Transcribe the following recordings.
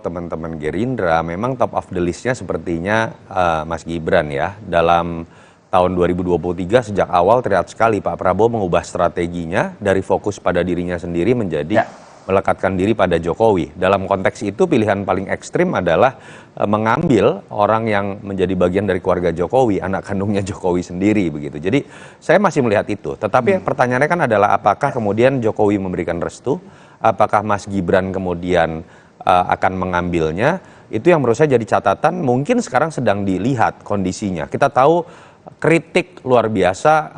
teman-teman Gerindra memang top of the list-nya sepertinya Mas Gibran ya. Dalam tahun 2023 sejak awal terlihat sekali Pak Prabowo mengubah strateginya dari fokus pada dirinya sendiri menjadi melekatkan diri pada Jokowi. Dalam konteks itu pilihan paling ekstrim adalah mengambil orang yang menjadi bagian dari keluarga Jokowi, anak kandungnya Jokowi sendiri begitu. Jadi saya masih melihat itu. Tetapi pertanyaannya kan adalah apakah kemudian Jokowi memberikan restu? Apakah Mas Gibran kemudian akan mengambilnya? Itu yang menurut saya jadi catatan, mungkin sekarang sedang dilihat kondisinya. Kita tahu kritik luar biasa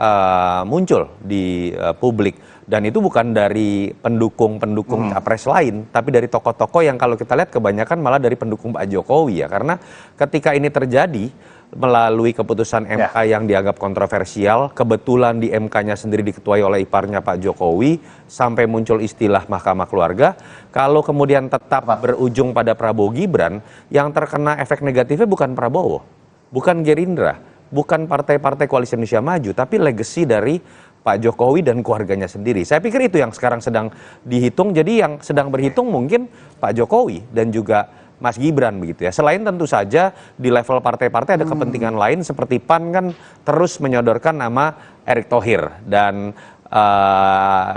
muncul di publik, dan itu bukan dari pendukung-pendukung capres lain, tapi dari tokoh-tokoh yang kalau kita lihat kebanyakan malah dari pendukung Pak Jokowi ya. Karena ketika ini terjadi melalui keputusan MK yang dianggap kontroversial, kebetulan di MK-nya sendiri diketuai oleh iparnya Pak Jokowi, sampai muncul istilah Mahkamah Keluarga. Kalau kemudian tetap berujung pada Prabowo Gibran, yang terkena efek negatifnya bukan Prabowo, bukan Gerindra, bukan partai-partai Koalisi Indonesia Maju, tapi legacy dari Pak Jokowi dan keluarganya sendiri. Saya pikir itu yang sekarang sedang dihitung. Jadi yang sedang berhitung mungkin Pak Jokowi dan juga Mas Gibran begitu ya. Selain tentu saja di level partai-partai ada kepentingan lain, seperti PAN kan terus menyodorkan nama Erick Thohir, dan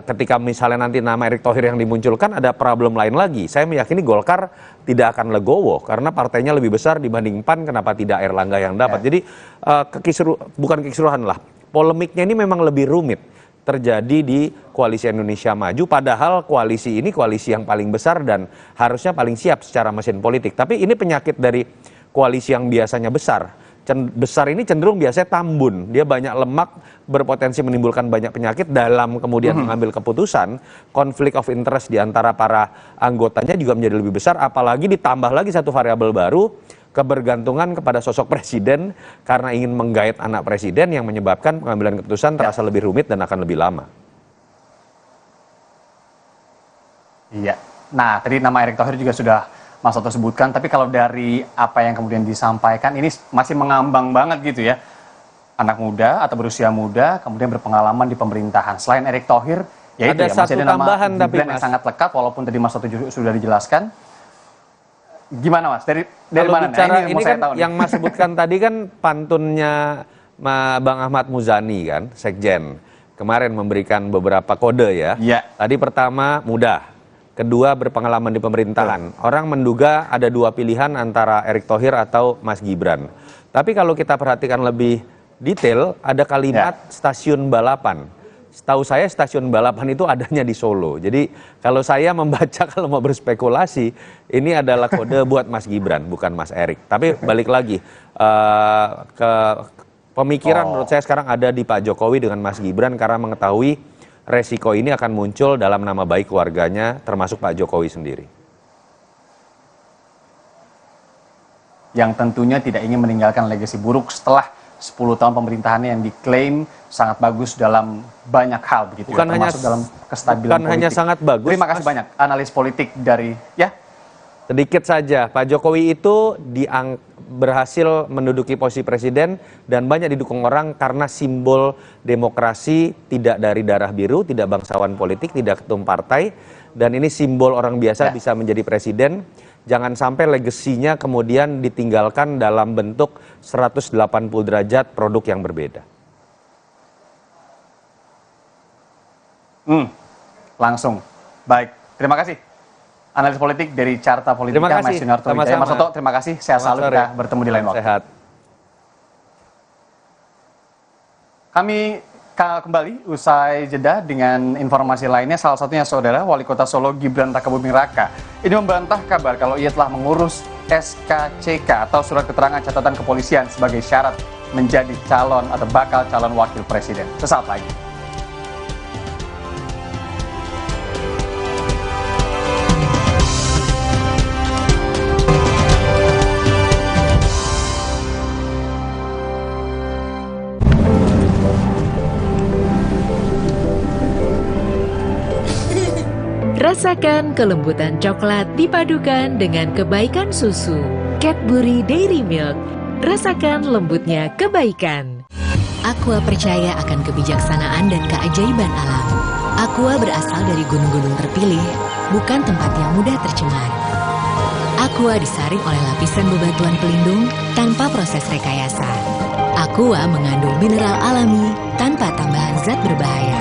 ketika misalnya nanti nama Erick Thohir yang dimunculkan ada problem lain lagi. Saya meyakini Golkar tidak akan legowo karena partainya lebih besar dibanding PAN, kenapa tidak Erlangga yang dapat. Jadi bukan kekisruhan lah, polemiknya ini memang lebih rumit terjadi di Koalisi Indonesia Maju, padahal koalisi ini koalisi yang paling besar dan harusnya paling siap secara mesin politik. Tapi ini penyakit dari koalisi yang biasanya besar. Besar ini cenderung biasanya tambun, dia banyak lemak, berpotensi menimbulkan banyak penyakit dalam kemudian mengambil keputusan. Konflik of interest di antara para anggotanya juga menjadi lebih besar, apalagi ditambah lagi satu variabel baru, kebergantungan kepada sosok presiden karena ingin menggait anak presiden, yang menyebabkan pengambilan keputusan terasa lebih rumit dan akan lebih lama. Iya. Nah, tadi nama Erick Thohir juga sudah Mas Toto sebutkan, tapi kalau dari apa yang kemudian disampaikan ini masih mengambang banget gitu ya. Anak muda atau berusia muda kemudian berpengalaman di pemerintahan. Selain Erick Thohir, ya itu ada ya, masih ada nama Gibran yang Mas, sangat lekat, walaupun tadi Mas Toto sudah dijelaskan. Gimana Mas? Dari mana? Bicara, ini ini saya kan tahu yang Mas sebutkan tadi kan pantunnya Bang Ahmad Muzani kan, Sekjen. Kemarin memberikan beberapa kode ya. Tadi pertama muda, kedua berpengalaman di pemerintahan. Orang menduga ada dua pilihan antara Erick Thohir atau Mas Gibran. Tapi kalau kita perhatikan lebih detail, ada kalimat stasiun balapan. Setahu saya stasiun balapan itu adanya di Solo. Jadi kalau saya membaca, kalau mau berspekulasi, ini adalah kode buat Mas Gibran, bukan Mas Erick. Tapi balik lagi ke pemikiran menurut saya sekarang ada di Pak Jokowi dengan Mas Gibran, karena mengetahui resiko ini akan muncul dalam nama baik keluarganya, termasuk Pak Jokowi sendiri. Yang tentunya tidak ingin meninggalkan legasi buruk setelah 10 tahun pemerintahannya yang diklaim sangat bagus dalam banyak hal begitu. Bukan ya, hanya dalam kestabilan bukan politik. hanya sangat bagus. Terima kasih banyak analis politik dari Sedikit saja, Pak Jokowi itu berhasil menduduki posisi presiden dan banyak didukung orang karena simbol demokrasi, tidak dari darah biru, tidak bangsawan politik, tidak ketum partai, dan ini simbol orang biasa bisa menjadi presiden. Jangan sampai legasinya kemudian ditinggalkan dalam bentuk 180 derajat produk yang berbeda. Langsung. Baik, terima kasih. Analis politik dari Carta Politika, Mas Yunarto Wijaya. Mas Toto, terima kasih. Sehat selalu, kita bertemu di lain waktu. Sehat. Kami kembali usai jeda dengan informasi lainnya. Salah satunya saudara Wali Kota Solo Gibran Rakabuming Raka ini membantah kabar kalau ia telah mengurus SKCK atau surat keterangan catatan kepolisian sebagai syarat menjadi calon atau bakal calon wakil presiden. Sesaat lagi. Rasakan kelembutan coklat dipadukan dengan kebaikan susu. Cadbury Dairy Milk. Rasakan lembutnya kebaikan. Aqua percaya akan kebijaksanaan dan keajaiban alam. Aqua berasal dari gunung-gunung terpilih, bukan tempat yang mudah tercemar. Aqua disaring oleh lapisan bebatuan pelindung tanpa proses rekayasa. Aqua mengandung mineral alami tanpa tambahan zat berbahaya.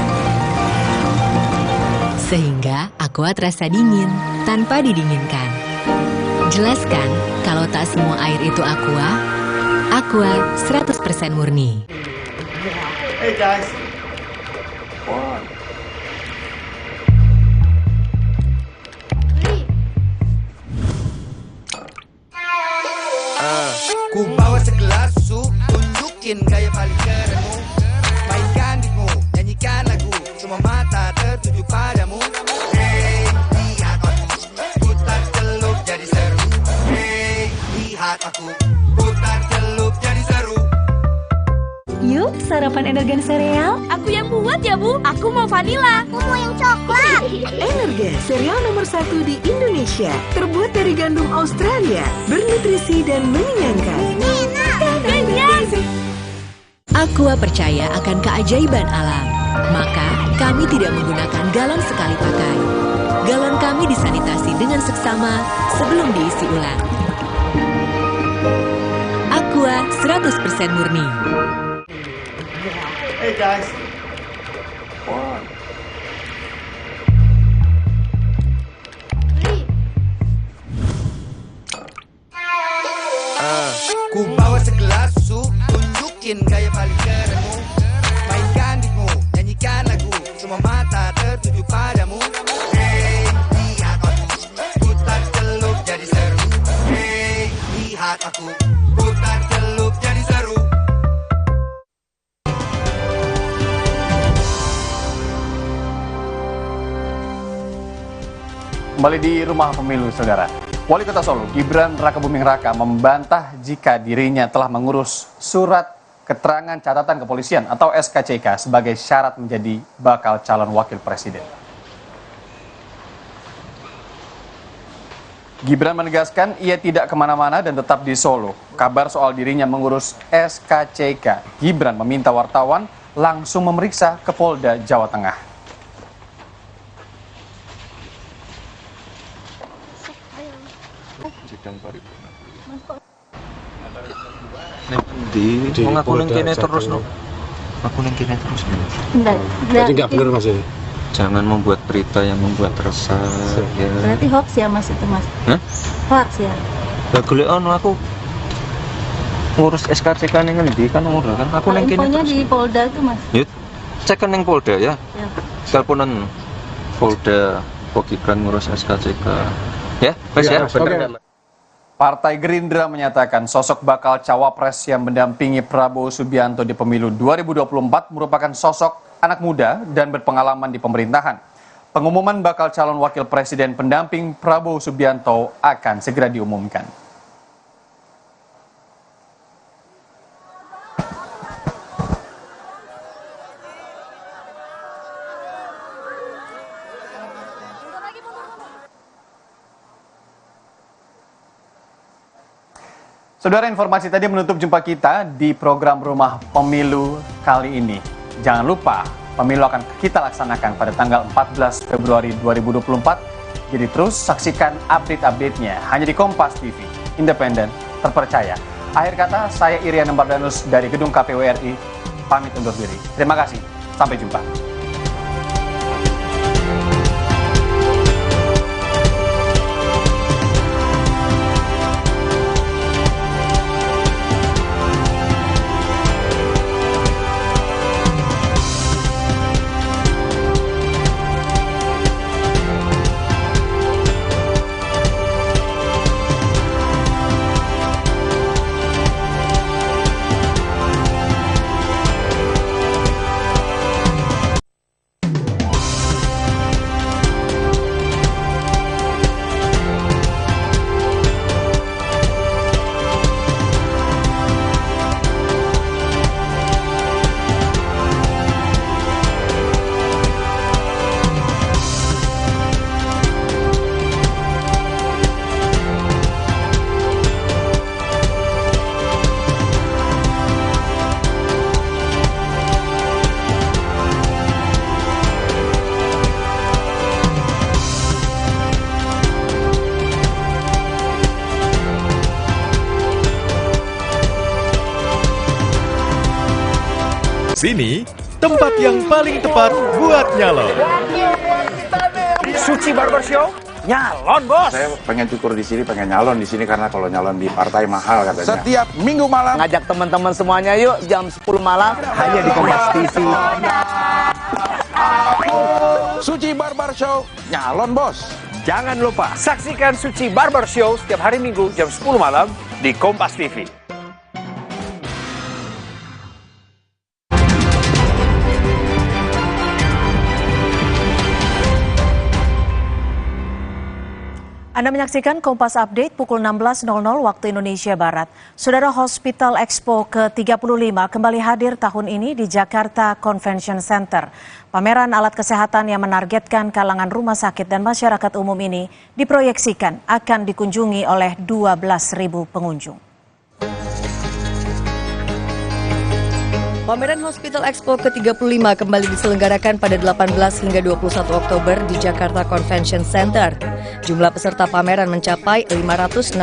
Sehingga Aqua terasa dingin tanpa didinginkan. Jelaskan kalau tak semua air itu Aqua. Aqua 100% murni. Hey guys. Ku bawa segelas susu, tunjukin gaya paling kerenmu. Mainkan beatmu, nyanyikan lagu, semua mata tertuju padamu. Hey, lihat aku, putar celup jadi seru. Hey, lihat aku, putar celup jadi seru. Yuk, sarapan Energen sereal. Aku yang buat ya, Bu. Aku mau vanila. Aku mau yang coklat. Energen, sereal nomor 1 di Indonesia. Terbuat dari gandum Australia, bernutrisi dan mengenyangkan. Kenyang. Aqua percaya akan keajaiban alam. Maka, kami tidak menggunakan galon sekali pakai. Galon kami disanitasi dengan seksama sebelum diisi ulang. Aqua 100% murni. Hey guys. Ku bawa segelas susu, tunjukin gaya paling kerenmu. Mainkan beatmu, nyanyikan lagu, semua mata tertuju padamu. Hey, lihat aku, putar celup jadi seru. Hey, lihat aku, putar celup jadi seru. Kembali di Rumah Pemilu, Saudara. Wali Kota Solo, Gibran Rakabuming Raka membantah jika dirinya telah mengurus surat keterangan catatan kepolisian atau SKCK sebagai syarat menjadi bakal calon wakil presiden. Gibran menegaskan ia tidak kemana-mana dan tetap di Solo. Kabar soal dirinya mengurus SKCK, Gibran meminta wartawan langsung memeriksa ke Polda Jawa Tengah. Di ngaku ning kene terus no. Aku ning kene terus. Jadi nggak benar Mas ya? Jangan membuat berita yang membuat resah. Ya. Berarti hoax ya Mas itu Mas? Hah? Hoax ya? Lah golek ono aku ngurus SKCK ning ngendi kan umur kan aku ning kene. Infonya di Polda itu Mas? Yuk, cek ning Polda ya. Ya. Teleponan Polda kok Gibran ngurus SKCK. Ya, wes ya. Benar. Partai Gerindra menyatakan sosok bakal cawapres yang mendampingi Prabowo Subianto di pemilu 2024 merupakan sosok anak muda dan berpengalaman di pemerintahan. Pengumuman bakal calon wakil presiden pendamping Prabowo Subianto akan segera diumumkan. Saudara, informasi tadi menutup jumpa kita di program Rumah Pemilu kali ini. Jangan lupa, pemilu akan kita laksanakan pada tanggal 14 Februari 2024. Jadi terus saksikan update-update-nya hanya di Kompas TV, independen, terpercaya. Akhir kata, saya Iriana Bardanus dari Gedung KPU RI, pamit undur diri. Terima kasih, sampai jumpa. Sini, tempat yang paling tepat buat nyalon. Suci Barbershow, nyalon bos. Saya pengen cukur di sini, pengen nyalon di sini karena kalau nyalon di partai mahal katanya. Setiap minggu malam ngajak teman-teman semuanya yuk jam 10 malam hanya di Kompas TV. Suci Barbershow, nyalon bos. Jangan lupa saksikan Suci Barbershow setiap hari Minggu jam 10 malam di Kompas TV. Anda menyaksikan Kompas Update pukul 16.00 waktu Indonesia Barat. Saudara, Hospital Expo ke-35 kembali hadir tahun ini di Jakarta Convention Center. Pameran alat kesehatan yang menargetkan kalangan rumah sakit dan masyarakat umum ini diproyeksikan akan dikunjungi oleh 12.000 pengunjung. Pameran Hospital Expo ke-35 kembali diselenggarakan pada 18 hingga 21 Oktober di Jakarta Convention Center. Jumlah peserta pameran mencapai 569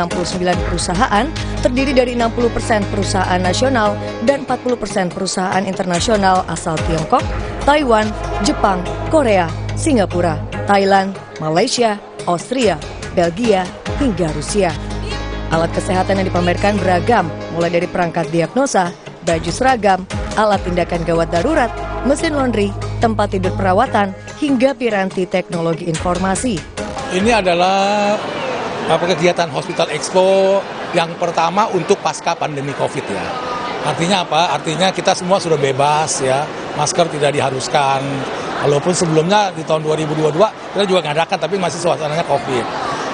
perusahaan, terdiri dari 60% perusahaan nasional dan 40% perusahaan internasional asal Tiongkok, Taiwan, Jepang, Korea, Singapura, Thailand, Malaysia, Austria, Belgia, hingga Rusia. Alat kesehatan yang dipamerkan beragam, mulai dari perangkat diagnosa, baju seragam, alat tindakan gawat darurat, mesin laundry, tempat tidur perawatan, hingga piranti teknologi informasi. Ini adalah kegiatan Hospital Expo yang pertama untuk pasca pandemi COVID ya. Artinya apa? Artinya kita semua sudah bebas ya, masker tidak diharuskan. Walaupun sebelumnya di tahun 2022 kita juga ngadakan, tapi masih suasananya COVID.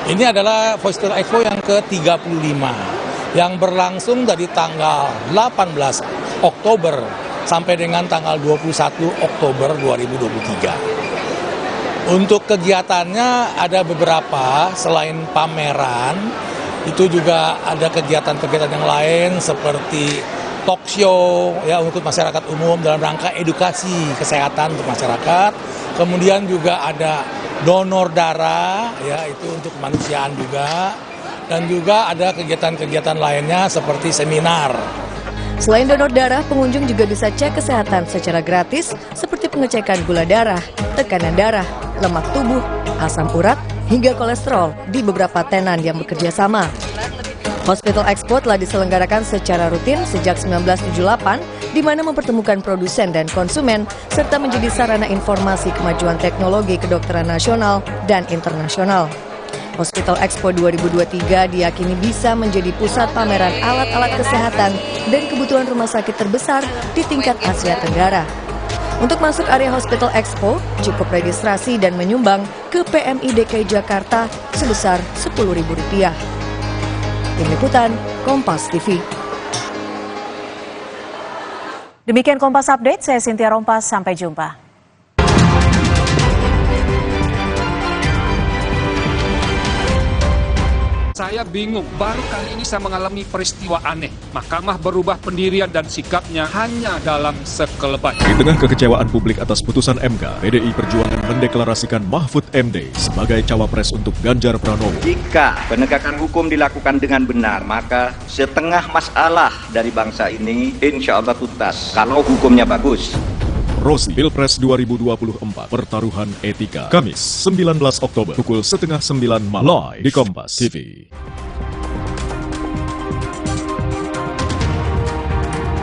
Ini adalah Hospital Expo yang ke-35 yang berlangsung dari tanggal 18 Oktober sampai dengan tanggal 21 Oktober 2023. Untuk kegiatannya ada beberapa, selain pameran, itu juga ada kegiatan-kegiatan yang lain seperti talk show ya untuk masyarakat umum dalam rangka edukasi kesehatan untuk masyarakat. Kemudian juga ada donor darah ya, itu untuk kemanusiaan juga. Dan juga ada kegiatan-kegiatan lainnya seperti seminar. Selain donor darah, pengunjung juga bisa cek kesehatan secara gratis seperti pengecekan gula darah, tekanan darah, lemak tubuh, asam urat, hingga kolesterol di beberapa tenan yang bekerja sama. Hospital Expo telah diselenggarakan secara rutin sejak 1978, di mana mempertemukan produsen dan konsumen, serta menjadi sarana informasi kemajuan teknologi kedokteran nasional dan internasional. Hospital Expo 2023 diyakini bisa menjadi pusat pameran alat-alat kesehatan dan kebutuhan rumah sakit terbesar di tingkat Asia Tenggara. Untuk masuk area Hospital Expo, cukup registrasi dan menyumbang ke PMI DKI Jakarta sebesar Rp10.000. Tim Liputan, Kompas TV. Demikian Kompas Update, saya Cynthia Rompas, sampai jumpa. Saya bingung, baru kali ini saya mengalami peristiwa aneh. Mahkamah berubah pendirian dan sikapnya hanya dalam sekelebat. Di tengah kekecewaan publik atas putusan MK, PDI Perjuangan mendeklarasikan Mahfud MD sebagai cawapres untuk Ganjar Pranowo. Jika penegakan hukum dilakukan dengan benar, maka setengah masalah dari bangsa ini insya Allah tuntas kalau hukumnya bagus. Rosi Pilpres 2024 Pertaruhan Etika, Kamis 19 Oktober pukul 8:30 malam live di Kompas TV.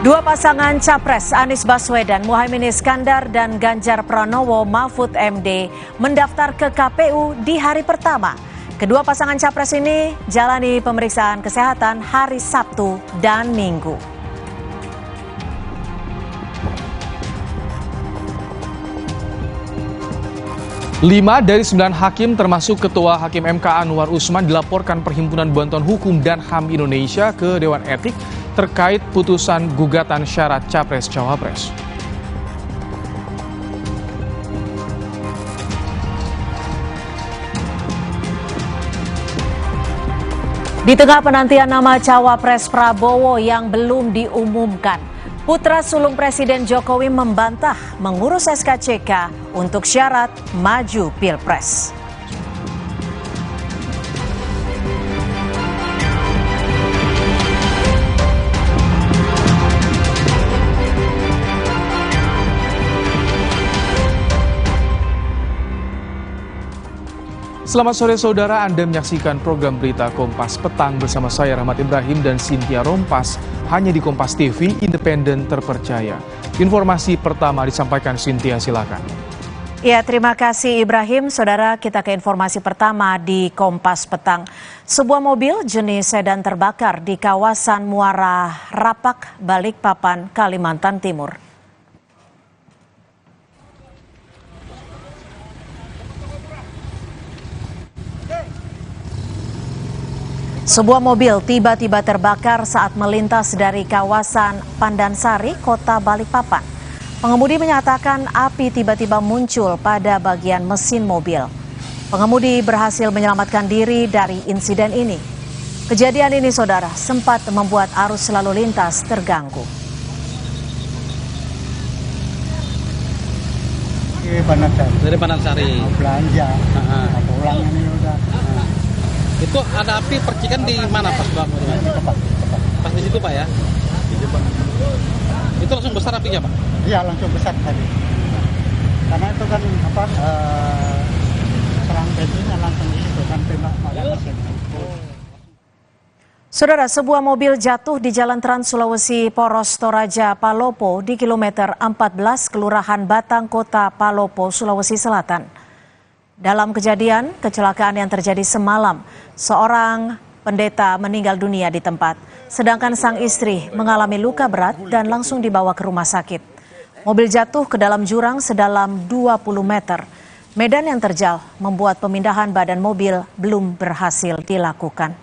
Dua pasangan Capres Anies Baswedan, Muhaimin Iskandar dan Ganjar Pranowo Mahfud MD mendaftar ke KPU di hari pertama. Kedua pasangan Capres ini jalani pemeriksaan kesehatan hari Sabtu dan Minggu. 5 dari 9 hakim termasuk Ketua Hakim MK Anwar Usman dilaporkan Perhimpunan Bantuan Hukum dan HAM Indonesia ke Dewan Etik terkait putusan gugatan syarat Capres-Cawapres. Di tengah penantian nama Cawapres Prabowo yang belum diumumkan, putra sulung Presiden Jokowi membantah mengurus SKCK untuk syarat maju Pilpres. Selamat sore saudara, Anda menyaksikan program berita Kompas Petang bersama saya Rahmat Ibrahim dan Cynthia Rompas hanya di Kompas TV, independen terpercaya. Informasi pertama disampaikan Cynthia, silakan. Ya, terima kasih Ibrahim. Saudara, kita ke informasi pertama di Kompas Petang. Sebuah mobil jenis sedan terbakar di kawasan Muara Rapak, Balikpapan, Kalimantan Timur. Sebuah mobil tiba-tiba terbakar saat melintas dari kawasan Pandansari, Kota Balikpapan. Pengemudi menyatakan api tiba-tiba muncul pada bagian mesin mobil. Pengemudi berhasil menyelamatkan diri dari insiden ini. Kejadian ini, saudara, sempat membuat arus lalu lintas terganggu. Dari Pandansari. Belanja. Pulang ini udah. Itu ada api percikan di mana pas Bang? Pas di situ Pak ya? Itu langsung besar apinya Pak? Iya, langsung besar tadi. Karena itu kan serang bensinnya langsung di situ kan tembak mesin. Saudara, sebuah mobil jatuh di Jalan Trans Sulawesi Poros Toraja Palopo di kilometer 14 Kelurahan Batang, Kota Palopo, Sulawesi Selatan. Dalam kejadian kecelakaan yang terjadi semalam, seorang pendeta meninggal dunia di tempat, sedangkan sang istri mengalami luka berat dan langsung dibawa ke rumah sakit. Mobil jatuh ke dalam jurang sedalam 20 meter. Medan yang terjal membuat pemindahan badan mobil belum berhasil dilakukan.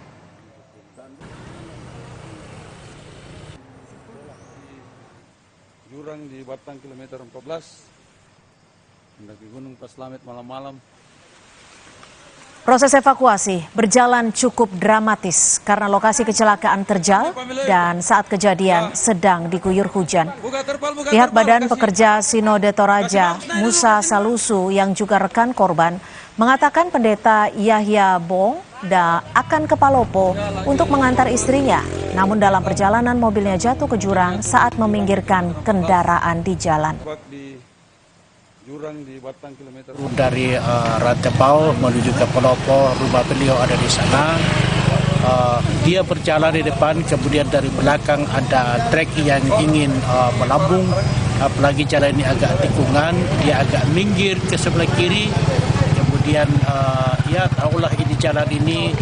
Jurang di Batang kilometer 14, mendaki Gunung Paslamet malam-malam. Proses evakuasi berjalan cukup dramatis karena lokasi kecelakaan terjal dan saat kejadian sedang diguyur hujan. Pihak Badan Pekerja Sinode Toraja, Musa Salusu yang juga rekan korban, mengatakan pendeta Yahya Bong akan ke Palopo untuk mengantar istrinya. Namun dalam perjalanan mobilnya jatuh ke jurang saat meminggirkan kendaraan di jalan. Dari Rantepau menuju ke Palopo, rumah beliau ada di sana. Dia berjalan di depan, kemudian dari belakang ada trek yang ingin melambung. Apalagi jalan ini agak tikungan, dia agak minggir ke sebelah kiri. Kemudian ya tahulah ini jalan ini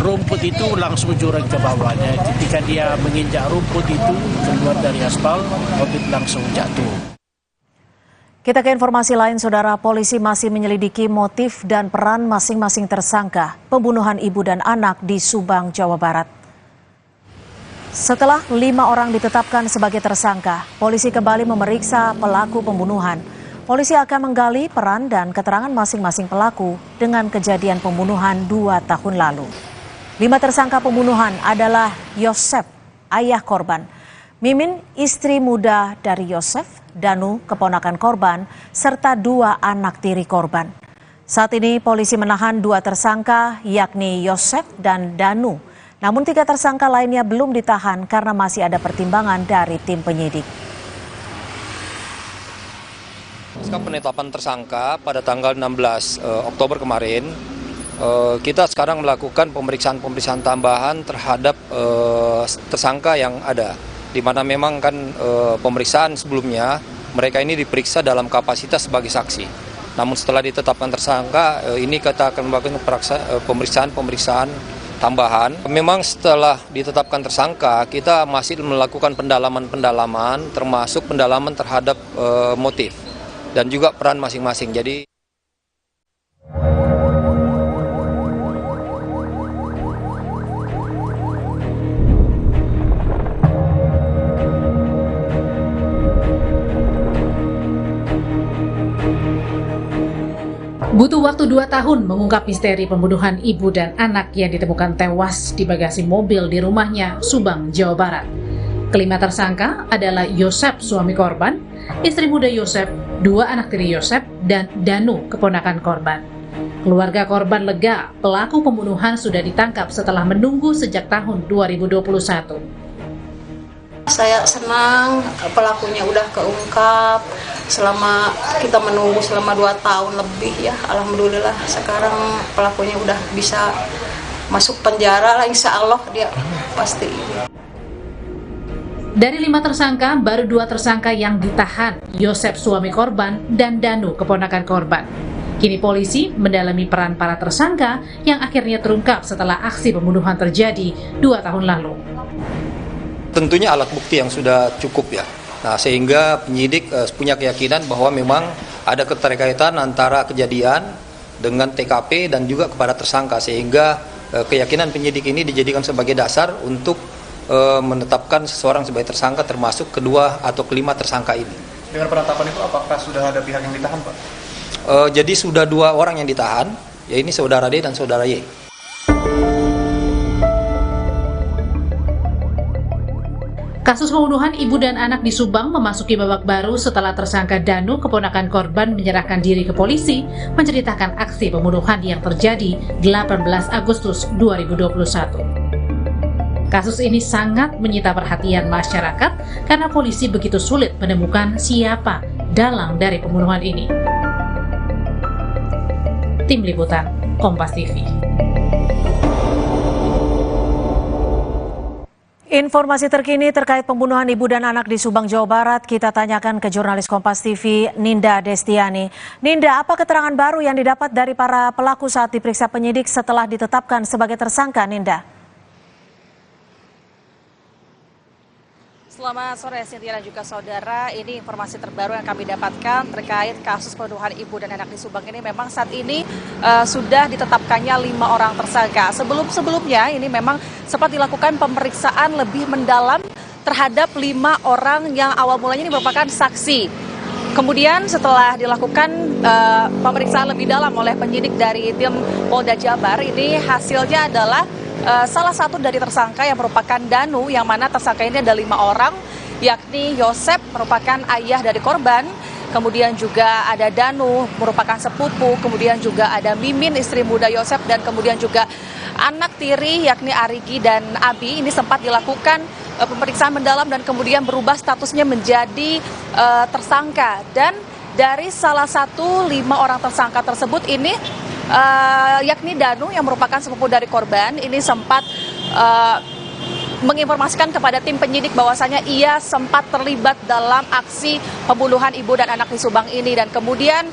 rumput itu langsung jurang ke bawahnya. Ketika dia menginjak rumput itu keluar dari aspal, mobil langsung jatuh. Kita ke informasi lain, saudara. Polisi masih menyelidiki motif dan peran masing-masing tersangka pembunuhan ibu dan anak di Subang, Jawa Barat. Setelah 5 orang ditetapkan sebagai tersangka, polisi kembali memeriksa pelaku pembunuhan. Polisi akan menggali peran dan keterangan masing-masing pelaku dengan kejadian pembunuhan 2 tahun lalu. 5 tersangka pembunuhan adalah Yosef, ayah korban, Mimin, istri muda dari Yosef, Danu, keponakan korban, serta 2 anak tiri korban. Saat ini polisi menahan 2 tersangka, yakni Yosef dan Danu. Namun 3 tersangka lainnya belum ditahan karena masih ada pertimbangan dari tim penyidik. Pasca penetapan tersangka pada tanggal 16 Oktober kemarin, kita sekarang melakukan pemeriksaan tambahan terhadap tersangka yang ada. Di mana memang kan pemeriksaan sebelumnya mereka ini diperiksa dalam kapasitas sebagai saksi. Namun setelah ditetapkan tersangka, ini kita akan melakukan pemeriksaan tambahan. Memang setelah ditetapkan tersangka, kita masih melakukan pendalaman termasuk pendalaman terhadap motif dan juga peran masing-masing. Jadi butuh waktu 2 tahun mengungkap misteri pembunuhan ibu dan anak yang ditemukan tewas di bagasi mobil di rumahnya, Subang, Jawa Barat. Kelima tersangka adalah Yosef, suami korban, istri muda Yosef, 2 anak tiri Yosef, dan Danu, keponakan korban. Keluarga korban lega, pelaku pembunuhan sudah ditangkap setelah menunggu sejak tahun 2021. Saya senang pelakunya udah keungkap. Selama kita menunggu selama 2 tahun lebih ya, alhamdulillah sekarang pelakunya udah bisa masuk penjara lah, insya Allah dia pasti. Dari 5 tersangka, baru 2 tersangka yang ditahan, Yosep suami korban dan Danu keponakan korban. Kini polisi mendalami peran para tersangka yang akhirnya terungkap setelah aksi pembunuhan terjadi 2 tahun lalu. Tentunya alat bukti yang sudah cukup ya. Nah, sehingga penyidik punya keyakinan bahwa memang ada keterkaitan antara kejadian dengan TKP dan juga kepada tersangka, sehingga keyakinan penyidik ini dijadikan sebagai dasar untuk menetapkan seseorang sebagai tersangka, termasuk kedua atau kelima tersangka ini. Dengan penetapan itu apakah sudah ada pihak yang ditahan, Pak? Jadi sudah 2 orang yang ditahan, ya ini saudara D dan saudara Y. Kasus pembunuhan ibu dan anak di Subang memasuki babak baru setelah tersangka Danu, keponakan korban, menyerahkan diri ke polisi, menceritakan aksi pembunuhan yang terjadi 18 Agustus 2021. Kasus ini sangat menyita perhatian masyarakat karena polisi begitu sulit menemukan siapa dalang dari pembunuhan ini. Tim Liputan, Kompas TV. Informasi terkini terkait pembunuhan ibu dan anak di Subang, Jawa Barat, kita tanyakan ke jurnalis Kompas TV, Ninda Destiani. Ninda, apa keterangan baru yang didapat dari para pelaku saat diperiksa penyidik setelah ditetapkan sebagai tersangka, Ninda? Selamat sore, Cynthia dan juga saudara. Ini informasi terbaru yang kami dapatkan terkait kasus pembunuhan ibu dan anak di Subang ini. Memang saat ini sudah ditetapkannya 5 orang tersangka. Sebelumnya ini memang sempat dilakukan pemeriksaan lebih mendalam terhadap 5 orang yang awal mulanya ini merupakan saksi. Kemudian setelah dilakukan pemeriksaan lebih dalam oleh penyidik dari tim Polda Jabar, ini hasilnya adalah salah satu dari tersangka yang merupakan Danu, yang mana tersangka ini ada 5 orang, yakni Yosep merupakan ayah dari korban, kemudian juga ada Danu merupakan sepupu, kemudian juga ada Mimin istri muda Yosep, dan kemudian juga anak tiri yakni Arigi dan Abi. Ini sempat dilakukan pemeriksaan mendalam dan kemudian berubah statusnya menjadi tersangka. Dan dari salah satu 5 orang tersangka tersebut ini yakni Danu yang merupakan sepupu dari korban, ini sempat menginformasikan kepada tim penyidik bahwasanya ia sempat terlibat dalam aksi pembunuhan ibu dan anak di Subang ini. Dan kemudian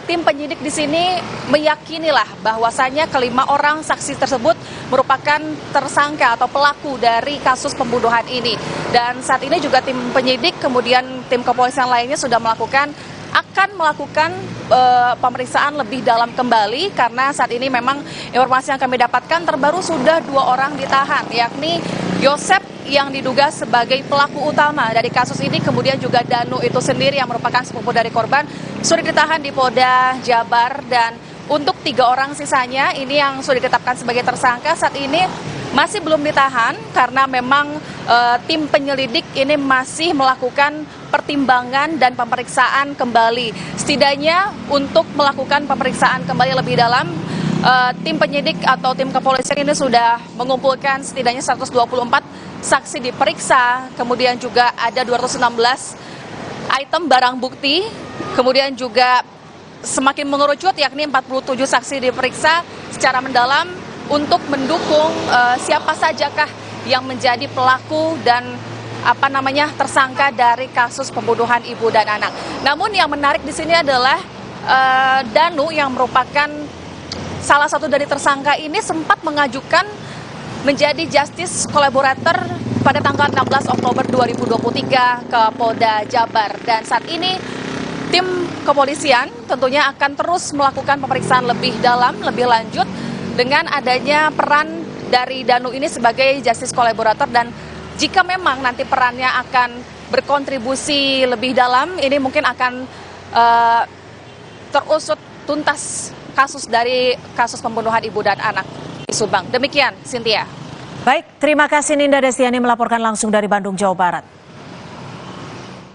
tim penyidik di sini meyakinilah bahwasanya kelima orang saksi tersebut merupakan tersangka atau pelaku dari kasus pembunuhan ini. Dan saat ini juga tim penyidik kemudian tim kepolisian lainnya sudah akan melakukan pemeriksaan lebih dalam kembali, karena saat ini memang informasi yang kami dapatkan terbaru sudah 2 orang ditahan, yakni Yosep yang diduga sebagai pelaku utama dari kasus ini, kemudian juga Danu itu sendiri yang merupakan sepupu dari korban sudah ditahan di Polda Jabar. Dan untuk 3 orang sisanya ini yang sudah ditetapkan sebagai tersangka saat ini masih belum ditahan karena memang tim penyelidik ini masih melakukan pertimbangan dan pemeriksaan kembali. Setidaknya untuk melakukan pemeriksaan kembali lebih dalam, tim penyidik atau tim kepolisian ini sudah mengumpulkan setidaknya 124 saksi diperiksa, kemudian juga ada 216 item barang bukti, kemudian juga semakin mengerucut yakni 47 saksi diperiksa secara mendalam untuk mendukung siapa sajakah yang menjadi pelaku dan tersangka dari kasus pembunuhan ibu dan anak. Namun yang menarik di sini adalah Danu yang merupakan salah satu dari tersangka ini sempat mengajukan menjadi justice collaborator pada tanggal 16 Oktober 2023 ke Polda Jabar. Dan saat ini tim kepolisian tentunya akan terus melakukan pemeriksaan lebih dalam, lebih lanjut dengan adanya peran dari Danu ini sebagai justice collaborator. Dan jika memang nanti perannya akan berkontribusi lebih dalam, ini mungkin akan terusut tuntas kasus pembunuhan ibu dan anak di Subang. Demikian, Cynthia. Baik, terima kasih Ninda Destiani melaporkan langsung dari Bandung, Jawa Barat.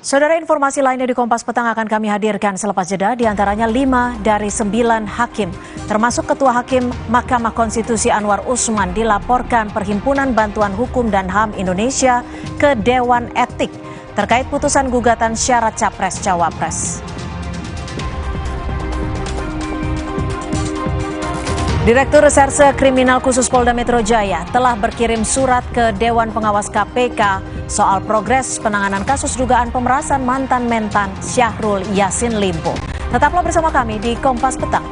Saudara, informasi lainnya di Kompas Petang akan kami hadirkan selepas jeda, diantaranya 5 dari 9 hakim, termasuk Ketua Hakim Mahkamah Konstitusi Anwar Usman dilaporkan Perhimpunan Bantuan Hukum dan HAM Indonesia ke Dewan Etik terkait putusan gugatan syarat Capres-Cawapres. Direktur Reserse Kriminal Khusus Polda Metro Jaya telah berkirim surat ke Dewan Pengawas KPK soal progres penanganan kasus dugaan pemerasan mantan Mentan Syahrul Yassin Limpo. Tetaplah bersama kami di Kompas Petang.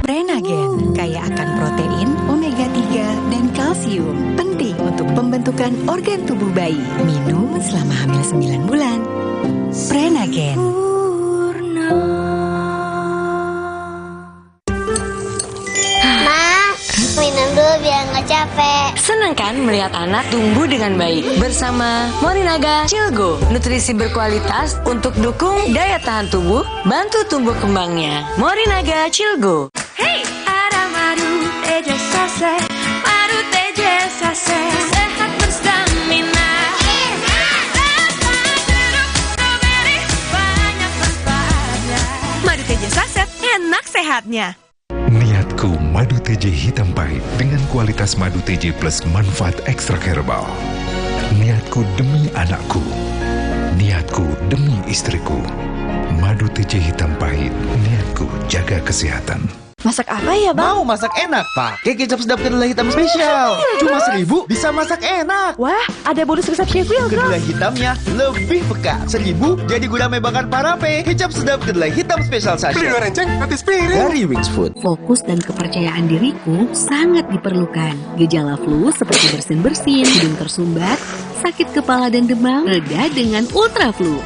Prenagen kaya akan protein, omega 3, dan kalsium. Penting untuk pembentukan organ tubuh bayi. Minum selama hamil 9 bulan. Prenagen. Ma, minum dulu biar nggak capek. Senang kan melihat anak tumbuh dengan baik bersama Morinaga Cilgo. Nutrisi berkualitas untuk dukung daya tahan tubuh, bantu tumbuh kembangnya. Morinaga Cilgo. Hey, ada madu teja sase, madu teja sase, sehat berstamina. Banyak manfaatnya. Madu teja saset, enak sehatnya. Niatku madu TJ hitam pahit dengan kualitas madu TJ plus manfaat ekstrak herbal. Niatku demi anakku. Niatku demi istriku. Madu TJ hitam pahit. Niatku jaga kesehatan. Masak apa ya, Bang? Mau masak enak? Pakai kecap sedap kedelai hitam spesial. Cuma 1.000 bisa masak enak. Wah, ada bonus resep Chef Will, Kedelai hitamnya lebih pekat. 1.000 jadi gulai bakar parape. Kecap sedap kedelai hitam spesial saja. Beli renceng, gratis piring. Dari Wings Food. Fokus dan kepercayaan diriku sangat diperlukan. Gejala flu seperti bersin-bersin, hidung tersumbat, sakit kepala dan demam, reda dengan Ultra Flu.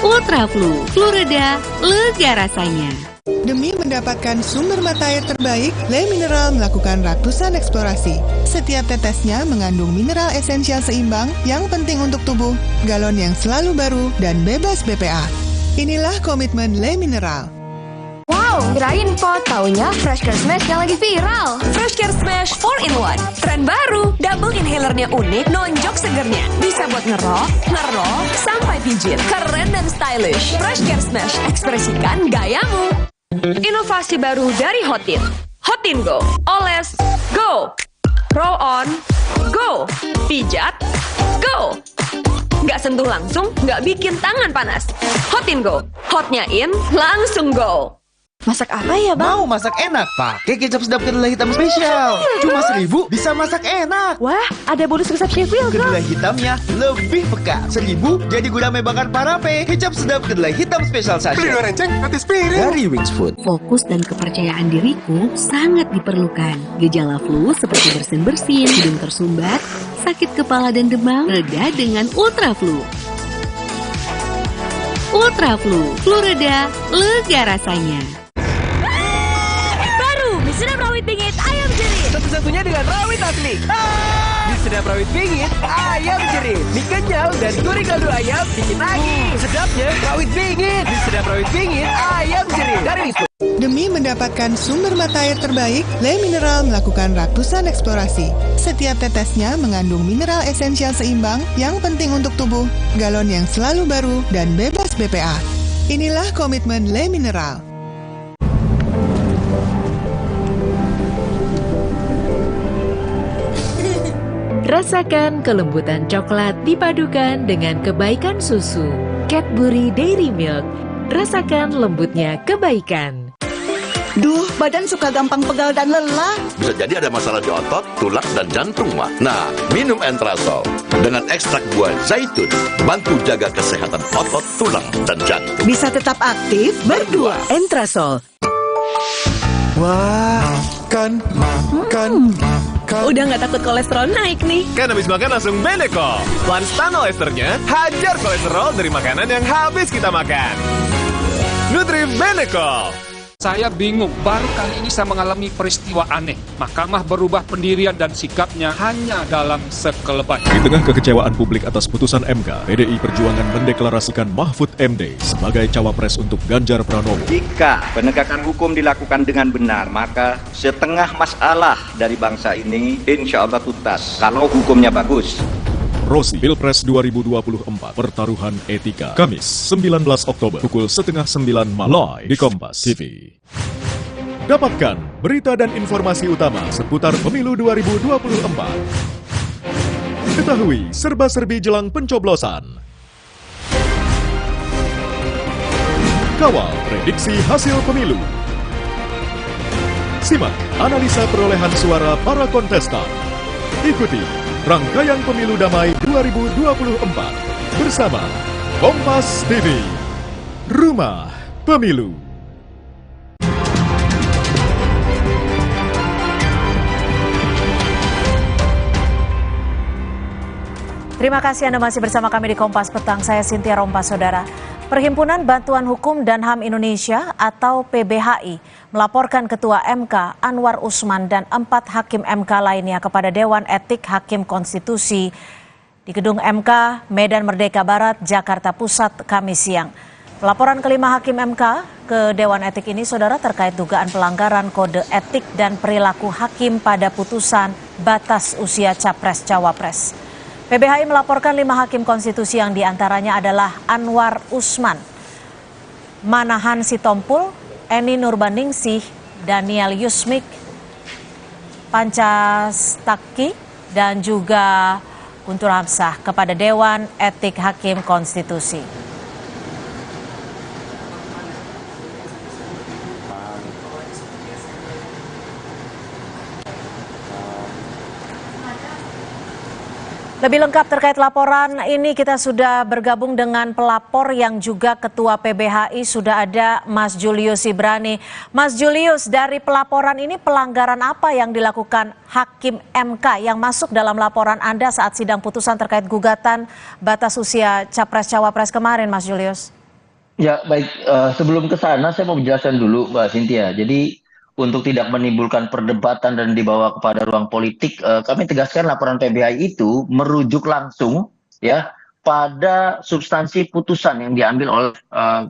Ultra Flu, flu reda, lega rasanya. Demi mendapatkan sumber mata air terbaik, Le Mineral melakukan ratusan eksplorasi. Setiap tetesnya mengandung mineral esensial seimbang yang penting untuk tubuh, galon yang selalu baru, dan bebas BPA. Inilah komitmen Le Mineral. Wow, kirain po, taunya Fresh Care Smash yang lagi viral. Fresh Care Smash 4-in-1, tren baru. Double inhalernya unik, nonjok segernya. Bisa buat ngerok, sampai pijit. Keren dan stylish. Fresh Care Smash, ekspresikan gayamu. Inovasi baru dari Hotin. Hotin Go, oles, go. Roll on, go. Pijat, go. Nggak sentuh langsung, nggak bikin tangan panas. Hotin Go, hotnya in, langsung go. Masak apa ya, Bang? Mau masak enak? Pakai kecap sedap kedelai hitam spesial. Cuma 1.000 bisa masak enak. Wah, ada bonus resep Chef Will, Kedelai hitamnya lebih pekat. 1.000 jadi gulai bakar parape. Kecap sedap kedelai hitam spesial saja. Beli renceng, gratis piring. Dari Wings Food. Fokus dan kepercayaan diriku sangat diperlukan. Gejala flu seperti bersin-bersin, hidung tersumbat, sakit kepala dan demam, reda dengan Ultra Flu. Ultra Flu, flu reda, lega rasanya. Sedap rawit bingit ayam jerit. Satu-satunya dengan rawit asli. Di sedap rawit bingit ayam jerit. Mie kenyal dan gurih kaldu ayam bikin lagi. Sedapnya rawit bingit. Di sedap rawit bingit ayam jerit. Dari Wings Food. Demi mendapatkan sumber mata air terbaik, Le Mineral melakukan ratusan eksplorasi. Setiap tetesnya mengandung mineral esensial seimbang yang penting untuk tubuh, galon yang selalu baru, dan bebas BPA. Inilah komitmen Le Mineral. Rasakan kelembutan coklat dipadukan dengan kebaikan susu. Cadbury Dairy Milk. Rasakan lembutnya kebaikan. Duh, badan suka gampang pegal dan lelah. Bisa jadi ada masalah di otot, tulang, dan jantung, Mak. Nah, minum Entrasol dengan ekstrak buah zaitun. Bantu jaga kesehatan otot, tulang, dan jantung. Bisa tetap aktif berdua. Entrasol. Wah, makan. Udah nggak takut kolesterol naik nih. Kan habis makan langsung Beneko. Lanstan esternya hajar kolesterol dari makanan yang habis kita makan. Nutri Beneko. Saya bingung, baru kali ini saya mengalami peristiwa aneh. Mahkamah berubah pendirian dan sikapnya hanya dalam sekelebat. Di tengah kekecewaan publik atas putusan MK, PDI Perjuangan mendeklarasikan Mahfud MD sebagai cawapres untuk Ganjar Pranowo. Jika penegakan hukum dilakukan dengan benar, maka setengah masalah dari bangsa ini insya Allah tuntas. Kalau hukumnya bagus. Rosi, Pilpres 2024, Pertaruhan Etika. Kamis, 19 Oktober, pukul 8:30 malam, live di Kompas TV. Dapatkan berita dan informasi utama seputar pemilu 2024. Ketahui serba-serbi jelang pencoblosan. Kawal prediksi hasil pemilu. Simak analisa perolehan suara para kontestan. Ikuti rangkaian Pemilu Damai 2024 bersama Kompas TV, Rumah Pemilu. Terima kasih Anda masih bersama kami di Kompas Petang. Saya Cynthia Rompas, Saudara. Perhimpunan Bantuan Hukum dan HAM Indonesia atau PBHI melaporkan Ketua MK Anwar Usman dan 4 hakim MK lainnya kepada Dewan Etik Hakim Konstitusi di Gedung MK Medan Merdeka Barat, Jakarta Pusat, Kamis siang. Laporan kelima hakim MK ke Dewan Etik ini, Saudara, terkait dugaan pelanggaran kode etik dan perilaku hakim pada putusan batas usia Capres-Cawapres. PBHI melaporkan 5 hakim konstitusi yang diantaranya adalah Anwar Usman, Manahan Sitompul, Eni Nurbaningsih, Daniel Yusmik, Pancastaki, dan juga Guntur Hamzah kepada Dewan Etik Hakim Konstitusi. Lebih lengkap terkait laporan ini kita sudah bergabung dengan pelapor yang juga Ketua PBHI, sudah ada Mas Julius Ibrani. Mas Julius, dari pelaporan ini pelanggaran apa yang dilakukan Hakim MK yang masuk dalam laporan Anda saat sidang putusan terkait gugatan batas usia Capres-Cawapres kemarin, Mas Julius? Ya baik, sebelum ke sana saya mau menjelaskan dulu Mbak Cynthia. Jadi untuk tidak menimbulkan perdebatan dan dibawa kepada ruang politik, kami tegaskan laporan PBHI itu merujuk langsung ya pada substansi putusan yang diambil oleh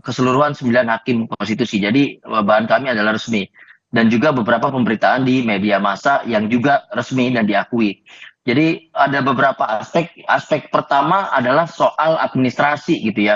keseluruhan 9 hakim konstitusi. Jadi bahan kami adalah resmi dan juga beberapa pemberitaan di media massa yang juga resmi dan diakui. Jadi ada beberapa aspek. Aspek pertama adalah soal administrasi gitu ya.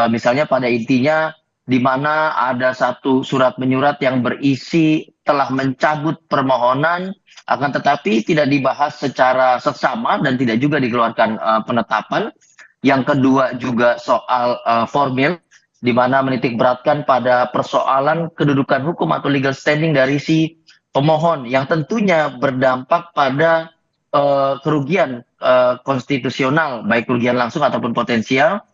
Misalnya pada intinya di mana ada satu surat menyurat yang berisi telah mencabut permohonan, akan tetapi tidak dibahas secara seksama dan tidak juga dikeluarkan penetapan. Yang kedua juga soal formil, di mana menitik beratkan pada persoalan kedudukan hukum atau legal standing dari si pemohon, yang tentunya berdampak pada kerugian konstitusional, baik kerugian langsung ataupun potensial,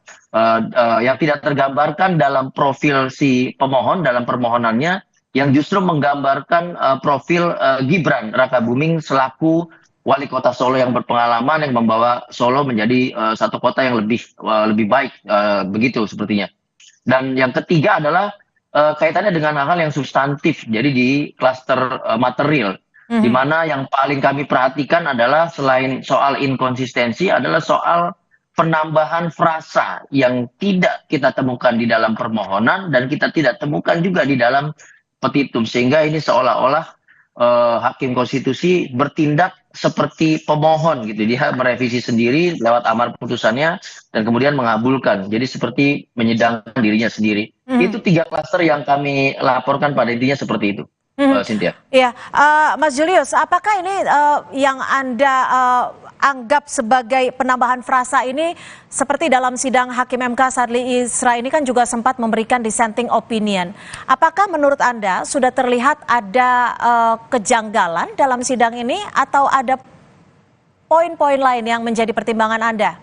yang tidak tergambarkan dalam profil si pemohon dalam permohonannya, yang justru menggambarkan profil Gibran Rakabuming selaku wali kota Solo yang berpengalaman, yang membawa Solo menjadi satu kota yang lebih baik, begitu sepertinya. Dan yang ketiga adalah kaitannya dengan hal-hal yang substantif, jadi di klaster material, di mana yang paling kami perhatikan adalah selain soal inkonsistensi adalah soal penambahan frasa yang tidak kita temukan di dalam permohonan dan kita tidak temukan juga di dalam petitum, sehingga ini seolah-olah hakim konstitusi bertindak seperti pemohon gitu, dia merevisi sendiri lewat amar putusannya dan kemudian mengabulkan, jadi seperti menyedangkan dirinya sendiri. Itu 3 klaster yang kami laporkan, pada intinya seperti itu. Cynthia. Iya, Mas Julius, apakah ini yang Anda anggap sebagai penambahan frasa ini seperti dalam sidang Hakim MK Sadli Isra ini kan juga sempat memberikan dissenting opinion. Apakah menurut Anda sudah terlihat ada kejanggalan dalam sidang ini atau ada poin-poin lain yang menjadi pertimbangan Anda?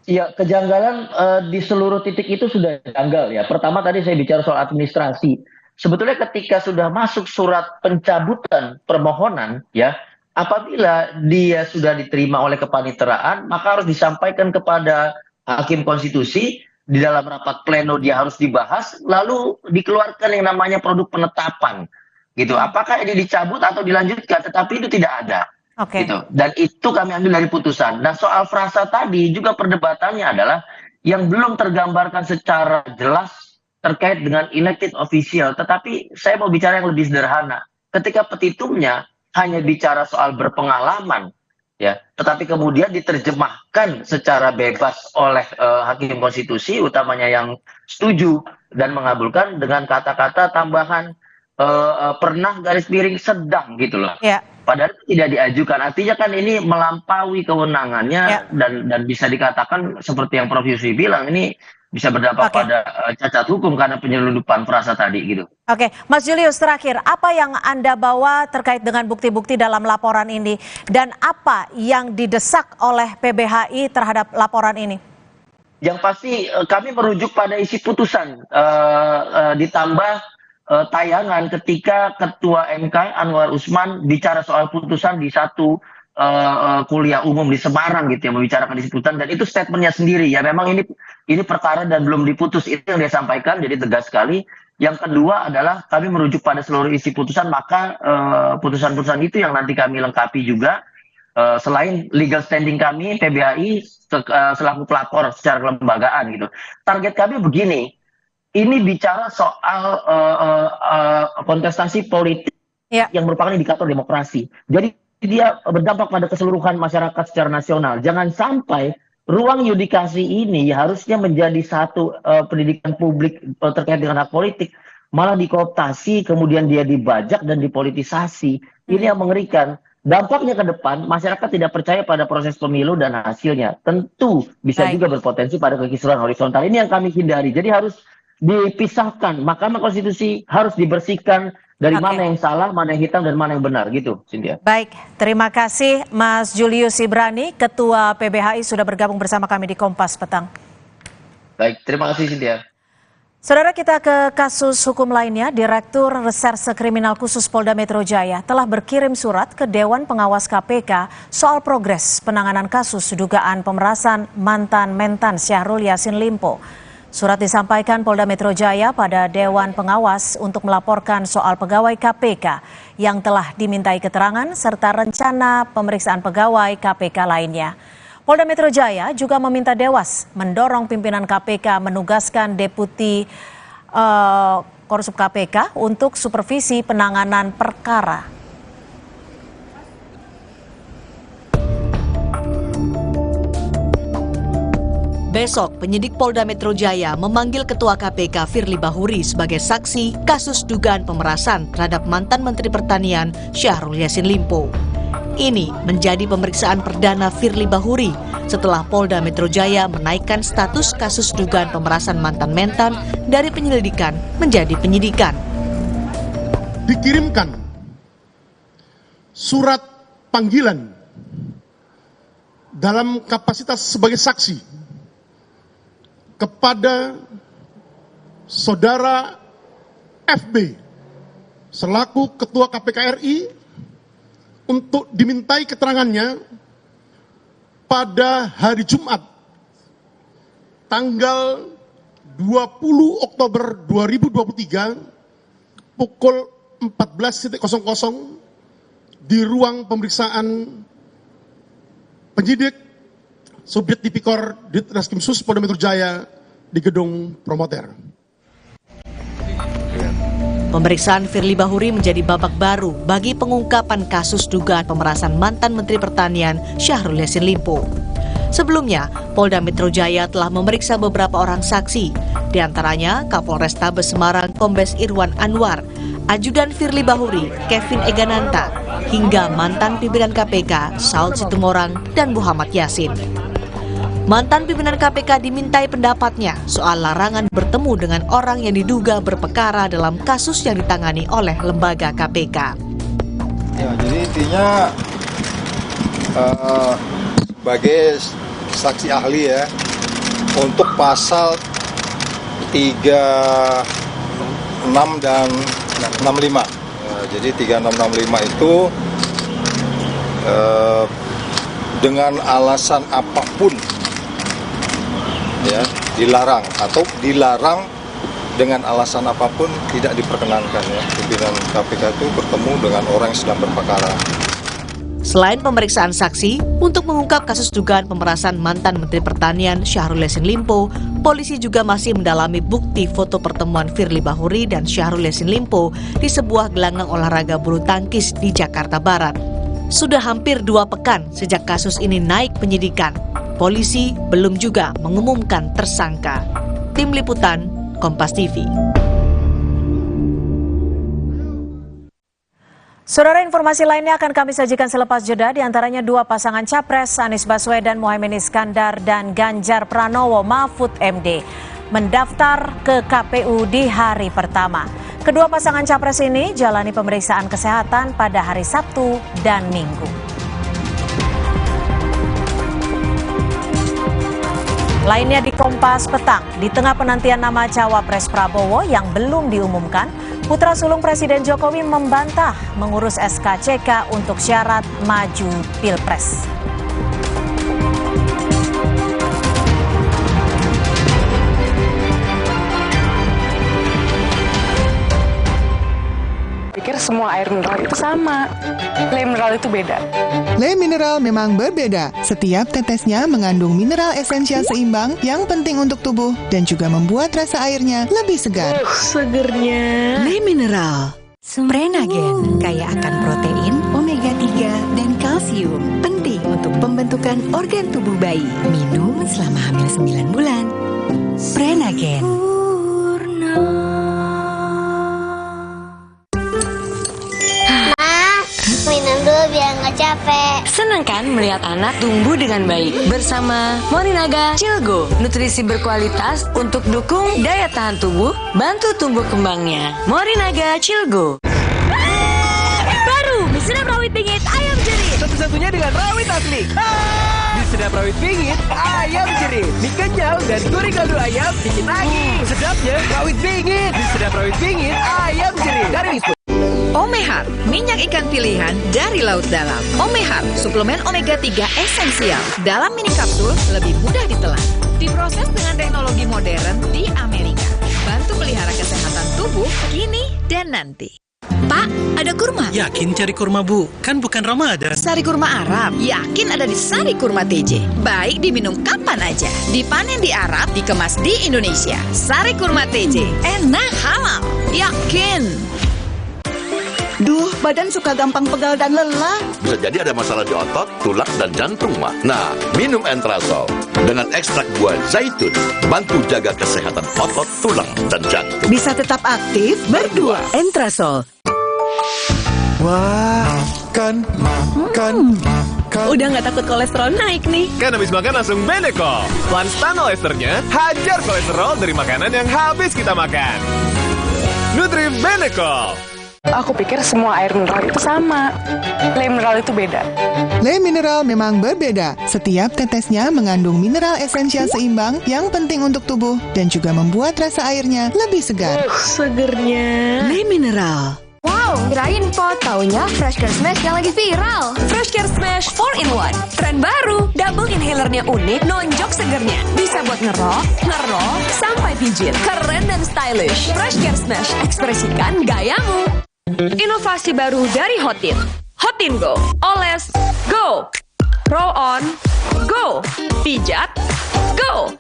Iya, kejanggalan di seluruh titik itu sudah janggal ya. Pertama tadi saya bicara soal administrasi. Sebetulnya ketika sudah masuk surat pencabutan permohonan ya, apabila dia sudah diterima oleh kepaniteraan, maka harus disampaikan kepada hakim konstitusi di dalam rapat pleno dia harus dibahas, lalu dikeluarkan yang namanya produk penetapan, gitu. Apakah ini dicabut atau dilanjutkan? Tetapi itu tidak ada. Gitu. Dan itu kami ambil dari putusan. Nah, soal frasa tadi juga perdebatannya adalah yang belum tergambarkan secara jelas terkait dengan elected official. Tetapi saya mau bicara yang lebih sederhana. Ketika petitumnya hanya bicara soal berpengalaman, ya, tetapi kemudian diterjemahkan secara bebas oleh hakim konstitusi, utamanya yang setuju dan mengabulkan dengan kata-kata tambahan pernah garis miring sedang gitu loh. Ya. Padahal tidak diajukan. Artinya kan ini melampaui kewenangannya dan bisa dikatakan seperti yang Prof. Yusri bilang, ini bisa berdampak pada cacat hukum karena penyelundupan frasa tadi gitu. Oke, Mas Julius, terakhir, apa yang Anda bawa terkait dengan bukti-bukti dalam laporan ini dan apa yang didesak oleh PBHI terhadap laporan ini? Yang pasti kami merujuk pada isi putusan ditambah tayangan ketika Ketua MK Anwar Usman bicara soal putusan di satu kuliah umum di Semarang gitu ya, membicarakan isi putusan, dan itu statementnya sendiri ya, memang ini perkara dan belum diputus, itu yang dia sampaikan, jadi tegas sekali. Yang kedua adalah kami merujuk pada seluruh isi putusan, maka putusan-putusan itu yang nanti kami lengkapi juga selain legal standing kami PBHI selaku pelapor secara kelembagaan gitu. Target kami begini, ini bicara soal kontestasi politik yang merupakan indikator demokrasi. Jadi dia berdampak pada keseluruhan masyarakat secara nasional. Jangan sampai ruang yudikasi ini harusnya menjadi satu pendidikan publik terkait dengan hak politik, malah dikooptasi, kemudian dia dibajak dan dipolitisasi. Ini yang mengerikan. Dampaknya ke depan, masyarakat tidak percaya pada proses pemilu dan hasilnya. Tentu bisa juga berpotensi pada kekisruhan horizontal. Ini yang kami hindari. Jadi harus dipisahkan. Mahkamah Konstitusi harus dibersihkan dari mana yang salah, mana yang hitam, dan mana yang benar. Gitu, Cynthia. Baik, terima kasih Mas Julius Ibrani, Ketua PBHI sudah bergabung bersama kami di Kompas Petang. Baik, terima kasih Cynthia. Saudara, kita ke kasus hukum lainnya. Direktur Reserse Kriminal Khusus Polda Metro Jaya telah berkirim surat ke Dewan Pengawas KPK soal progres penanganan kasus dugaan pemerasan mantan Mentan Syahrul Yassin Limpo. Surat disampaikan Polda Metro Jaya pada Dewan Pengawas untuk melaporkan soal pegawai KPK yang telah dimintai keterangan serta rencana pemeriksaan pegawai KPK lainnya. Polda Metro Jaya juga meminta Dewas mendorong pimpinan KPK menugaskan Deputi Korsup KPK untuk supervisi penanganan perkara. Besok, penyidik Polda Metro Jaya memanggil Ketua KPK Firly Bahuri sebagai saksi kasus dugaan pemerasan terhadap mantan Menteri Pertanian Syahrul Yassin Limpo. Ini menjadi pemeriksaan perdana Firly Bahuri setelah Polda Metro Jaya menaikkan status kasus dugaan pemerasan mantan Mentan dari penyelidikan menjadi penyidikan. Dikirimkan surat panggilan dalam kapasitas sebagai saksi kepada Saudara FB selaku Ketua KPK RI untuk dimintai keterangannya pada hari Jumat tanggal 20 Oktober 2023 pukul 14.00 di ruang pemeriksaan penyidik Subdit Tipikor Ditreskrim Sus Polda Metro Jaya di Gedung Promoter. Pemeriksaan Firly Bahuri menjadi babak baru bagi pengungkapan kasus dugaan pemerasan mantan Menteri Pertanian Syahrul Yassin Limpo. Sebelumnya, Polda Metro Jaya telah memeriksa beberapa orang saksi, di antaranya Kapolrestabes Semarang Kombes Irwan Anwar, Ajudan Firly Bahuri, Kevin Egananta, hingga mantan pimpinan KPK Saud Situmorang dan Muhammad Yasin. Mantan pimpinan KPK dimintai pendapatnya soal larangan bertemu dengan orang yang diduga berperkara dalam kasus yang ditangani oleh lembaga KPK. Ya, jadi intinya sebagai saksi ahli ya, untuk pasal 36 dan 65. Jadi 3665 itu dengan alasan apapun, ya, dilarang atau dilarang dengan alasan apapun tidak diperkenankan ya. Pimpinan KPK itu bertemu dengan orang yang sedang berperkara. Selain pemeriksaan saksi, untuk mengungkap kasus dugaan pemerasan mantan Menteri Pertanian Syahrul Yassin Limpo, polisi juga masih mendalami bukti foto pertemuan Firly Bahuri dan Syahrul Yassin Limpo di sebuah gelanggang olahraga bulu tangkis di Jakarta Barat. Sudah hampir 2 pekan sejak kasus ini naik penyidikan. Polisi belum juga mengumumkan tersangka. Tim Liputan, Kompas TV. Saudara, informasi lainnya akan kami sajikan selepas jeda, diantaranya 2 pasangan capres Anies Baswedan, Muhaimin Iskandar, dan Ganjar Pranowo Mahfud MD mendaftar ke KPU di hari pertama. Kedua pasangan capres ini jalani pemeriksaan kesehatan pada hari Sabtu dan Minggu. Lainnya di Kompas Petang, di tengah penantian nama Cawapres Prabowo yang belum diumumkan, putra sulung Presiden Jokowi membantah mengurus SKCK untuk syarat maju Pilpres. Pikir semua air mineral itu sama. Le mineral itu beda. Le mineral memang berbeda. Setiap tetesnya mengandung mineral esensial seimbang yang penting untuk tubuh dan juga membuat rasa airnya lebih segar. Segernya. Le mineral. Prenagen, kaya akan protein, omega 3, dan kalsium. Penting untuk pembentukan organ tubuh bayi. Minum selama hamil 9 bulan. Prenagen. Minum dulu biar nggak capek. Senang kan melihat anak tumbuh dengan baik bersama Morinaga Cilgo, nutrisi berkualitas untuk dukung daya tahan tubuh, bantu tumbuh kembangnya. Morinaga Cilgo. Baru mie sedap rawit bingit ayam jerit. Satu-satunya dengan rawit asli. Mie sedap rawit bingit ayam jerit. Mie kenyal dan gurih kaldu ayam bikin lagi. Sedapnya rawit bingit. Mie sedap rawit bingit ayam jerit. Dari Wisma. Omehar, minyak ikan pilihan dari laut dalam. Omehar, suplemen omega 3 esensial. Dalam mini kapsul, lebih mudah ditelan. Diproses dengan teknologi modern di Amerika. Bantu pelihara kesehatan tubuh kini dan nanti. Pak, ada kurma? Yakin cari kurma, Bu? Kan bukan Ramadan. Sari kurma Arab, yakin ada di Sari Kurma TJ. Baik diminum kapan aja. Dipanen di Arab, dikemas di Indonesia. Sari Kurma TJ, enak halal. Yakin. Duh, badan suka gampang pegal dan lelah. Bisa jadi ada masalah di otot, tulang, dan jantung, Mak. Nah, minum Entrasol dengan ekstrak buah zaitun, bantu jaga kesehatan otot, tulang, dan jantung. Bisa tetap aktif berdua. Entrasol. Wah, makan. Udah nggak takut kolesterol naik nih. Kan habis makan langsung Beneko. Lanstan esternya hajar kolesterol dari makanan yang habis kita makan. Nutri Beneko. Aku pikir semua air mineral itu sama. Le mineral itu beda. Le mineral memang berbeda. Setiap tetesnya mengandung mineral esensial seimbang yang penting untuk tubuh dan juga membuat rasa airnya lebih segar. Segernya. Le mineral. Wow, kirain pot, taunya Freshcare Smash yang lagi viral. Freshcare Smash 4-in-1. Tren baru, double inhalernya unik, nonjok segernya. Bisa buat ngerok, sampai pijit. Keren dan stylish. Freshcare Smash, ekspresikan gayamu. Inovasi baru dari Hotin. Hotin Go. Oles, go. Roll on, go. Pijat, go.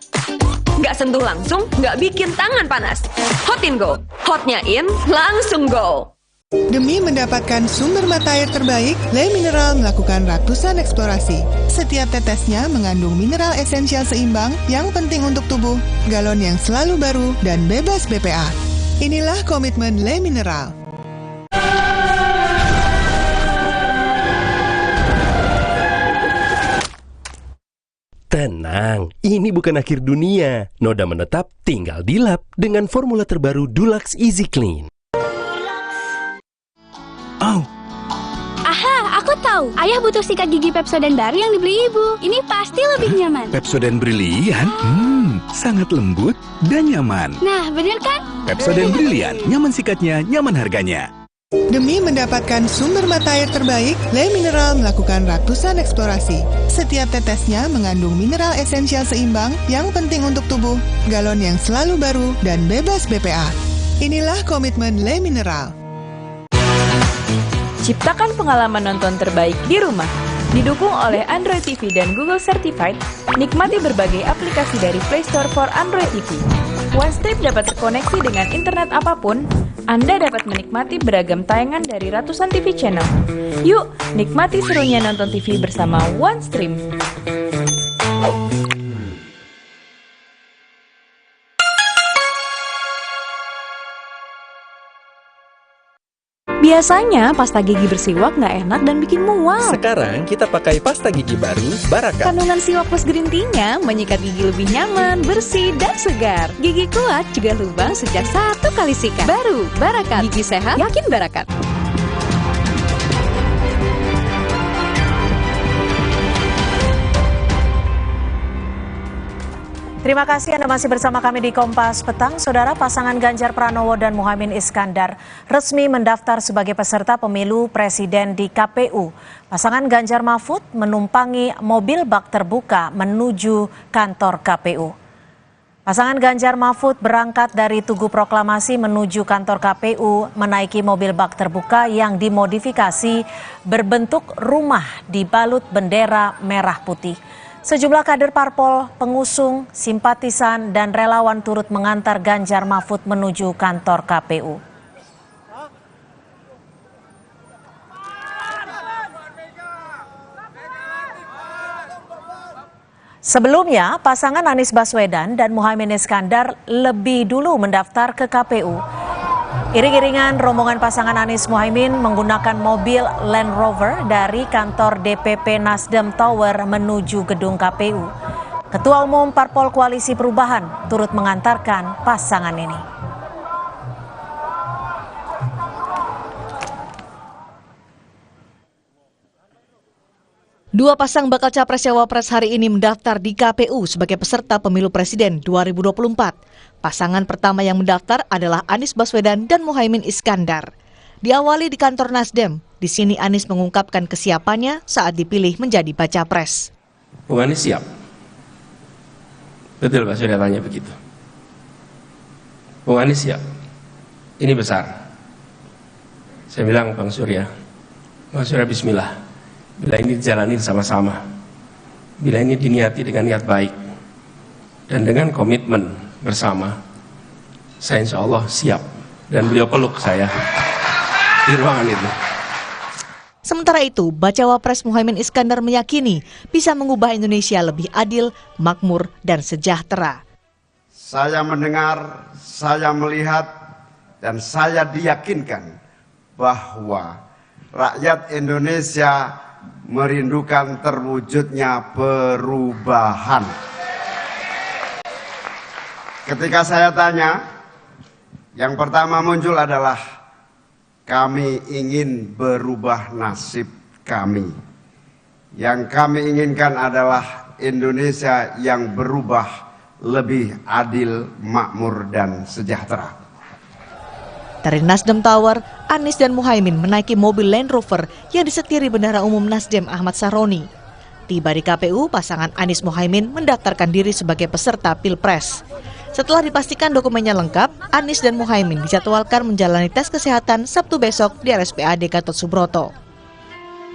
Nggak sentuh langsung, nggak bikin tangan panas. Hotin Go. Hotnya in, langsung go. Demi mendapatkan sumber mata air terbaik, Le Mineral melakukan ratusan eksplorasi. Setiap tetesnya mengandung mineral esensial seimbang yang penting untuk tubuh, galon yang selalu baru, dan bebas BPA. Inilah komitmen Le Mineral. Tenang, ini bukan akhir dunia. Noda menetap tinggal dilap dengan formula terbaru Dulux Easy Clean. Oh. Aha, aku tahu. Ayah butuh sikat gigi Pepsodent baru yang dibeli ibu. Ini pasti lebih nyaman. Pepsodent Brilian? Sangat lembut dan nyaman. Nah, bener kan? Pepsodent Brilian, nyaman sikatnya, nyaman harganya. Demi mendapatkan sumber mata air terbaik, Le Mineral melakukan ratusan eksplorasi. Setiap tetesnya mengandung mineral esensial seimbang yang penting untuk tubuh, galon yang selalu baru, dan bebas BPA. Inilah komitmen Le Mineral. Ciptakan pengalaman nonton terbaik di rumah. Didukung oleh Android TV dan Google Certified, nikmati berbagai aplikasi dari Play Store for Android TV. OneStream dapat terkoneksi dengan internet apapun. Anda dapat menikmati beragam tayangan dari ratusan TV channel. Yuk, nikmati serunya nonton TV bersama OneStream. Biasanya pasta gigi bersiwak nggak enak dan bikin mual. Sekarang kita pakai pasta gigi baru Barakat. Kandungan siwak plus green tea-nya menyikat gigi lebih nyaman, bersih, dan segar. Gigi kuat cegah lubang sejak 1 kali sikat. Baru Barakat. Gigi sehat, yakin Barakat. Terima kasih Anda masih bersama kami di Kompas Petang. Saudara, pasangan Ganjar Pranowo dan Muhaimin Iskandar resmi mendaftar sebagai peserta pemilu presiden di KPU. Pasangan Ganjar Mahfud menumpangi mobil bak terbuka menuju kantor KPU. Pasangan Ganjar Mahfud berangkat dari Tugu Proklamasi menuju kantor KPU menaiki mobil bak terbuka yang dimodifikasi berbentuk rumah dibalut bendera merah putih. Sejumlah kader parpol, pengusung, simpatisan, dan relawan turut mengantar Ganjar Mahfud menuju kantor KPU. Sebelumnya, pasangan Anies Baswedan dan Muhaimin Iskandar lebih dulu mendaftar ke KPU. Iring-iringan rombongan pasangan Anies Muhaimin menggunakan mobil Land Rover dari kantor DPP Nasdem Tower menuju gedung KPU. Ketua Umum Parpol Koalisi Perubahan turut mengantarkan pasangan ini. Dua pasang bakal capres-cawapres hari ini mendaftar di KPU sebagai peserta pemilu presiden 2024. Pasangan pertama yang mendaftar adalah Anies Baswedan dan Muhaimin Iskandar. Diawali di kantor Nasdem, di sini Anies mengungkapkan kesiapannya saat dipilih menjadi baca pres. Bung Anies siap? Betul Pak Surya tanya begitu. Bung Anies siap? Ini besar. Saya bilang Bang Surya bismillah. Bila ini dijalani sama-sama, bila ini diniati dengan niat baik, dan dengan komitmen bersama, saya insya Allah siap. Dan beliau peluk saya di ruangan itu. Sementara itu, bacawa pres Muhaimin Iskandar meyakini bisa mengubah Indonesia lebih adil, makmur, dan sejahtera. Saya mendengar, saya melihat, dan saya diyakinkan bahwa rakyat Indonesia merindukan terwujudnya perubahan. Ketika saya tanya, yang pertama muncul adalah kami ingin berubah nasib kami. Yang kami inginkan adalah Indonesia yang berubah lebih adil, makmur, dan sejahtera. Dari Nasdem Tower, Anies dan Muhaimin menaiki mobil Land Rover yang disetiri Bendahara Umum Nasdem Ahmad Saroni. Tiba di KPU, pasangan Anies Muhaimin mendaftarkan diri sebagai peserta Pilpres. Setelah dipastikan dokumennya lengkap, Anies dan Muhaimin dijadwalkan menjalani tes kesehatan Sabtu besok di RSPAD Gatot Subroto.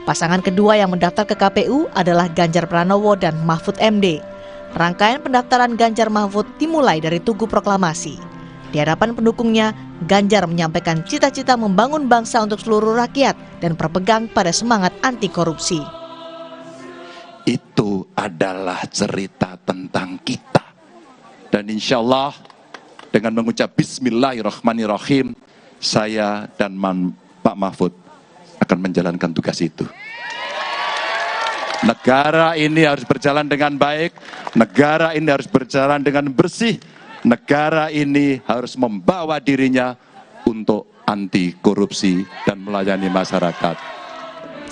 Pasangan kedua yang mendaftar ke KPU adalah Ganjar Pranowo dan Mahfud MD. Rangkaian pendaftaran Ganjar Mahfud dimulai dari Tugu Proklamasi. Di hadapan pendukungnya, Ganjar menyampaikan cita-cita membangun bangsa untuk seluruh rakyat dan berpegang pada semangat anti korupsi. Itu adalah cerita tentang kita. Dan insya Allah dengan mengucap Bismillahirrahmanirrahim, saya dan Pak Mahfud akan menjalankan tugas itu. Negara ini harus berjalan dengan baik, negara ini harus berjalan dengan bersih, negara ini harus membawa dirinya untuk anti korupsi dan melayani masyarakat.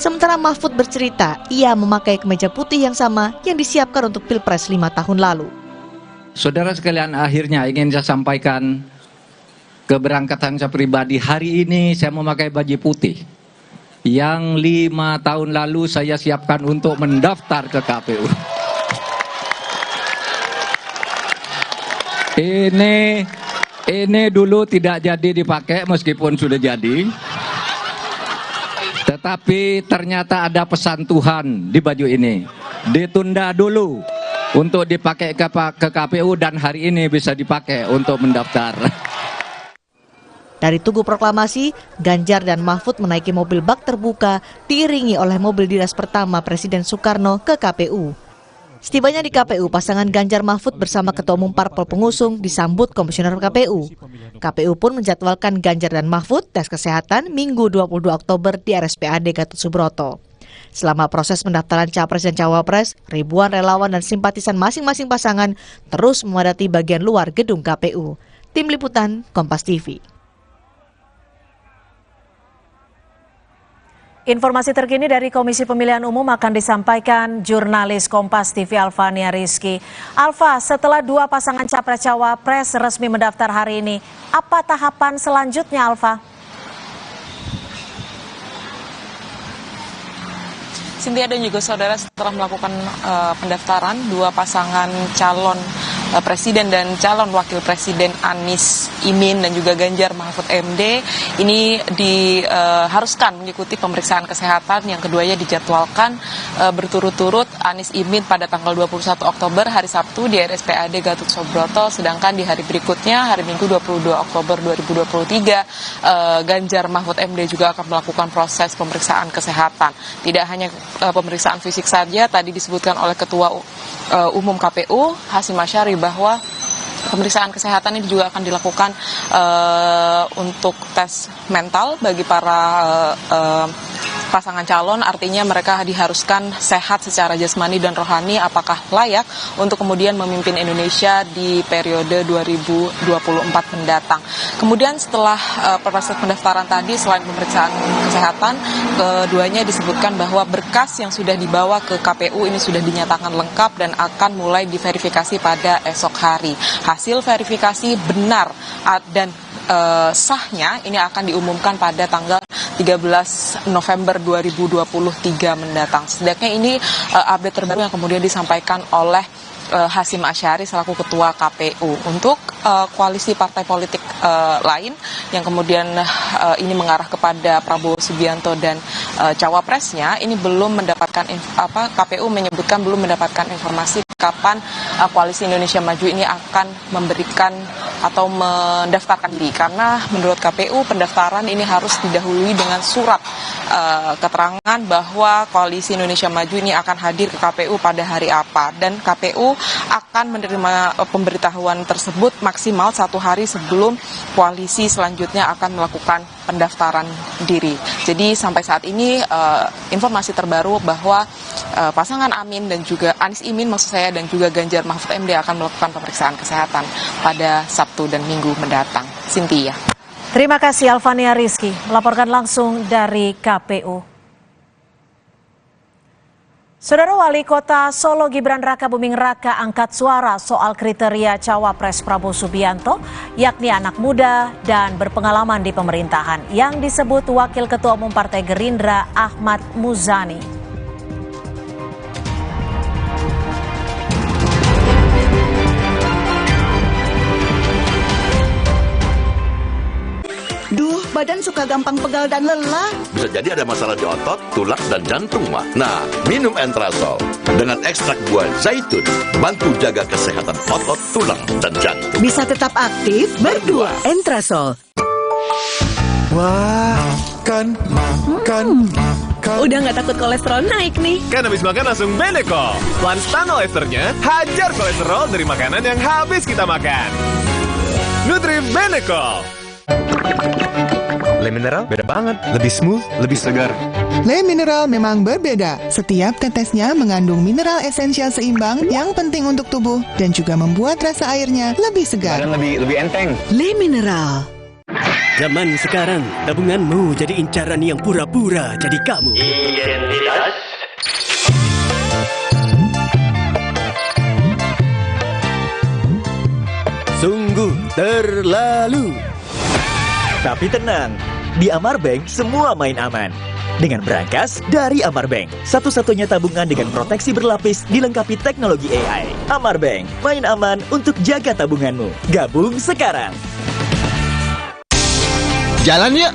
Sementara Mahfud bercerita, ia memakai kemeja putih yang sama yang disiapkan untuk Pilpres 5 tahun lalu. Saudara sekalian, akhirnya ingin saya sampaikan keberangkatan saya pribadi, hari ini saya memakai baju putih yang 5 tahun lalu saya siapkan untuk mendaftar ke KPU. Ini dulu tidak jadi dipakai meskipun sudah jadi. Tetapi ternyata ada pesan Tuhan di baju ini. Ditunda dulu untuk dipakai ke KPU dan hari ini bisa dipakai untuk mendaftar. Dari Tugu Proklamasi, Ganjar dan Mahfud menaiki mobil bak terbuka diiringi oleh mobil dinas pertama Presiden Soekarno ke KPU. Setibanya di KPU, pasangan Ganjar Mahfud bersama Ketua Umum Parpol Pengusung disambut Komisioner KPU. KPU pun menjadwalkan Ganjar dan Mahfud tes kesehatan Minggu 22 Oktober di RSPAD Gatot Subroto. Selama proses pendaftaran Capres dan Cawapres, ribuan relawan dan simpatisan masing-masing pasangan terus memadati bagian luar gedung KPU. Tim Liputan, Kompas TV. Informasi terkini dari Komisi Pemilihan Umum akan disampaikan jurnalis Kompas TV Alfania Rizky. Alfa, setelah 2 pasangan Capres-Cawapres resmi mendaftar hari ini, apa tahapan selanjutnya, Alfa? Cynthia dan juga saudara, setelah melakukan pendaftaran 2 pasangan calon presiden dan calon wakil presiden Anies Imin dan juga Ganjar Mahfud MD ini diharuskan mengikuti pemeriksaan kesehatan yang keduanya dijadwalkan berturut-turut. Anies Imin pada tanggal 21 Oktober hari Sabtu di RSPAD Gatot Subroto, sedangkan di hari berikutnya hari Minggu 22 Oktober 2023 Ganjar Mahfud MD juga akan melakukan proses pemeriksaan kesehatan. Tidak hanya pemeriksaan fisik saja, tadi disebutkan oleh Ketua Umum KPU Hasyim Asyari bahwa pemeriksaan kesehatan ini juga akan dilakukan untuk tes mental bagi para pasangan calon, artinya mereka diharuskan sehat secara jasmani dan rohani, apakah layak untuk kemudian memimpin Indonesia di periode 2024 mendatang. Kemudian setelah proses pendaftaran tadi, selain pemeriksaan kesehatan, keduanya disebutkan bahwa berkas yang sudah dibawa ke KPU ini sudah dinyatakan lengkap dan akan mulai diverifikasi pada esok hari. Hasil verifikasi benar dan sahnya ini akan diumumkan pada tanggal 13 November 2023 mendatang. Sedangkan ini update terbaru yang kemudian disampaikan oleh Hasyim Asyari selaku Ketua KPU. Untuk koalisi partai politik lain yang kemudian ini mengarah kepada Prabowo Subianto dan cawapresnya, ini belum mendapatkan KPU menyebutkan belum mendapatkan informasi kapan koalisi Indonesia Maju ini akan memberikan atau mendaftarkan diri, karena menurut KPU pendaftaran ini harus didahului dengan surat keterangan bahwa koalisi Indonesia Maju ini akan hadir ke KPU pada hari apa, dan KPU akan menerima pemberitahuan tersebut maksimal 1 hari sebelum koalisi selanjutnya akan melakukan pendaftaran diri. Jadi sampai saat ini informasi terbaru bahwa pasangan Amin dan juga Anies Imin maksud saya dan juga Ganjar Mahfud MD akan melakukan pemeriksaan kesehatan pada Sabtu dan Minggu mendatang. Cynthia. Terima kasih Alfania Rizky melaporkan langsung dari KPU. Saudara Wali Kota Solo Gibran Raka Buming Raka angkat suara soal kriteria Cawapres Prabowo Subianto, yakni anak muda dan berpengalaman di pemerintahan, yang disebut Wakil Ketua Umum Partai Gerindra Ahmad Muzani. Duh, badan suka gampang pegal dan lelah. Bisa jadi ada masalah di otot, tulang, dan jantung, mah. Nah, minum Entrasol dengan ekstrak buah zaitun, bantu jaga kesehatan otot, tulang, dan jantung. Bisa tetap aktif berdua. Entrasol. Wah, makan. Udah nggak takut kolesterol naik nih. Kan habis makan langsung Beneko. Lanstan esternya hajar kolesterol dari makanan yang habis kita makan. Nutrif Beneko. Le Mineral beda banget, lebih smooth, lebih segar. Le Mineral memang berbeda. Setiap tetesnya mengandung mineral esensial seimbang yang penting untuk tubuh dan juga membuat rasa airnya lebih segar. Dan lebih enteng. Le Mineral. Zaman sekarang, tabunganmu jadi incaran yang pura-pura jadi kamu. Identitas. Sungguh terlalu. Tapi tenang, di Amarbank semua main aman. Dengan Brankas dari Amarbank, satu-satunya tabungan dengan proteksi berlapis dilengkapi teknologi AI. Amarbank, main aman untuk jaga tabunganmu. Gabung sekarang. Jalan yuk.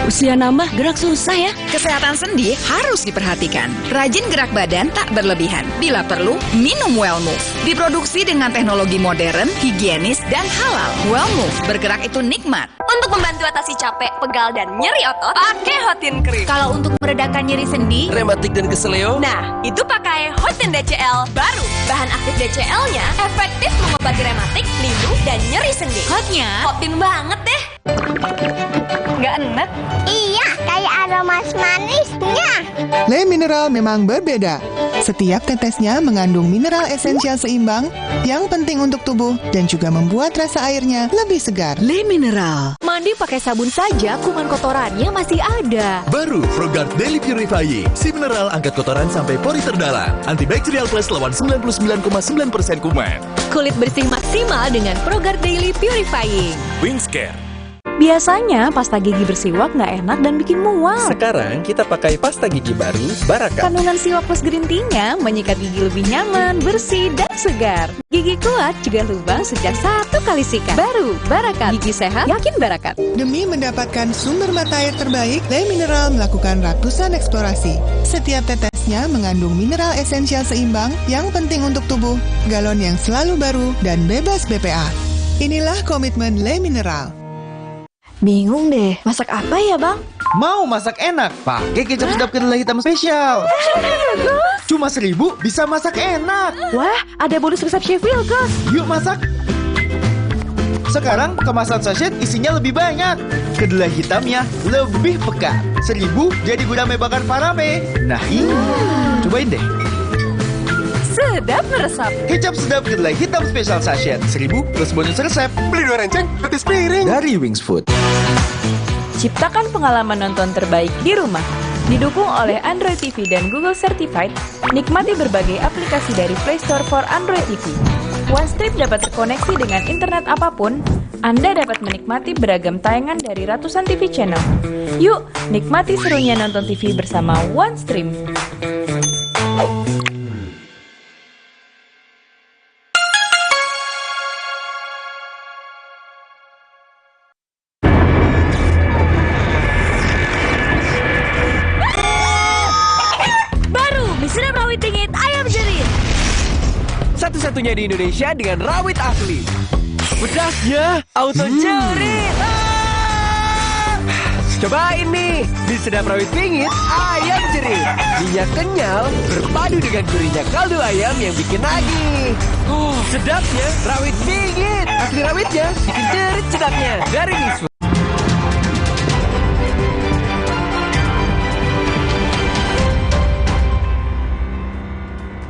Usia nambah, gerak susah ya. Kesehatan sendi harus diperhatikan. Rajin gerak badan tak berlebihan. Bila perlu, minum Wellmove. Diproduksi dengan teknologi modern, higienis, dan halal. Wellmove, bergerak itu nikmat. Untuk membantu atasi capek, pegal, dan nyeri otot, pakai Hotin Cream. Kalau untuk meredakan nyeri sendi, rematik dan keseleo, nah, itu pakai Hotin DCL baru. Bahan aktif DCL-nya efektif mengobati rematik, lindu, dan nyeri sendi. hotnya Hotin banget deh. Nggak enak? Iya, kayak aroma manisnya. Le Mineral memang berbeda. Setiap tetesnya mengandung mineral esensial seimbang yang penting untuk tubuh dan juga membuat rasa airnya lebih segar. Le Mineral. Mandi pakai sabun saja, kuman kotorannya masih ada. Baru ProGuard Daily Purifying. Si mineral angkat kotoran sampai pori terdalam. Antibacterial plus lawan 99,9% kuman. Kulit bersih maksimal dengan ProGuard Daily Purifying. Wingscare. Biasanya pasta gigi bersiwak nggak enak dan bikin mual. Sekarang kita pakai pasta gigi baru Baraka. Kandungan siwak plus green tea-nya menyikat gigi lebih nyaman, bersih, dan segar. Gigi kuat juga lubang sejak 1 kali sikat. Baru Barakat. Gigi sehat, yakin Barakat. Demi mendapatkan sumber mata air terbaik, Le Mineral melakukan ratusan eksplorasi. Setiap tetesnya mengandung mineral esensial seimbang yang penting untuk tubuh, galon yang selalu baru, dan bebas BPA. Inilah komitmen Le Mineral. Bingung deh, masak apa ya bang? Mau masak enak? Pakai kecap sedap kedelai hitam spesial. Cuma 1.000 bisa masak enak. Wah, ada bonus resep Chef Wilkos. Yuk masak. Sekarang kemasan sachet isinya lebih banyak. Kedelai hitamnya lebih pekat. 1.000 jadi gudame bakar parame. Nah ini, cobain deh. Sedap meresap. Kecap sedap kedelai hitam spesial sachet 1.000 plus bonus resep. Beli 2 renceng, gratis piring. Dari Wings Food. Ciptakan pengalaman nonton terbaik di rumah. Didukung oleh Android TV dan Google Certified, nikmati berbagai aplikasi dari Play Store for Android TV. OneStream dapat terkoneksi dengan internet apapun. Anda dapat menikmati beragam tayangan dari ratusan TV channel. Yuk, nikmati serunya nonton TV bersama OneStream. Satu-satunya di Indonesia dengan rawit asli. Pedasnya auto jerit. Cobain nih, di sedap rawit pingit ayam jerit. Minyak kenyal berpadu dengan gurihnya kaldu ayam yang bikin nagih. Sedapnya rawit pingit. Asli rawitnya bikin jerit sedapnya. Dari Wings Food.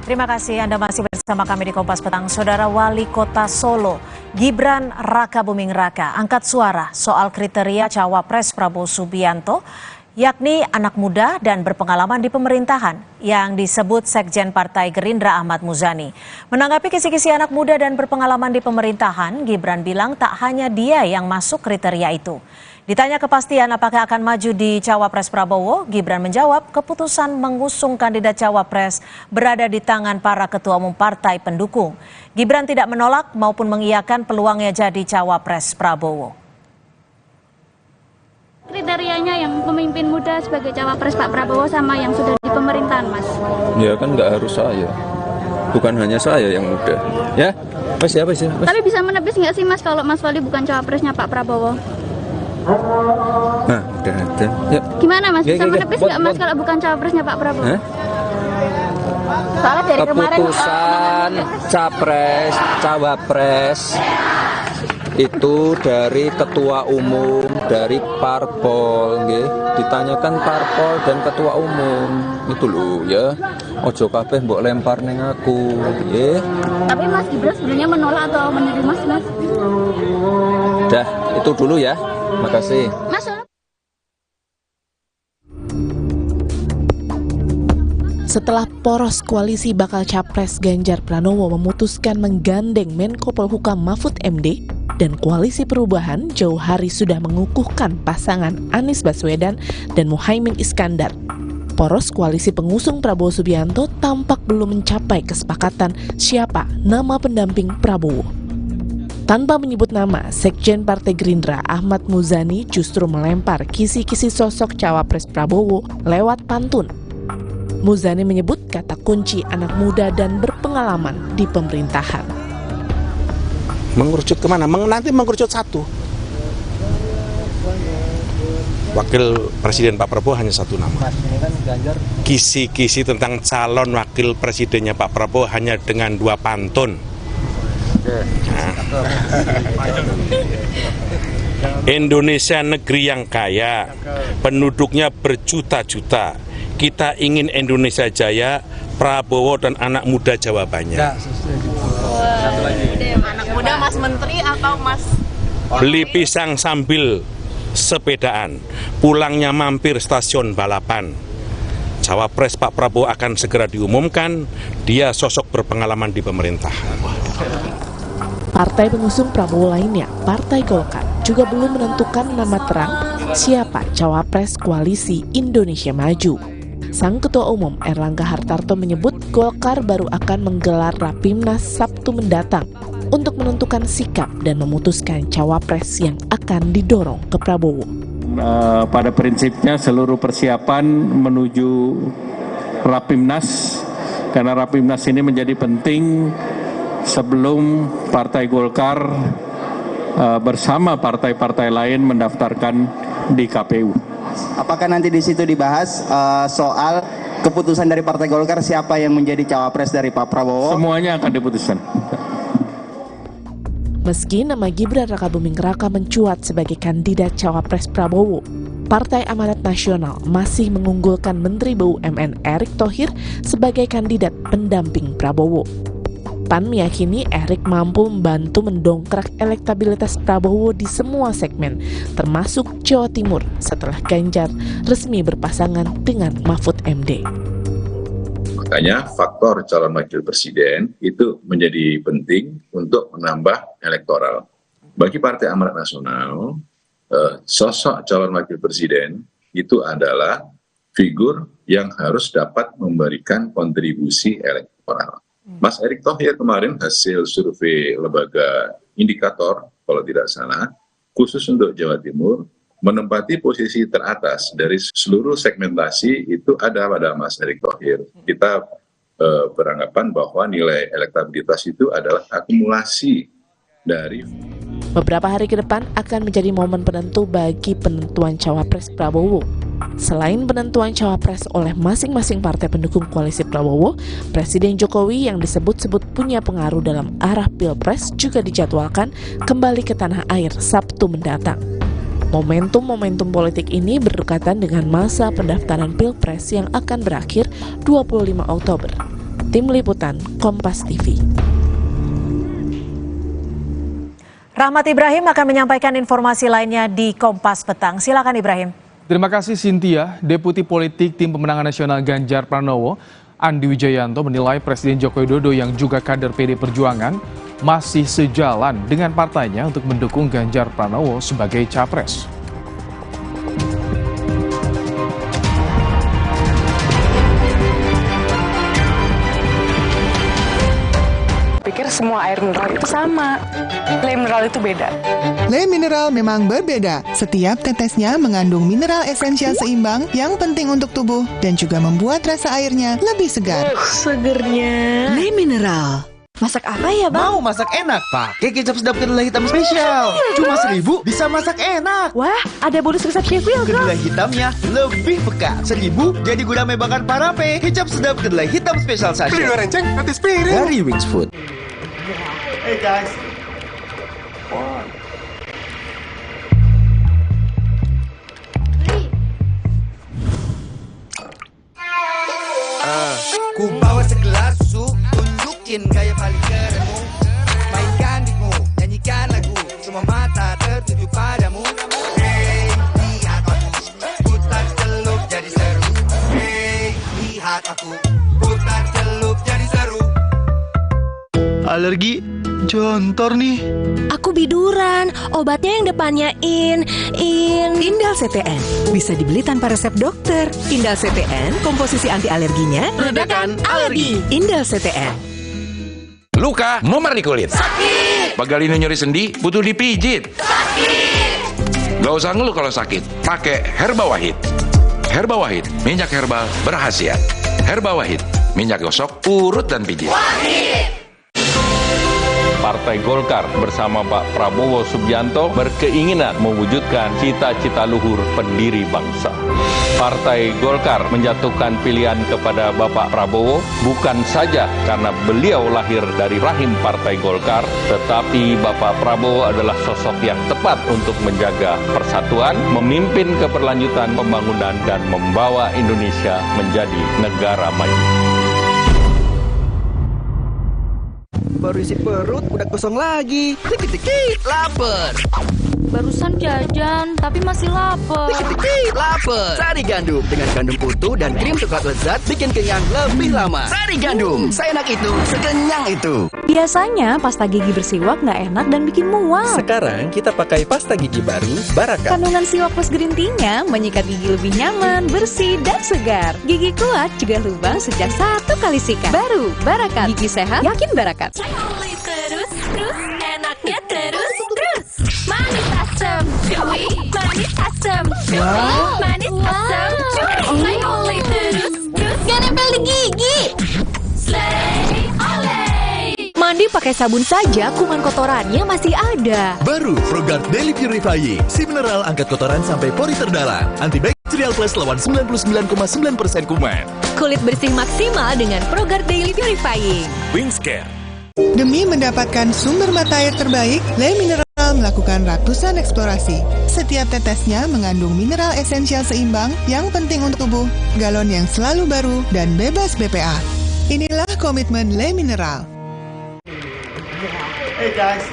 Terima kasih Anda masih bersama kami di Kompas Petang. Saudara Wali Kota Solo, Gibran Raka Buming Raka, angkat suara soal kriteria Cawapres Prabowo Subianto, yakni anak muda dan berpengalaman di pemerintahan, yang disebut Sekjen Partai Gerindra Ahmad Muzani. Menanggapi kisi-kisi anak muda dan berpengalaman di pemerintahan, Gibran bilang tak hanya dia yang masuk kriteria itu. Ditanya kepastian apakah akan maju di Cawapres Prabowo, Gibran menjawab keputusan mengusung kandidat Cawapres berada di tangan para ketua umum partai pendukung. Gibran tidak menolak maupun mengiyakan peluangnya jadi Cawapres Prabowo. Kriterianya yang pemimpin muda sebagai Cawapres Pak Prabowo sama yang sudah di pemerintahan, Mas? Ya kan nggak harus saya, bukan hanya saya yang muda. Ya, Mas ya. Tapi bisa menepis nggak sih Mas kalau Mas Wali bukan Cawapresnya Pak Prabowo? Nah, udah ada. Yuk. Gimana Mas? Bisa menepis nggak Mas kalau bukan Cawapresnya Pak Prabowo? Soalnya dari kemarin keputusan Capres, Cawapres itu dari ketua umum, dari parpol, nggih. Ditanyakan parpol dan ketua umum. Itu loh ya. Ojo kabeh mbok lempar ning aku, nggih. Tapi Mas Gibran sebenarnya menolak atau menerima sih Mas? Dah, itu dulu ya. Makasih. Mas, setelah poros koalisi bakal Capres Ganjar Pranowo memutuskan menggandeng Menko Polhukam Mahfud MD, Dan Koalisi Perubahan jauh hari sudah mengukuhkan pasangan Anies Baswedan dan Muhaimin Iskandar. Poros koalisi pengusung Prabowo Subianto tampak belum mencapai kesepakatan siapa nama pendamping Prabowo. Tanpa menyebut nama, Sekjen Partai Gerindra Ahmad Muzani justru melempar kisi-kisi sosok cawapres Prabowo lewat pantun. Muzani menyebut kata kunci anak muda dan berpengalaman di pemerintahan. Mengerucut kemana? Nanti mengerucut satu. Wakil Presiden Pak Prabowo hanya satu nama. Kisi-kisi tentang calon wakil presidennya Pak Prabowo hanya dengan 2 pantun. Nah. Indonesia negeri yang kaya, penduduknya berjuta-juta. Kita ingin Indonesia jaya, Prabowo dan anak muda jawabannya. Anak muda Mas Menteri atau Mas? Beli pisang sambil sepedaan, pulangnya mampir stasiun balapan. Cawapres Pak Prabowo akan segera diumumkan, dia sosok berpengalaman di pemerintahan. Partai pengusung Prabowo lainnya, Partai Golkar, juga belum menentukan nama terang siapa cawapres koalisi Indonesia Maju. Sang Ketua Umum Erlangga Hartarto menyebut Golkar baru akan menggelar Rapimnas Sabtu mendatang untuk menentukan sikap dan memutuskan cawapres yang akan didorong ke Prabowo. Pada prinsipnya seluruh persiapan menuju Rapimnas, karena Rapimnas ini menjadi penting sebelum Partai Golkar bersama partai-partai lain mendaftarkan di KPU. Apakah nanti di situ dibahas soal keputusan dari Partai Golkar siapa yang menjadi cawapres dari Pak Prabowo? Semuanya akan diputuskan. Meski nama Gibran Rakabuming Raka mencuat sebagai kandidat cawapres Prabowo, Partai Amanat Nasional masih mengunggulkan Menteri BUMN Erick Thohir sebagai kandidat pendamping Prabowo. PAN meyakini Erick mampu membantu mendongkrak elektabilitas Prabowo di semua segmen, termasuk Jawa Timur setelah Ganjar resmi berpasangan dengan Mahfud MD. Makanya faktor calon wakil presiden itu menjadi penting untuk menambah elektoral. Bagi Partai Amanat Nasional, sosok calon wakil presiden itu adalah figur yang harus dapat memberikan kontribusi elektoral. Mas Erick Thohir kemarin hasil survei lembaga indikator, kalau tidak salah, khusus untuk Jawa Timur, menempati posisi teratas dari seluruh segmentasi itu ada pada Mas Erick Thohir. Kita beranggapan bahwa nilai elektabilitas itu adalah akumulasi dari... Beberapa hari ke depan akan menjadi momen penentu bagi penentuan cawapres Prabowo. Selain penentuan cawapres oleh masing-masing partai pendukung koalisi Prabowo, Presiden Jokowi yang disebut-sebut punya pengaruh dalam arah Pilpres juga dijadwalkan kembali ke tanah air Sabtu mendatang. Momentum-momentum politik ini berdekatan dengan masa pendaftaran Pilpres yang akan berakhir 25 Oktober. Tim Liputan Kompas TV. Rahmat Ibrahim akan menyampaikan informasi lainnya di Kompas Petang. Silakan Ibrahim. Terima kasih Cynthia. Deputi Politik Tim Pemenangan Nasional Ganjar Pranowo, Andi Wijayanto menilai Presiden Joko Widodo yang juga kader PD Perjuangan masih sejalan dengan partainya untuk mendukung Ganjar Pranowo sebagai capres. Pikir semua air mineral itu sama. Le mineral itu beda. Le mineral memang berbeda. Setiap tetesnya mengandung mineral esensial seimbang yang penting untuk tubuh dan juga membuat rasa airnya lebih segar. Segernya. Le mineral. Masak apa ya, Bang? Mau masak enak? Pakai kecap sedap kedelai hitam spesial. Cuma 1.000 bisa masak enak. Wah, ada bonus resep Chef Will, Kedelai hitamnya lebih pekat. 1.000 jadi gudang bakar parape. Kecap sedap kedelai hitam spesial saja. Beli 2 renceng, nanti piring. Dari Wings Food. Hey guys. Ku bawa segelas susu, tunjukin gaya paling kerenmu. Mainkan beatmu, nyanyikan lagu, semua mata tertuju padamu. Hey, lihat aku, putar celup jadi seru. Hey, lihat aku, putar celup jadi seru. Alergi? Jontor nih. Aku biduran, obatnya yang depannya Indal CTN. Bisa dibeli tanpa resep dokter. Indal CTN, komposisi anti alerginya Redakan alergi. Indal CTN. Luka, memar di kulit. Sakit. Pagalino nyeri sendi, butuh dipijit. Sakit. Gak usah ngeluh kalau sakit, pakai Herba Wahid. Herba Wahid, minyak herbal berkhasiat. Herba Wahid, minyak gosok, urut dan pijit. Wahid. Partai Golkar bersama Pak Prabowo Subianto berkeinginan mewujudkan cita-cita luhur pendiri bangsa. Partai Golkar menjatuhkan pilihan kepada Bapak Prabowo bukan saja karena beliau lahir dari rahim Partai Golkar, tetapi Bapak Prabowo adalah sosok yang tepat untuk menjaga persatuan, memimpin keberlanjutan pembangunan, dan membawa Indonesia menjadi negara maju. Baru isi perut, udah kosong lagi. Dikit-dikit, lapar. Barusan jajan, tapi masih lapar. Dikit-dikit, lapar. Sari Gandum dengan gandum utuh dan krim coklat lezat bikin kenyang lebih lama. Sari Gandum, seenak itu, sekenyang itu. Biasanya pasta gigi bersiwak nggak enak dan bikin mual. Sekarang kita pakai pasta gigi baru Barakat. Kandungan siwak plus green tea-nya menyikat gigi lebih nyaman, bersih, dan segar. Gigi kuat cegah lubang sejak 1 kali sikat. Baru Barakat, gigi sehat, yakin Barakat. terus, enaknya terus. Manis asam, chewy, manis asam, chewy, manis asam, chewy. Oleh terus, gak nempel di gigi. Slay, oleh. Mandi pakai sabun saja, kuman kotorannya masih ada. Baru ProGuard Daily Purifying, si mineral angkat kotoran sampai pori terdalam. Antibacterial Plus lawan 99,9% kuman. Kulit bersih maksimal dengan ProGuard Daily Purifying. Wingscare. Demi mendapatkan sumber mata air terbaik, Le Mineral melakukan ratusan eksplorasi. Setiap tetesnya mengandung mineral esensial seimbang yang penting untuk tubuh, galon yang selalu baru, dan bebas BPA. Inilah komitmen Le Mineral. Hey guys.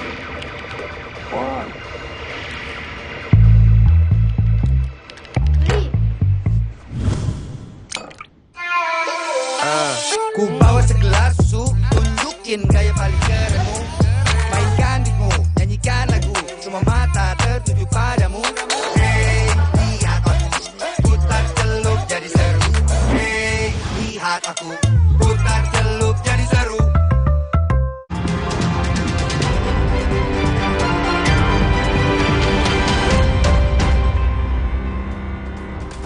Ku bawa segelas susu, tunjukin gaya paling kerenmu. Mainkan beatmu, nyanyikan lagu, semua mata tertuju padamu. Hey, lihat aku, putar celup jadi seru. Hey, lihat aku, putar celup jadi seru.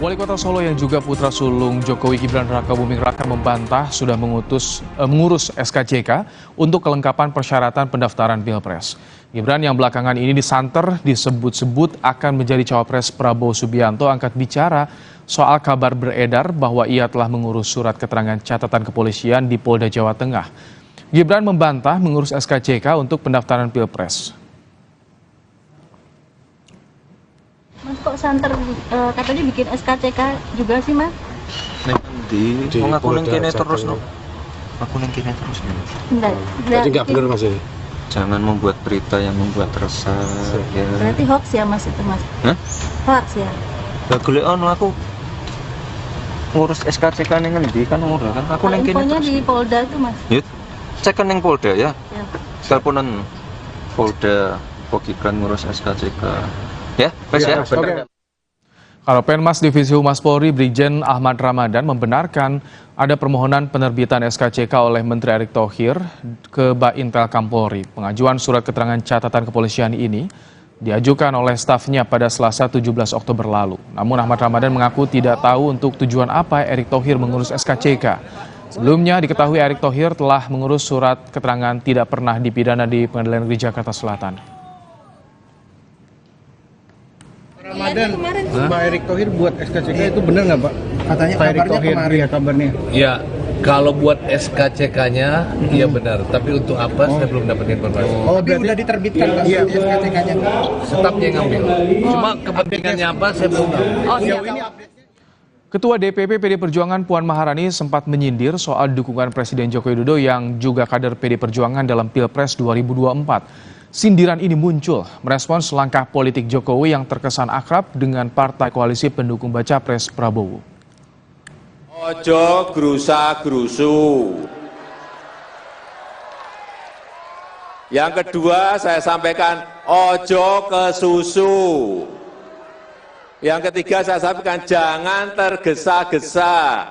Wali Kota Solo yang juga putra sulung Jokowi Gibran Raka Buming Raka membantah sudah mengurus SKCK untuk kelengkapan persyaratan pendaftaran Pilpres. Gibran yang belakangan ini disanter disebut-sebut akan menjadi cawapres Prabowo Subianto angkat bicara soal kabar beredar bahwa ia telah mengurus surat keterangan catatan kepolisian di Polda Jawa Tengah. Gibran membantah mengurus SKCK untuk pendaftaran Pilpres. Mas kok santer katanya bikin SKCK juga sih mas? Di aku neng kene terus no. Aku neng kene terus. Jadi nggak benar mas ini. Jangan membuat berita yang membuat resah. Ya. Berarti hoax ya mas itu mas? Hah? Hoax ya? Gak boleh aku ngurus SKCK neng ngendi kan ora kan aku neng kene. Infonya di Polda itu mas? Yuk, cek kan neng Polda ya. Teleponan Polda kok Gibran ngurus SKCK. Ya, ya. Okay. Karopenmas Divisi Humas Polri Brigjen Ahmad Ramadan membenarkan ada permohonan penerbitan SKCK oleh Menteri Erick Thohir ke Baintel Kampolri. Pengajuan surat keterangan catatan kepolisian ini diajukan oleh stafnya pada Selasa 17 Oktober lalu. Namun Ahmad Ramadan mengaku tidak tahu untuk tujuan apa Erick Thohir mengurus SKCK. Sebelumnya diketahui Erick Thohir telah mengurus surat keterangan tidak pernah dipidana di Pengadilan Negeri Jakarta Selatan. Ramadan, Pak Erick Thohir buat SKCK itu benar nggak Pak? Katanya Pak Erick Thohir ya kabarnya. Ya, kalau buat SKCK-nya iya benar, tapi untuk apa saya belum dapat informasi. Oh, berarti udah diterbitkan Pak SKCK-nya? Stafnya yang ngambil. Cuma kepentingannya apa saya belum tahu. Ketua DPP PD Perjuangan Puan Maharani sempat menyindir soal dukungan Presiden Joko Widodo yang juga kader PD Perjuangan dalam Pilpres 2024. Sindiran ini muncul merespons langkah politik Jokowi yang terkesan akrab dengan partai koalisi pendukung baca pres Prabowo. Ojo grusa-grusu. Yang kedua saya sampaikan ojo ke susu. Yang ketiga saya sampaikan jangan tergesa-gesa.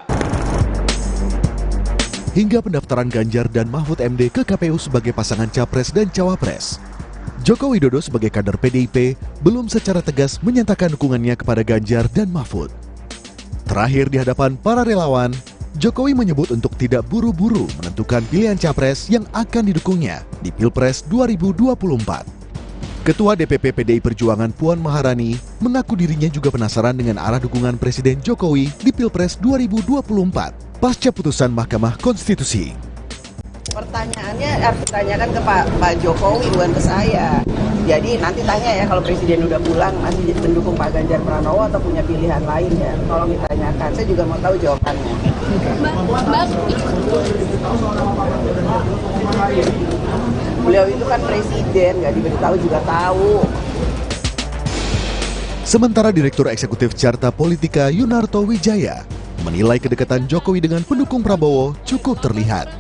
Hingga pendaftaran Ganjar dan Mahfud MD ke KPU sebagai pasangan Capres dan Cawapres, Joko Widodo sebagai kader PDIP belum secara tegas menyatakan dukungannya kepada Ganjar dan Mahfud. Terakhir di hadapan para relawan, Jokowi menyebut untuk tidak buru-buru menentukan pilihan capres yang akan didukungnya di Pilpres 2024. Ketua DPP PDI Perjuangan Puan Maharani mengaku dirinya juga penasaran dengan arah dukungan Presiden Jokowi di Pilpres 2024 pasca putusan Mahkamah Konstitusi. Pertanyaannya harus ditanyakan ke Pak Jokowi, bukan ke saya. Jadi nanti tanya ya kalau Presiden udah pulang masih mendukung Pak Ganjar Pranowo atau punya pilihan lain ya. Tolong ditanyakan, saya juga mau tahu jawabannya. Beliau itu kan presiden, nggak diberitahu juga tahu. Sementara Direktur Eksekutif Carta Politika Yunarto Wijaya menilai kedekatan Jokowi dengan pendukung Prabowo cukup terlihat.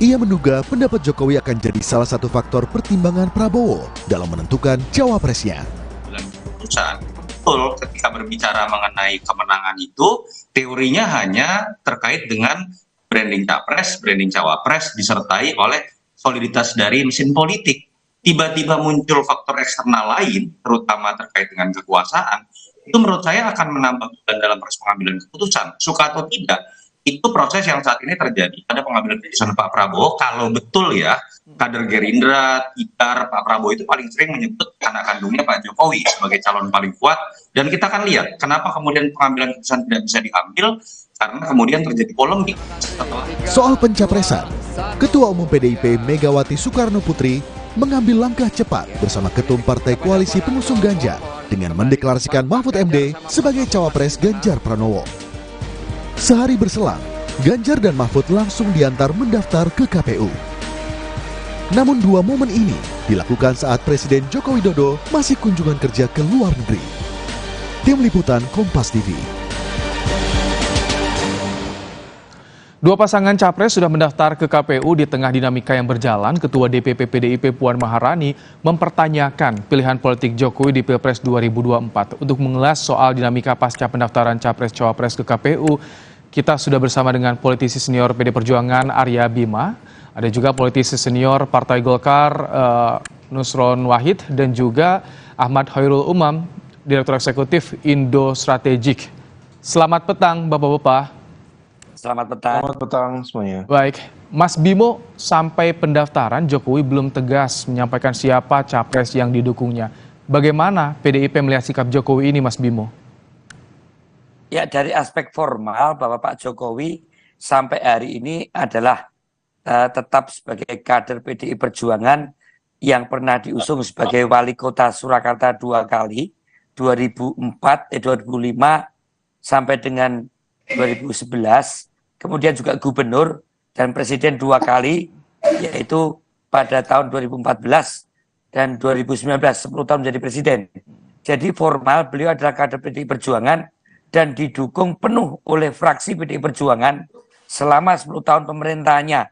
Ia menduga pendapat Jokowi akan jadi salah satu faktor pertimbangan Prabowo dalam menentukan cawapresnya. Keputusan betul ketika berbicara mengenai kemenangan itu teorinya hanya terkait dengan branding capres, branding cawapres disertai oleh soliditas dari mesin politik. Tiba-tiba muncul faktor eksternal lain, terutama terkait dengan kekuasaan, itu menurut saya akan menambah beban dalam proses pengambilan keputusan. Suka atau tidak, itu proses yang saat ini terjadi pada pengambilan keputusan Pak Prabowo. Kalau betul ya, kader Gerindra, Tidar, Pak Prabowo itu paling sering menyebut anak kandungnya Pak Jokowi sebagai calon paling kuat. Dan kita akan lihat kenapa kemudian pengambilan keputusan tidak bisa diambil, karena kemudian terjadi polemik. Soal pencapresan, Ketua Umum PDIP Megawati Soekarno Putri mengambil langkah cepat bersama Ketum Partai Koalisi Pengusung Ganjar dengan mendeklarasikan Mahfud MD sebagai cawapres Ganjar Pranowo. Sehari berselang, Ganjar dan Mahfud langsung diantar mendaftar ke KPU. Namun dua momen ini dilakukan saat Presiden Joko Widodo masih kunjungan kerja ke luar negeri. Tim Liputan Kompas TV. Dua pasangan capres sudah mendaftar ke KPU di tengah dinamika yang berjalan. Ketua DPP PDIP Puan Maharani mempertanyakan pilihan politik Jokowi di Pilpres 2024. Untuk mengulas soal dinamika pasca pendaftaran capres-cawapres ke KPU, kita sudah bersama dengan politisi senior PD Perjuangan Arya Bima, ada juga politisi senior Partai Golkar Nusron Wahid, dan juga Ahmad Hoirul Umam, Direktur Eksekutif Indo Strategik. Selamat petang Bapak-Bapak. Selamat petang. Selamat petang semuanya. Baik, Mas Bimo, sampai pendaftaran Jokowi belum tegas menyampaikan siapa capres yang didukungnya. Bagaimana PDIP melihat sikap Jokowi ini, Mas Bimo? Ya, dari aspek formal bahwa Pak Jokowi sampai hari ini adalah tetap sebagai kader PDI Perjuangan yang pernah diusung sebagai wali kota Surakarta 2 kali, 2004, 2005 sampai dengan 2011. Kemudian juga gubernur dan presiden 2 kali, yaitu pada tahun 2014 dan 2019, 10 tahun menjadi presiden. Jadi formal beliau adalah kader PDI Perjuangan dan didukung penuh oleh fraksi PDI Perjuangan selama 10 tahun pemerintahannya.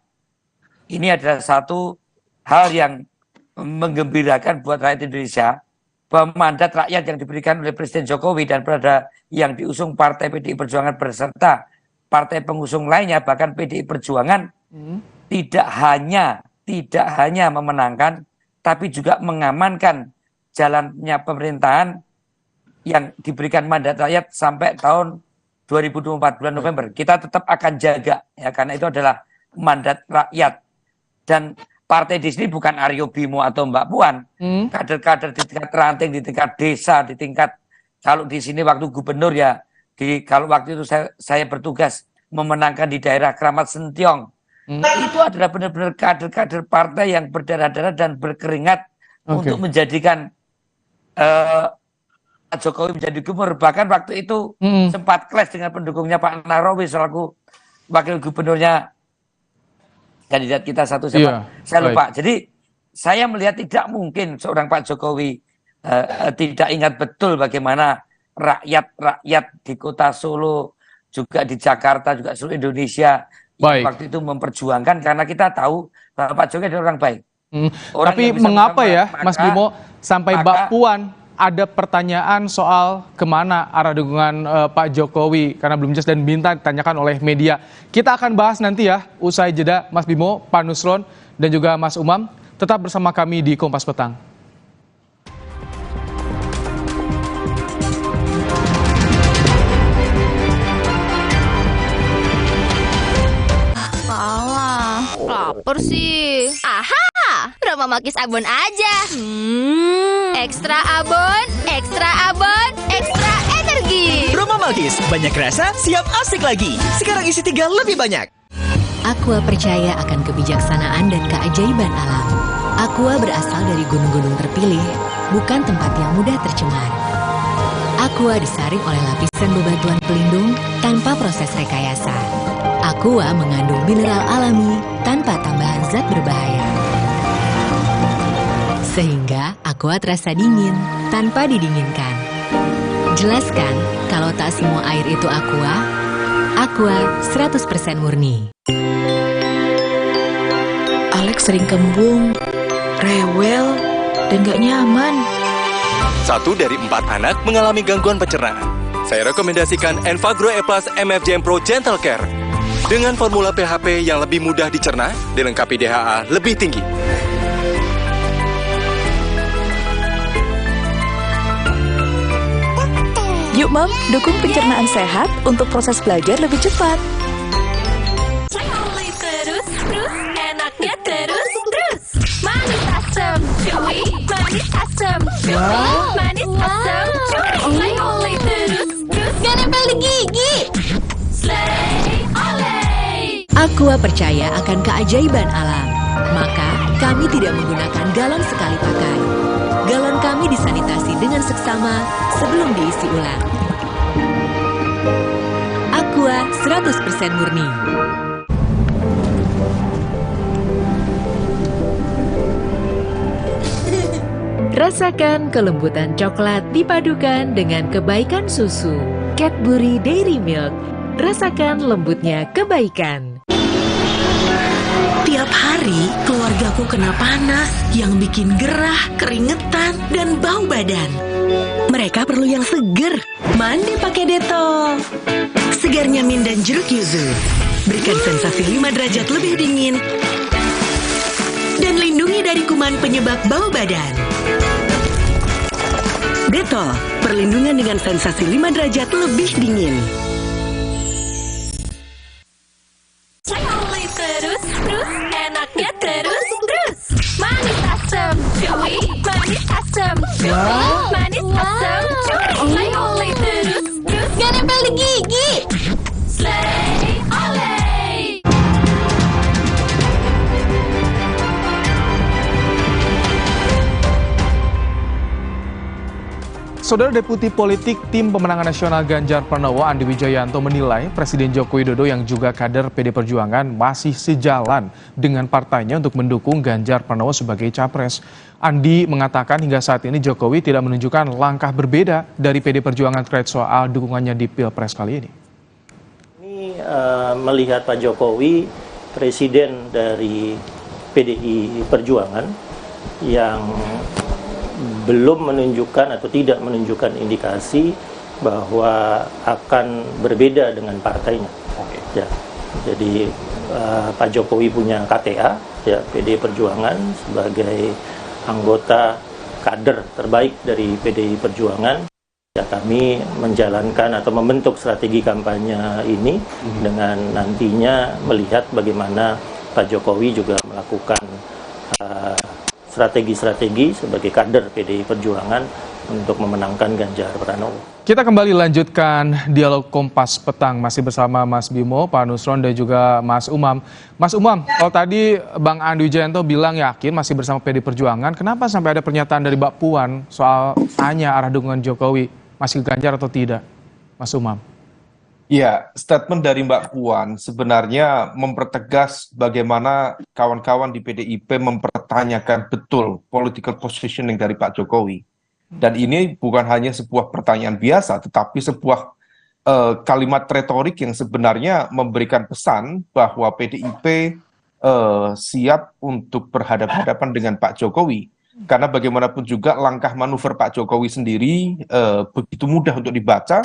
Ini adalah satu hal yang menggembirakan buat rakyat Indonesia, bahwa mandat rakyat yang diberikan oleh Presiden Jokowi dan pada yang diusung Partai PDI Perjuangan beserta partai pengusung lainnya, bahkan PDI Perjuangan tidak hanya memenangkan, tapi juga mengamankan jalannya pemerintahan yang diberikan mandat rakyat sampai tahun 2024 bulan November. Kita tetap akan jaga ya, karena itu adalah mandat rakyat. Dan partai di sini bukan Aryo Bimo atau Mbak Puan, kader-kader di tingkat ranting, di tingkat desa, di tingkat, kalau di sini waktu gubernur ya, kalau waktu itu saya bertugas memenangkan di daerah Kramat Sentiong, itu adalah benar-benar kader-kader partai yang berdarah-darah dan berkeringat untuk menjadikan Pak Jokowi menjadi gubernur. Bahkan waktu itu sempat clash dengan pendukungnya Pak Nahrawi selaku wakil gubernurnya kandidat kita satu, saya lupa. Jadi saya melihat tidak mungkin seorang Pak Jokowi tidak ingat betul bagaimana rakyat di kota Solo, juga di Jakarta, juga seluruh Indonesia waktu itu memperjuangkan, karena kita tahu bahwa Pak Jokowi adalah orang baik. Tapi mengapa ya, Mas Bimo, sampai Mbak Puan ada pertanyaan soal kemana arah dukungan Pak Jokowi karena belum jelas dan minta ditanyakan oleh media. Kita akan bahas nanti ya, usai jeda, Mas Bimo, Pak Nusron, dan juga Mas Umam. Tetap bersama kami di Kompas Petang. Lapar sih. Aha, Roma Makis Abon aja. Ekstra abon, ekstra abon, ekstra energi. Roma Malkis, banyak rasa, siap asik lagi. Sekarang isi 3 lebih banyak. Aqua percaya akan kebijaksanaan dan keajaiban alam. Aqua berasal dari gunung-gunung terpilih, bukan tempat yang mudah tercemar. Aqua disaring oleh lapisan bebatuan pelindung tanpa proses rekayasa. Aqua mengandung mineral alami tanpa tambahan zat berbahaya. Sehingga Aqua terasa dingin tanpa didinginkan. Jelaskan kalau tak semua air itu Aqua. Aqua 100% murni. Alex sering kembung, rewel, dan gak nyaman. 1 dari 4 anak mengalami gangguan pencernaan. Saya rekomendasikan Enfagro E Plus MFJM Pro Gentle Care. Dengan formula PHP yang lebih mudah dicerna, dilengkapi DHA lebih tinggi. Yuk Mam, dukung pencernaan sehat untuk proses belajar lebih cepat. Terus, enaknya terus. Manis asam, chewy, manis asam, chewy, manis asam, chewy. Oleh terus, gak nempel di gigi. Slay, oleh. Aqua percaya akan keajaiban alam. Maka, kami tidak menggunakan galon sekali pakai. Galon kami disanitasi dengan seksama sebelum diisi ulang. Aqua 100% murni. Rasakan kelembutan coklat dipadukan dengan kebaikan susu. Cadbury Dairy Milk. Rasakan lembutnya kebaikan. Tiap hari keluargaku kena panas yang bikin gerah, keringetan, dan bau badan. Mereka perlu yang seger. Mandi pakai Dettol. Segarnya mint dan jeruk yuzu. Berikan sensasi 5 derajat lebih dingin. Dan lindungi dari kuman penyebab bau badan. Dettol, perlindungan dengan sensasi 5 derajat lebih dingin. Terus, enaknya terus. Manis asam, chewy, manis asam, chewy, manis asam, chewy. Oleh terus, gak nempel di gigi. Slay, oleh. Saudara Deputi Politik Tim Pemenangan Nasional Ganjar Pranowo Andi Wijayanto menilai Presiden Joko Widodo yang juga kader PD Perjuangan masih sejalan dengan partainya untuk mendukung Ganjar Pranowo sebagai capres. Andi mengatakan hingga saat ini Jokowi tidak menunjukkan langkah berbeda dari PD Perjuangan terkait soal dukungannya di Pilpres kali ini. Ini melihat Pak Jokowi presiden dari PDI Perjuangan yang belum menunjukkan atau tidak menunjukkan indikasi bahwa akan berbeda dengan partainya. Ya, jadi Pak Jokowi punya KTA, ya PDI Perjuangan sebagai anggota kader terbaik dari PDI Perjuangan. Ya, kami menjalankan atau membentuk strategi kampanye ini dengan nantinya melihat bagaimana Pak Jokowi juga melakukan strategi-strategi sebagai kader PDI Perjuangan untuk memenangkan Ganjar Pranowo. Kita kembali lanjutkan dialog Kompas Petang masih bersama Mas Bimo, Pak Nusron dan juga Mas Umam. Mas Umam, kalau tadi Bang Andi Wijayanto bilang yakin masih bersama PDI Perjuangan, kenapa sampai ada pernyataan dari Mbak Puan soal tanya arah dukungan Jokowi masih ke Ganjar atau tidak, Mas Umam? Ya, statement dari Mbak Puan sebenarnya mempertegas bagaimana kawan-kawan di PDIP mempertanyakan betul political positioning dari Pak Jokowi. Dan ini bukan hanya sebuah pertanyaan biasa, tetapi sebuah kalimat retorik yang sebenarnya memberikan pesan bahwa PDIP siap untuk berhadapan-hadapan dengan Pak Jokowi. Karena bagaimanapun juga langkah manuver Pak Jokowi sendiri begitu mudah untuk dibaca.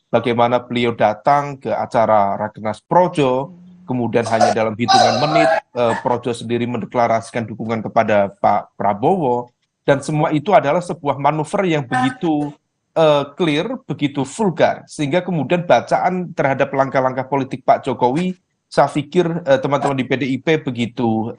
Bagaimana beliau datang ke acara Rakernas Projo, kemudian hanya dalam hitungan menit Projo sendiri mendeklarasikan dukungan kepada Pak Prabowo, dan semua itu adalah sebuah manuver yang begitu clear, begitu vulgar, sehingga kemudian bacaan terhadap langkah-langkah politik Pak Jokowi, saya pikir teman-teman di PDIP begitu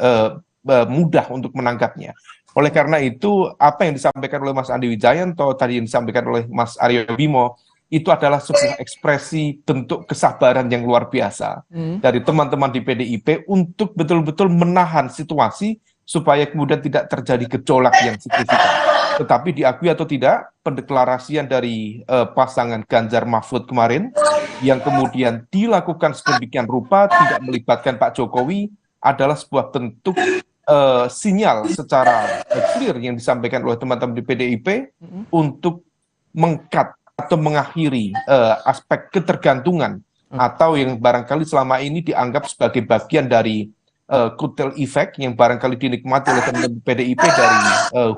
mudah untuk menangkapnya. Oleh karena itu, apa yang disampaikan oleh Mas Andi Wijayanto, tadi yang disampaikan oleh Mas Aryo Bimo, itu adalah sebuah ekspresi bentuk kesabaran yang luar biasa dari teman-teman di PDIP untuk betul-betul menahan situasi supaya kemudian tidak terjadi gejolak yang signifikan. Tetapi diakui atau tidak, pendeklarasian dari pasangan Ganjar Mahfud kemarin yang kemudian dilakukan sedemikian rupa tidak melibatkan Pak Jokowi adalah sebuah bentuk sinyal secara clear yang disampaikan oleh teman-teman di PDIP untuk mengkat atau mengakhiri aspek ketergantungan atau yang barangkali selama ini dianggap sebagai bagian dari kutil efek yang barangkali dinikmati oleh teman-teman PDIP dari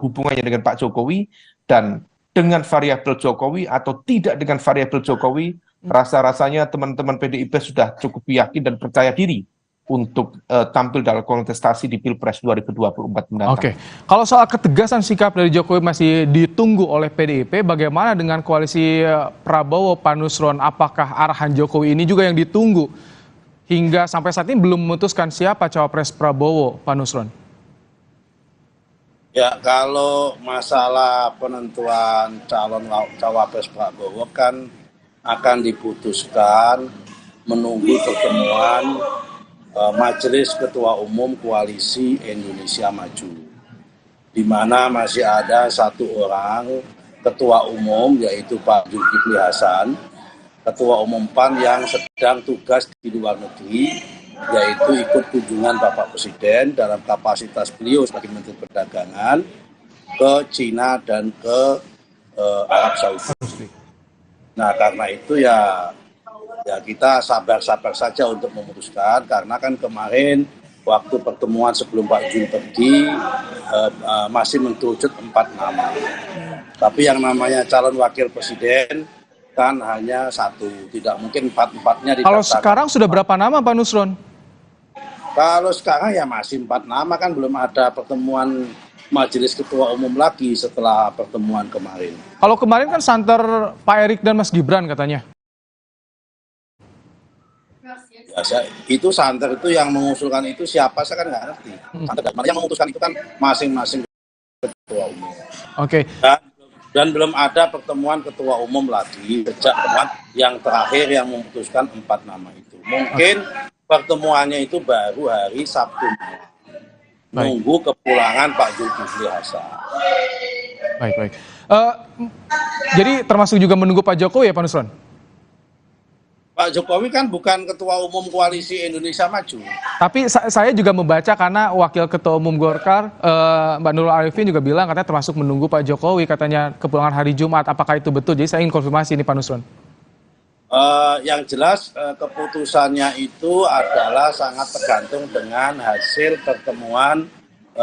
hubungannya dengan Pak Jokowi, dan dengan variabel Jokowi atau tidak dengan variabel Jokowi, rasa-rasanya teman-teman PDIP sudah cukup yakin dan percaya diri untuk tampil dalam kontestasi di Pilpres 2024 mendatang. Oke, kalau soal ketegasan sikap dari Jokowi masih ditunggu oleh PDIP, bagaimana dengan koalisi Prabowo Pak Nusron? Apakah arahan Jokowi ini juga yang ditunggu? Hingga sampai saat ini belum memutuskan siapa cawapres Prabowo, Pak Nusron. Ya, kalau masalah penentuan calon cawapres Prabowo kan akan diputuskan menunggu pertemuan Majelis Ketua Umum Koalisi Indonesia Maju, di mana masih ada satu orang ketua umum, yaitu Pak Zulkifli Hasan, ketua umum PAN yang sedang tugas di luar negeri, yaitu ikut kunjungan Bapak Presiden dalam kapasitas beliau sebagai Menteri Perdagangan ke Cina dan ke Arab Saudi. Nah, karena itu ya kita sabar-sabar saja untuk memutuskan, karena kan kemarin waktu pertemuan sebelum Pak Jun pergi masih mengerucut 4 nama. Tapi yang namanya calon wakil presiden kan hanya 1, tidak mungkin 4-4-nya. Kalau sekarang sudah berapa nama Pak Nusron? Kalau sekarang ya masih 4 nama, kan belum ada pertemuan Majelis Ketua Umum lagi setelah pertemuan kemarin. Kalau kemarin kan santer Pak Erik dan Mas Gibran katanya. Ya, itu santer itu yang mengusulkan itu siapa, saya kan nggak ngerti. Santer dari mana yang memutuskan itu kan masing-masing ketua umum. Oke. Dan belum ada pertemuan ketua umum lagi sejak pertemuan yang terakhir yang memutuskan 4 nama itu. Mungkin pertemuannya itu baru hari Sabtu. Nunggu kepulangan Pak Zulkifli Hasan. Baik. Jadi termasuk juga menunggu Pak Jokowi ya Pak Nusron? Pak Jokowi kan bukan ketua umum Koalisi Indonesia Maju. Tapi saya juga membaca karena wakil ketua umum Golkar, Mbak Nurul Arifin juga bilang katanya termasuk menunggu Pak Jokowi, katanya kepulangan hari Jumat. Apakah itu betul? Jadi saya ingin konfirmasi ini Pak Nusron. Yang jelas keputusannya itu adalah sangat tergantung dengan hasil pertemuan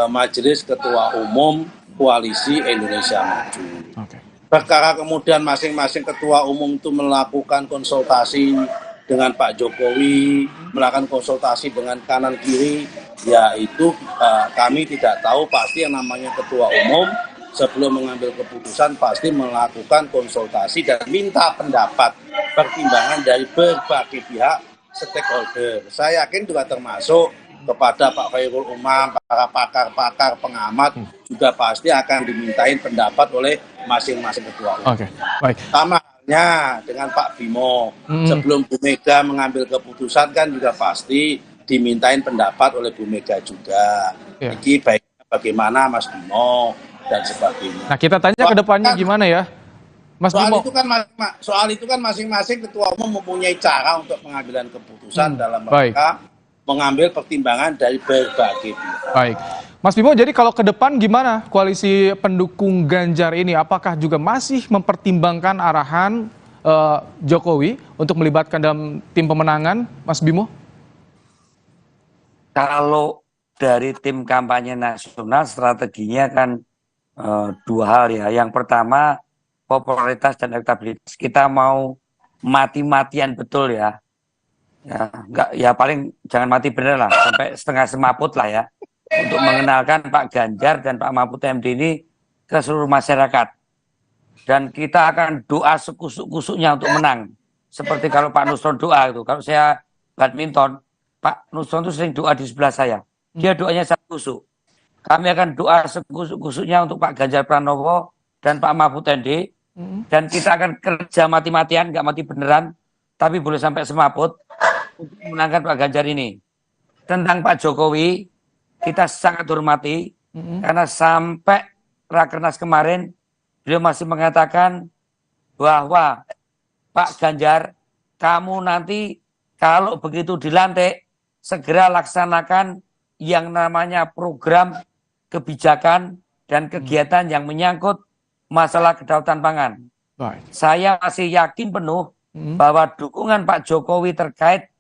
Majelis Ketua Umum Koalisi Indonesia Maju. Perkara kemudian masing-masing ketua umum itu melakukan konsultasi dengan Pak Jokowi, melakukan konsultasi dengan kanan kiri, ya itu kami tidak tahu. Pasti yang namanya ketua umum sebelum mengambil keputusan pasti melakukan konsultasi dan minta pendapat, pertimbangan dari berbagai pihak stakeholder. Saya yakin juga termasuk kepada Pak Khairul Umam, para pakar-pakar, pengamat, juga pasti akan dimintain pendapat oleh masing-masing ketua umum. Oke, baik. Sama halnya dengan Pak Bimo, sebelum Bu Mega mengambil keputusan kan juga pasti dimintain pendapat oleh Bu Mega juga. Ya. Jadi baiknya bagaimana Mas Bimo dan sebagainya. Nah, kita tanya ke depannya gimana ya, Mas Bimo? Soal itu kan masing-masing ketua umum mempunyai cara untuk pengambilan keputusan dalam rangka mengambil pertimbangan dari berbagai pihak. Baik, Mas Bimo, jadi kalau ke depan gimana koalisi pendukung Ganjar ini? Apakah juga masih mempertimbangkan arahan Jokowi untuk melibatkan dalam tim pemenangan, Mas Bimo? Kalau dari tim kampanye nasional strateginya kan dua hal ya. Yang pertama popularitas dan elektabilitas. Kita mau mati-matian betul ya. Ya, enggak, ya paling jangan mati bener lah, sampai setengah semaput lah ya. Untuk mengenalkan Pak Ganjar dan Pak Mahfud MD ini ke seluruh masyarakat. Dan kita akan doa sekusuk-kusuknya untuk menang. Seperti kalau Pak Nusron doa itu. Kalau saya badminton, Pak Nusron itu sering doa di sebelah saya. Dia doanya satu kusuk. Kami akan doa sekusuk-kusuknya untuk Pak Ganjar Pranowo dan Pak Mahfud MD. Dan kita akan kerja mati-matian, nggak mati beneran, tapi boleh sampai semaput untuk memenangkan Pak Ganjar ini. Tentang Pak Jokowi, kita sangat hormati, karena sampai Rakernas kemarin, beliau masih mengatakan bahwa Pak Ganjar, kamu nanti kalau begitu dilantik, segera laksanakan yang namanya program kebijakan dan kegiatan yang menyangkut masalah kedaulatan pangan. Saya masih yakin penuh bahwa dukungan Pak Jokowi terkait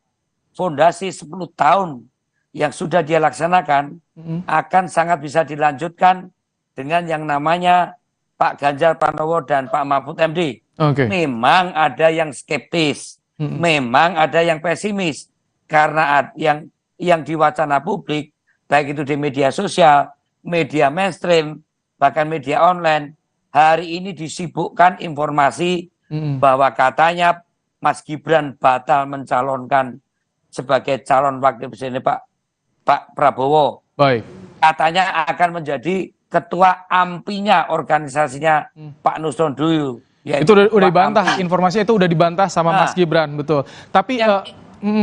fondasi 10 tahun yang sudah dia laksanakan akan sangat bisa dilanjutkan dengan yang namanya Pak Ganjar Pranowo dan Pak Mahfud MD. Memang ada yang skeptis, memang ada yang pesimis, karena yang diwacana publik, baik itu di media sosial, media mainstream, bahkan media online, hari ini disibukkan informasi bahwa katanya Mas Gibran batal mencalonkan sebagai calon wakil presiden Pak Prabowo. Katanya akan menjadi ketua AMPI-nya, organisasinya Pak Nusron dulu. Itu udah dibantah, informasinya itu udah dibantah sama Mas Gibran, betul. Tapi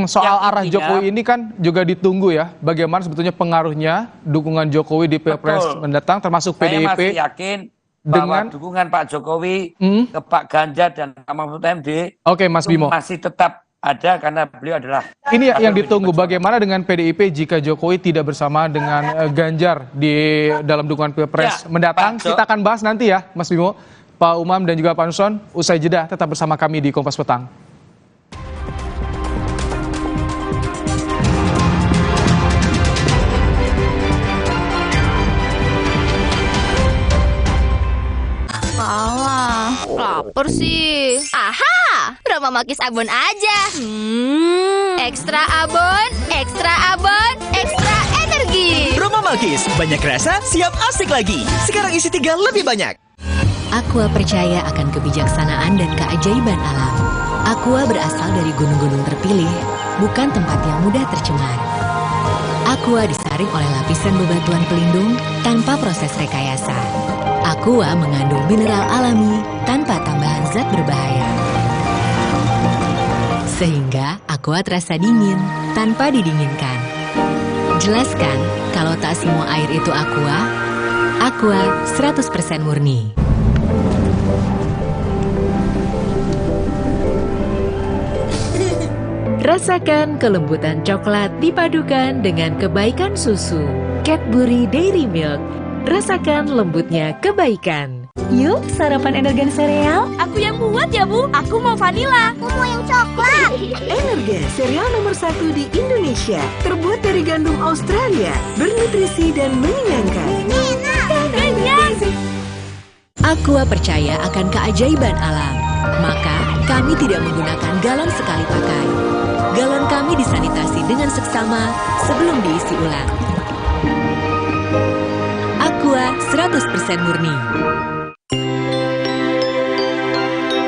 soal arah Jokowi ini kan juga ditunggu ya, bagaimana sebetulnya pengaruhnya dukungan Jokowi di Pilpres mendatang, termasuk PDIP. Saya masih yakin bahwa dukungan Pak Jokowi ke Pak Ganjar dan Pak Mahfud MD Mas Bimo, masih tetap ada karena beliau adalah. Ini yang ditunggu, bagaimana dengan PDIP jika Jokowi tidak bersama dengan Ganjar di dalam dukungan Pilpres mendatang? Kita akan bahas nanti ya, Mas Bimo, Pak Umam dan juga Pak Nusron. Usai jeda, tetap bersama kami di Kompas Petang. Lapar sih. Aha, Roma Makis Abon aja. Ekstra abon, ekstra abon, ekstra energi. Roma Makis, banyak rasa, siap asik lagi. Sekarang isi 3 lebih banyak. Aqua percaya akan kebijaksanaan dan keajaiban alam. Aqua berasal dari gunung-gunung terpilih, bukan tempat yang mudah tercemar. Aqua disaring oleh lapisan bebatuan pelindung tanpa proses rekayasa. Aqua mengandung mineral alami tanpa tambahan zat berbahaya. Sehingga Aqua terasa dingin tanpa didinginkan. Jelaskan kalau tak semua air itu Aqua. Aqua 100% murni. Rasakan kelembutan coklat dipadukan dengan kebaikan susu. Cadbury Dairy Milk. Rasakan lembutnya kebaikan. Yuk, sarapan Energen sereal. Aku yang buat ya, Bu. Aku mau vanila. Aku mau yang coklat. Energen, sereal nomor 1 di Indonesia. Terbuat dari gandum Australia. Bernutrisi dan mengenyangkan. Kenyang. Aqua percaya akan keajaiban alam. Maka, kami tidak menggunakan galon sekali pakai. Galon kami disanitasi dengan seksama sebelum diisi ulang. Aqua 100% murni.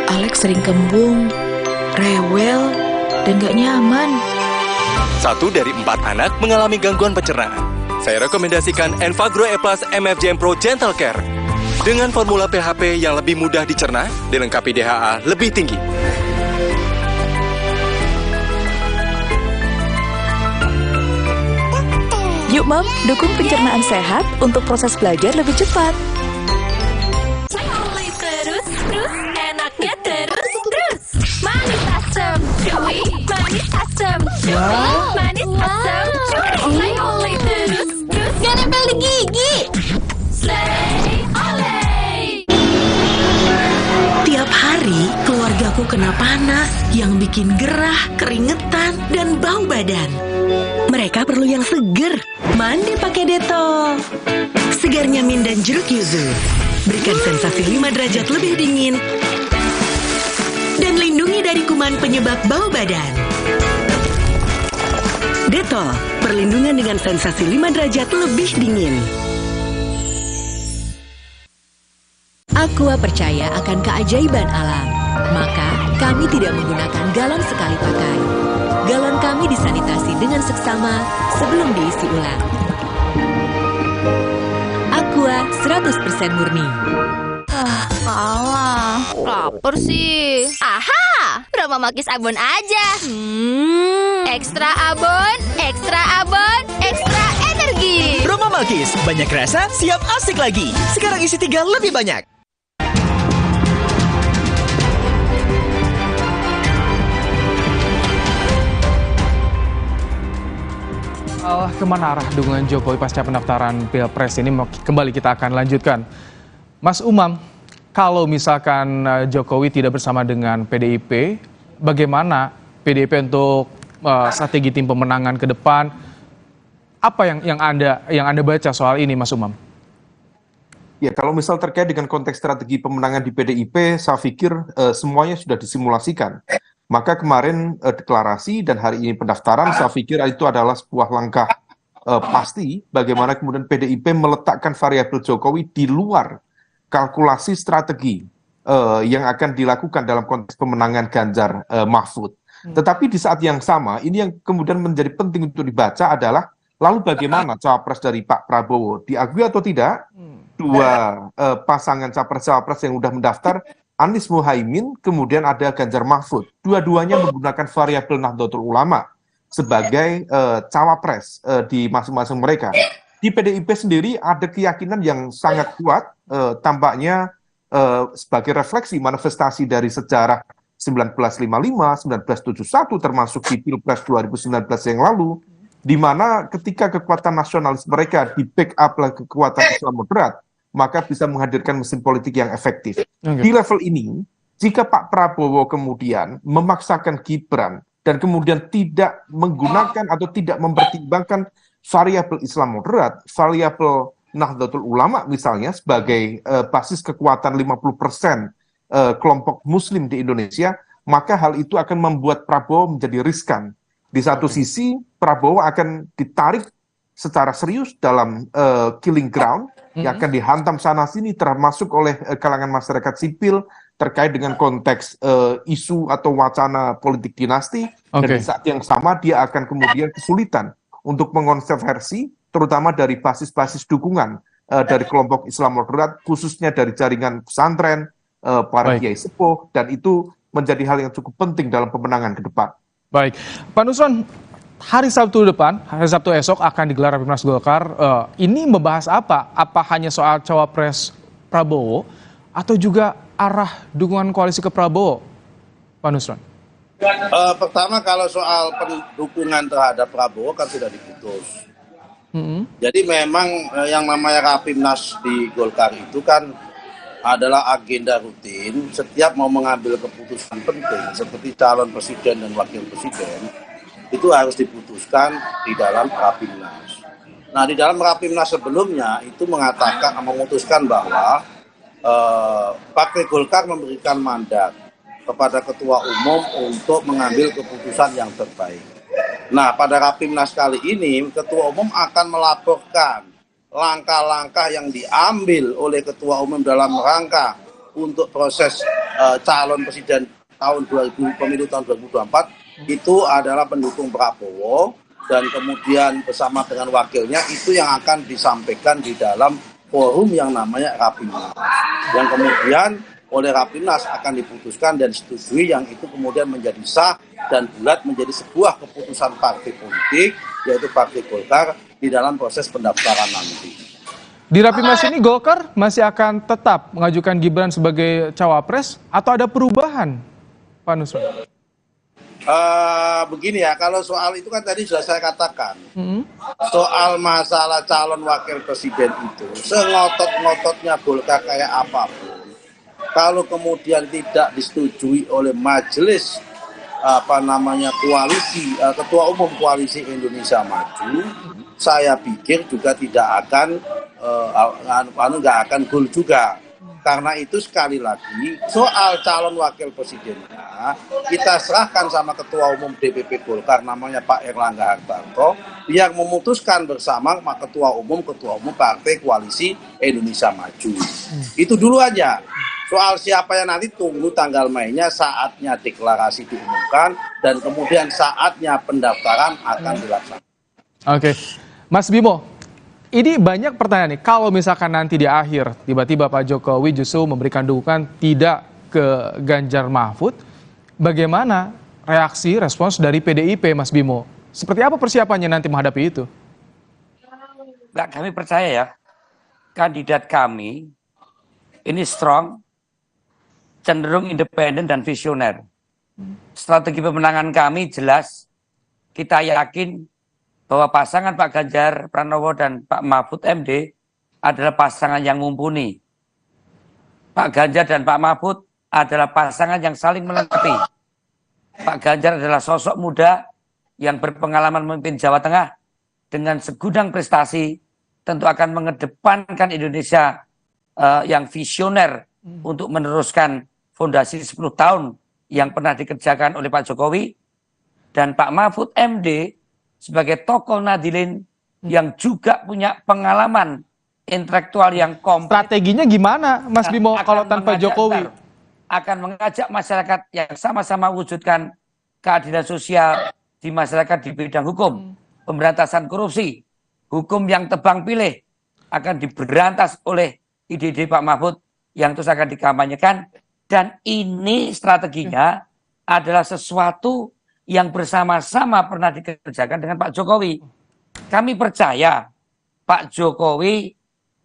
Alex sering kembung, rewel, dan gak nyaman. 1 dari 4 anak mengalami gangguan pencernaan. Saya rekomendasikan Enfagro E Plus MFJM Pro Gentle Care. Dengan formula PHP yang lebih mudah dicerna, dilengkapi DHA lebih tinggi. Yuk Mam, dukung pencernaan sehat untuk proses belajar lebih cepat. Terus, enaknya terus. Manis asam, chewy. Manis asam, chewy. Manis asam, chewy. Saya oleh terus. Gak nempel di gigi. Slay, oleh. Tiap hari, keluargaku kena panas yang bikin gerah, keringetan, dan bau badan. Mereka perlu yang seger. Mandi pakai Dettol. Segar nyamin dan jeruk yuzu. Berikan sensasi 5 derajat lebih dingin. Dan lindungi dari kuman penyebab bau badan. Dettol, perlindungan dengan sensasi 5 derajat lebih dingin. Aqua percaya akan keajaiban alam. Maka, kami tidak menggunakan galon sekali pakai. Galon kami disanitasi dengan seksama sebelum diisi ulang. Aqua 100% murni. Alah, lapar sih. Aha, Roma Makis Abon aja. Ekstra abon, ekstra abon, ekstra energi. Roma Makis, banyak rasa, siap asik lagi. Sekarang isi 3 lebih banyak. Kemana arah dukungan Jokowi pasca pendaftaran Pilpres ini kembali kita akan lanjutkan. Mas Umam, kalau misalkan Jokowi tidak bersama dengan PDIP, bagaimana PDIP untuk strategi tim pemenangan ke depan? Apa yang Anda baca soal ini, Mas Umam? Ya, kalau misal terkait dengan konteks strategi pemenangan di PDIP, saya pikir semuanya sudah disimulasikan. Maka kemarin deklarasi dan hari ini pendaftaran, saya pikir itu adalah sebuah langkah pasti bagaimana kemudian PDIP meletakkan variabel Jokowi di luar kalkulasi strategi yang akan dilakukan dalam konteks pemenangan Ganjar Mahfud. Tetapi di saat yang sama, ini yang kemudian menjadi penting untuk dibaca adalah lalu bagaimana cawapres dari Pak Prabowo, diakui atau tidak, dua pasangan capres-cawapres yang sudah mendaftar, Anies Muhaimin, kemudian ada Ganjar Mahfud. Dua-duanya menggunakan variabel Nahdlatul Ulama sebagai cawapres di masing-masing mereka. Di PDIP sendiri ada keyakinan yang sangat kuat, tampaknya sebagai refleksi manifestasi dari sejarah 1955, 1971, termasuk di Pilpres 2019 yang lalu, di mana ketika kekuatan nasionalis mereka di-backup oleh kekuatan Islam moderat, maka bisa menghadirkan mesin politik yang efektif. Di level ini, jika Pak Prabowo kemudian memaksakan Gibran dan kemudian tidak menggunakan atau tidak mempertimbangkan variabel Islam moderat, variabel Nahdlatul Ulama misalnya sebagai basis kekuatan 50% kelompok Muslim di Indonesia, maka hal itu akan membuat Prabowo menjadi riskan. Di satu sisi, Prabowo akan ditarik secara serius dalam killing ground, yang akan dihantam sana-sini termasuk oleh kalangan masyarakat sipil terkait dengan konteks isu atau wacana politik dinasti. Dan di saat yang sama dia akan kemudian kesulitan untuk mengonversi terutama dari basis-basis dukungan dari kelompok Islam moderat, khususnya dari jaringan pesantren, para kiai sepuh, dan itu menjadi hal yang cukup penting dalam pemenangan ke depan. Baik, Pak Nusron, hari Sabtu depan, hari Sabtu esok akan digelar Rapimnas Golkar. Ini membahas apa? Apa hanya soal cawapres Prabowo atau juga arah dukungan koalisi ke Prabowo, Pak Nusron? Pertama, kalau soal dukungan terhadap Prabowo kan sudah diputus. Jadi memang yang namanya Rapimnas di Golkar itu kan adalah agenda rutin setiap mau mengambil keputusan penting seperti calon presiden dan wakil presiden. Itu harus diputuskan di dalam Rapimnas. Nah, di dalam Rapimnas sebelumnya itu memutuskan bahwa Partai Golkar memberikan mandat kepada Ketua Umum untuk mengambil keputusan yang terbaik. Nah, pada Rapimnas kali ini Ketua Umum akan melaporkan langkah-langkah yang diambil oleh Ketua Umum dalam rangka untuk proses calon presiden pemilu tahun 2024 itu adalah pendukung Prabowo, dan kemudian bersama dengan wakilnya itu yang akan disampaikan di dalam forum yang namanya Rapimnas, yang kemudian oleh Rapimnas akan diputuskan dan disetujui, yang itu kemudian menjadi sah dan bulat menjadi sebuah keputusan partai politik, yaitu Partai Golkar di dalam proses pendaftaran nanti. Di Rapimnas ini Golkar masih akan tetap mengajukan Gibran sebagai cawapres atau ada perubahan, Pak Nusron? Begini ya, kalau soal itu kan tadi sudah saya katakan, soal masalah calon wakil presiden itu, sengotot-ngototnya Golkar kayak apapun, kalau kemudian tidak disetujui oleh majelis koalisi, Ketua Umum Koalisi Indonesia Maju, saya pikir juga tidak akan nggak akan goal juga. Karena itu sekali lagi soal calon wakil presidennya kita serahkan sama Ketua Umum DPP Golkar namanya Pak Erlangga Hartarto yang memutuskan bersama Ketua Umum Partai Koalisi Indonesia Maju. Itu dulu aja. Soal siapa yang nanti tunggu tanggal mainnya, saatnya deklarasi diumumkan dan kemudian saatnya pendaftaran akan dilaksanakan. Oke, Mas Bimo. Ini banyak pertanyaan nih, kalau misalkan nanti di akhir tiba-tiba Pak Jokowi justru memberikan dukungan tidak ke Ganjar Mahfud, bagaimana reaksi respons dari PDIP, Mas Bimo? Seperti apa persiapannya nanti menghadapi itu? Enggak, kami percaya ya, kandidat kami ini strong, cenderung independen dan visioner. Strategi pemenangan kami jelas, kita yakin bahwa pasangan Pak Ganjar Pranowo dan Pak Mahfud MD adalah pasangan yang mumpuni. Pak Ganjar dan Pak Mahfud adalah pasangan yang saling melengkapi. Pak Ganjar adalah sosok muda yang berpengalaman memimpin Jawa Tengah dengan segudang prestasi, tentu akan mengedepankan Indonesia yang visioner untuk meneruskan fondasi 10 tahun yang pernah dikerjakan oleh Pak Jokowi. Dan Pak Mahfud MD sebagai tokoh Nadilin yang juga punya pengalaman intelektual yang komplit. Strateginya gimana, Mas Bimo, kalau tanpa Jokowi? Akan mengajak masyarakat yang sama-sama wujudkan keadilan sosial di masyarakat di bidang hukum, pemberantasan korupsi, hukum yang tebang pilih akan diberantas oleh ide-ide Pak Mahfud yang terus akan dikampanyekan. Dan ini strateginya adalah sesuatu yang bersama-sama pernah dikerjakan dengan Pak Jokowi. Kami percaya Pak Jokowi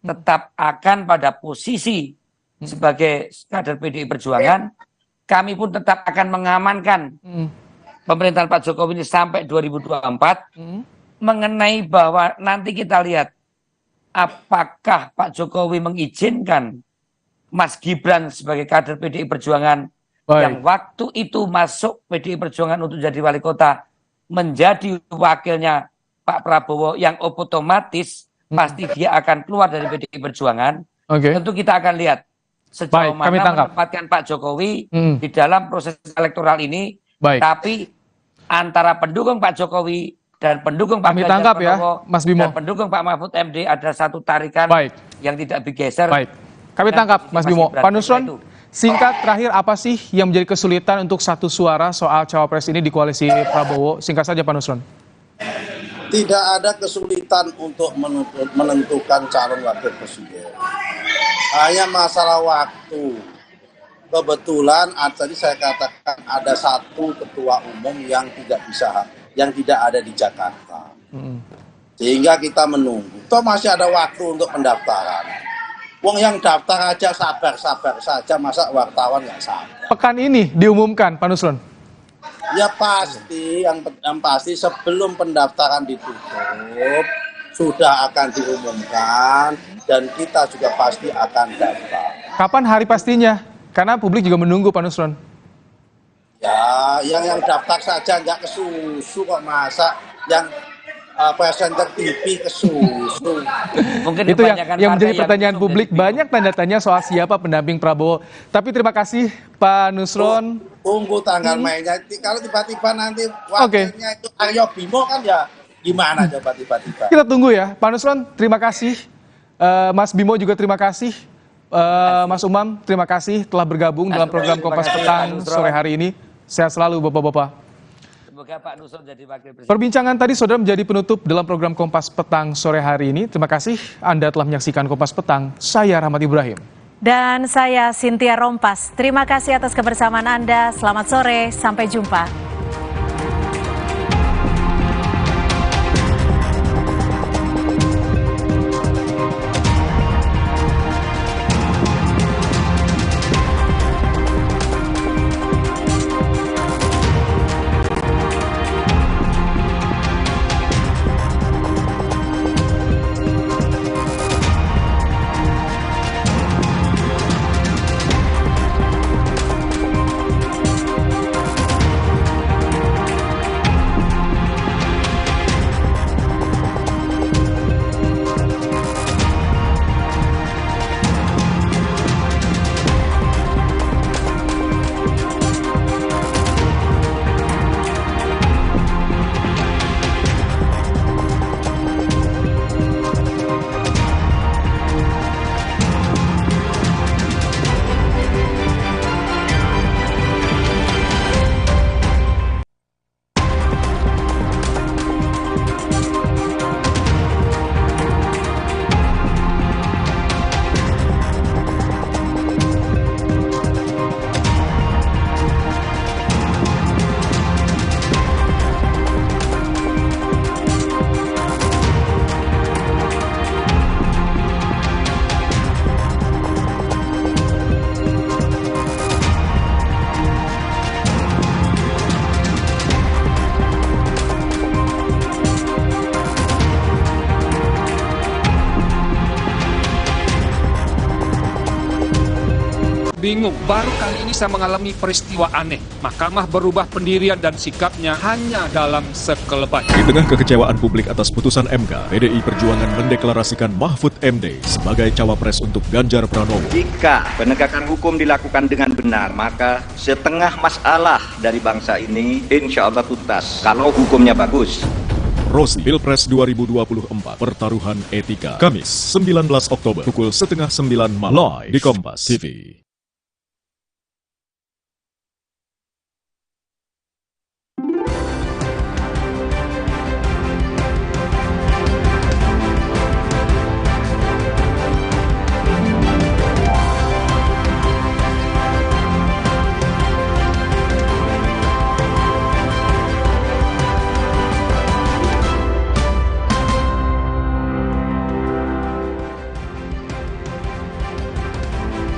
tetap akan pada posisi sebagai kader PDI Perjuangan. Kami pun tetap akan mengamankan pemerintahan Pak Jokowi ini sampai 2024. Mengenai bahwa nanti kita lihat apakah Pak Jokowi mengizinkan Mas Gibran sebagai kader PDI Perjuangan yang waktu itu masuk PDI Perjuangan untuk jadi wali kota menjadi wakilnya Pak Prabowo yang otomatis pasti dia akan keluar dari PDI Perjuangan. Tentu kita akan lihat sejauh mana menempatkan Pak Jokowi di dalam proses elektoral ini. Tapi antara pendukung Pak Jokowi dan pendukung Pak Ganjar Pranowo dan pendukung Pak Mahfud MD ada satu tarikan yang tidak bergeser. Kami tangkap, Mas Bimo. Pak Nusron, singkat terakhir apa sih yang menjadi kesulitan untuk satu suara soal cawapres ini di koalisi Prabowo? Singkat saja, Pak Nusron. Tidak ada kesulitan untuk menentukan calon wakil presiden. Hanya masalah waktu. Kebetulan tadi saya katakan ada satu ketua umum yang tidak ada di Jakarta. Sehingga kita menunggu. Toh masih ada waktu untuk pendaftaran. Wong yang daftar aja sabar-sabar saja, masa wartawan nggak sabar. Pekan ini diumumkan, Pak Nusron? Ya pasti, yang pasti sebelum pendaftaran ditutup, sudah akan diumumkan, dan kita juga pasti akan daftar. Kapan hari pastinya? Karena publik juga menunggu, Pak Nusron. Ya, yang daftar saja nggak kesusu kok, masa yang presenter TV kesusu. Mungkin itu yang menjadi pertanyaan publik. Banyak tanda tanya soal siapa pendamping Prabowo. Tapi terima kasih Pak Nusron. Tunggu tanggal mainnya. Kalau tiba-tiba nanti wakilnya itu Aryo Bimo kan ya gimana coba tiba-tiba. Kita tunggu ya. Pak Nusron, terima kasih. Mas Bimo juga terima kasih. Mas Umam, terima kasih telah bergabung dalam program Kompas Petang sore hari ini. Sehat selalu Bapak-Bapak. Semoga Pak Nusron jadi wakil presiden. Perbincangan tadi saudara menjadi penutup dalam program Kompas Petang sore hari ini. Terima kasih Anda telah menyaksikan Kompas Petang. Saya Rahmat Ibrahim. Dan saya Cynthia Rompas. Terima kasih atas kebersamaan Anda. Selamat sore, sampai jumpa. bingung. Baru kali ini saya mengalami peristiwa aneh. Mahkamah berubah pendirian dan sikapnya hanya dalam sekelebat. Di tengah kekecewaan publik atas putusan MK, PDI Perjuangan mendeklarasikan Mahfud MD sebagai cawapres untuk Ganjar Pranowo. Jika penegakan hukum dilakukan dengan benar, maka setengah masalah dari bangsa ini insya Allah tuntas. Kalau hukumnya bagus. Rosdi Pilpres 2024, Pertaruhan Etika. Kamis, 19 Oktober, pukul 8:30 malam, live di Kompas TV.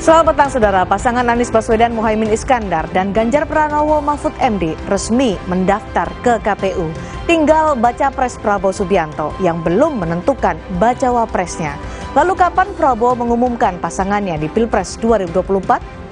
Selamat petang saudara, pasangan Anies Baswedan Muhaimin Iskandar dan Ganjar Pranowo Mahfud MD resmi mendaftar ke KPU. Tinggal baca pres Prabowo Subianto yang belum menentukan bacawa presnya. Lalu kapan Prabowo mengumumkan pasangannya di Pilpres 2024?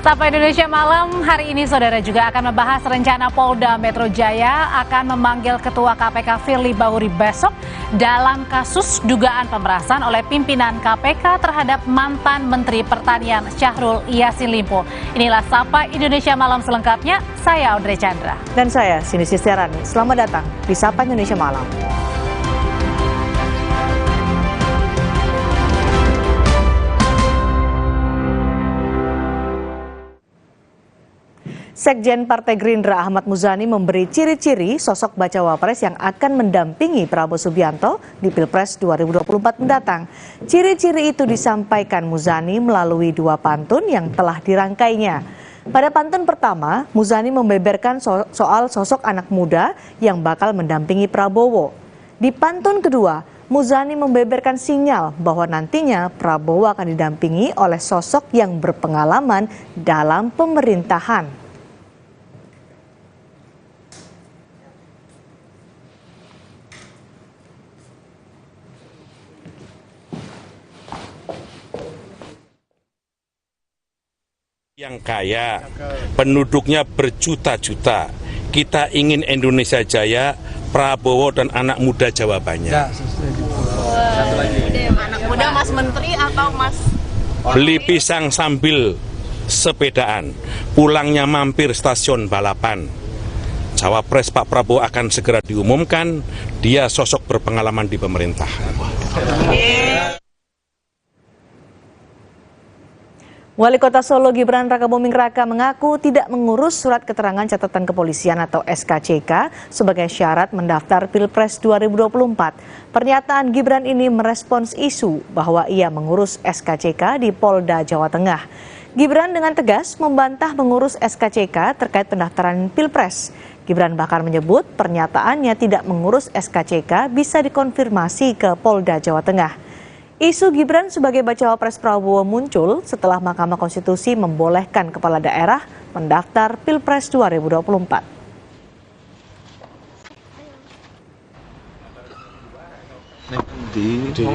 Sapa Indonesia Malam, hari ini saudara juga akan membahas rencana Polda Metro Jaya akan memanggil Ketua KPK Firly Bahuri besok dalam kasus dugaan pemerasan oleh pimpinan KPK terhadap mantan Menteri Pertanian Syahrul Yassin Limpo. Inilah Sapa Indonesia Malam selengkapnya, saya Audrey Chandra. Dan saya Cindy Sistiarani, selamat datang di Sapa Indonesia Malam. Sekjen Partai Gerindra Ahmad Muzani memberi ciri-ciri sosok bacawa pres yang akan mendampingi Prabowo Subianto di Pilpres 2024 mendatang. Ciri-ciri itu disampaikan Muzani melalui dua pantun yang telah dirangkainya. Pada pantun pertama, Muzani membeberkan soal sosok anak muda yang bakal mendampingi Prabowo. Di pantun kedua, Muzani membeberkan sinyal bahwa nantinya Prabowo akan didampingi oleh sosok yang berpengalaman dalam pemerintahan. Yang kaya, penduduknya berjuta-juta. Kita ingin Indonesia jaya, Prabowo dan anak muda jawabannya. Anak muda Mas Menteri atau Mas? Beli pisang sambil sepedaan, pulangnya mampir stasiun balapan. Cawapres Pak Prabowo akan segera diumumkan, dia sosok berpengalaman di pemerintah. Wali Kota Solo Gibran Rakabuming Raka mengaku tidak mengurus surat keterangan catatan kepolisian atau SKCK sebagai syarat mendaftar Pilpres 2024. Pernyataan Gibran ini merespons isu bahwa ia mengurus SKCK di Polda Jawa Tengah. Gibran dengan tegas membantah mengurus SKCK terkait pendaftaran Pilpres. Gibran bahkan menyebut pernyataannya tidak mengurus SKCK bisa dikonfirmasi ke Polda Jawa Tengah. Isu Gibran sebagai bacawa pres Prabowo muncul setelah Mahkamah Konstitusi membolehkan kepala daerah mendaftar Pilpres 2024.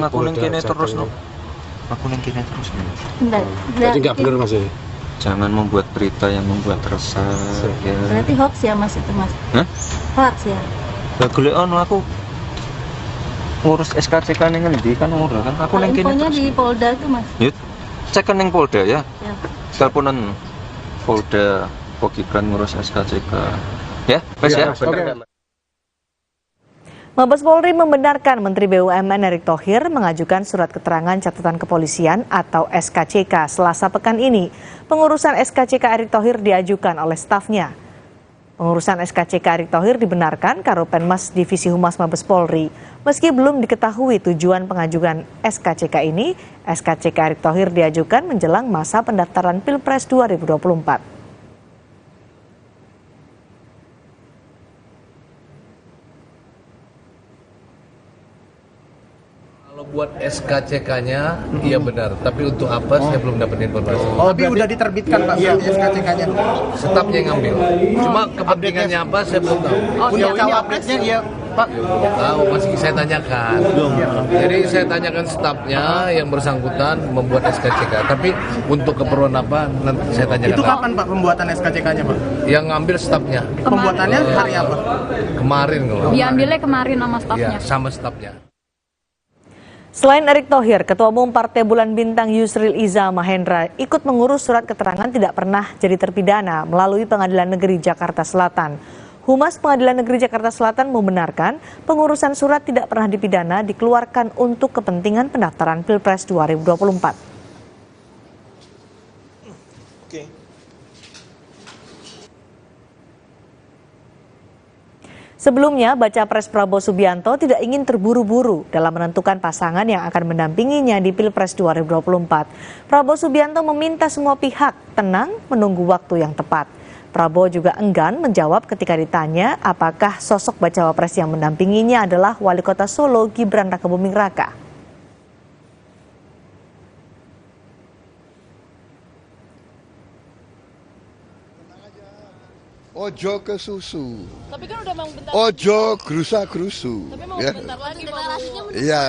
Aku neng kene terus no. Aku neng kene terus. Jadi nggak benar Mas ya? Jangan membuat berita yang membuat resah. Ya. Berarti hoax ya Mas itu Mas? Hah? Hoax ya? Golek ono aku ngurus SKCK ning ngendi kan ora kan aku ning kene. Infonya di Polda itu Mas. Ya, cek ning Polda ya. Ya. Teleponan Polda Pak Gibran ngurus SKCK. Ya, wes ya. Mabes Polri membenarkan Menteri BUMN Erick Thohir mengajukan surat keterangan catatan kepolisian atau SKCK Selasa pekan ini. Pengurusan SKCK Erick Thohir diajukan oleh stafnya. Pengurusan SKCK Erick Thohir dibenarkan Karopenmas Divisi Humas Mabes Polri. Meski belum diketahui tujuan pengajuan SKCK ini, SKCK Erick Thohir diajukan menjelang masa pendaftaran Pilpres 2024. Kalau buat SKCK-nya, iya benar. Tapi untuk apa saya belum dapat informasi. Oh, tapi udah diterbitkan Pak SKCK-nya. Stafnya yang ngambil. Cuma kepentingannya apa saya belum tahu. Oh, punya cawapresnya ya. Pak? Belum tahu, masih saya tanyakan. Jadi saya tanyakan stafnya yang bersangkutan membuat SKCK. Tapi untuk keperluan apa nanti saya tanyakan. Itu kapan Pak pembuatan SKCK-nya Pak? Yang ngambil stafnya. Pembuatannya hari apa? Kemarin kalau. Diambilnya kemarin sama stafnya. Ya, sama stafnya. Selain Erick Thohir, Ketua Umum Partai Bulan Bintang Yusril Iza Mahendra ikut mengurus surat keterangan tidak pernah jadi terpidana melalui Pengadilan Negeri Jakarta Selatan. Humas Pengadilan Negeri Jakarta Selatan membenarkan pengurusan surat tidak pernah dipidana dikeluarkan untuk kepentingan pendaftaran Pilpres 2024. Sebelumnya, Baca Pres Prabowo Subianto tidak ingin terburu-buru dalam menentukan pasangan yang akan mendampinginya di Pilpres 2024. Prabowo Subianto meminta semua pihak tenang menunggu waktu yang tepat. Prabowo juga enggan menjawab ketika ditanya apakah sosok Bacawa Pres yang mendampinginya adalah Wali Kota Solo Gibran Rakabuming Raka. Ojo ke susu. Tapi kan udah mau bentar. Ojo gerusa gerusu. Tapi mau ya. bentar lagi deklarasinya. Iya,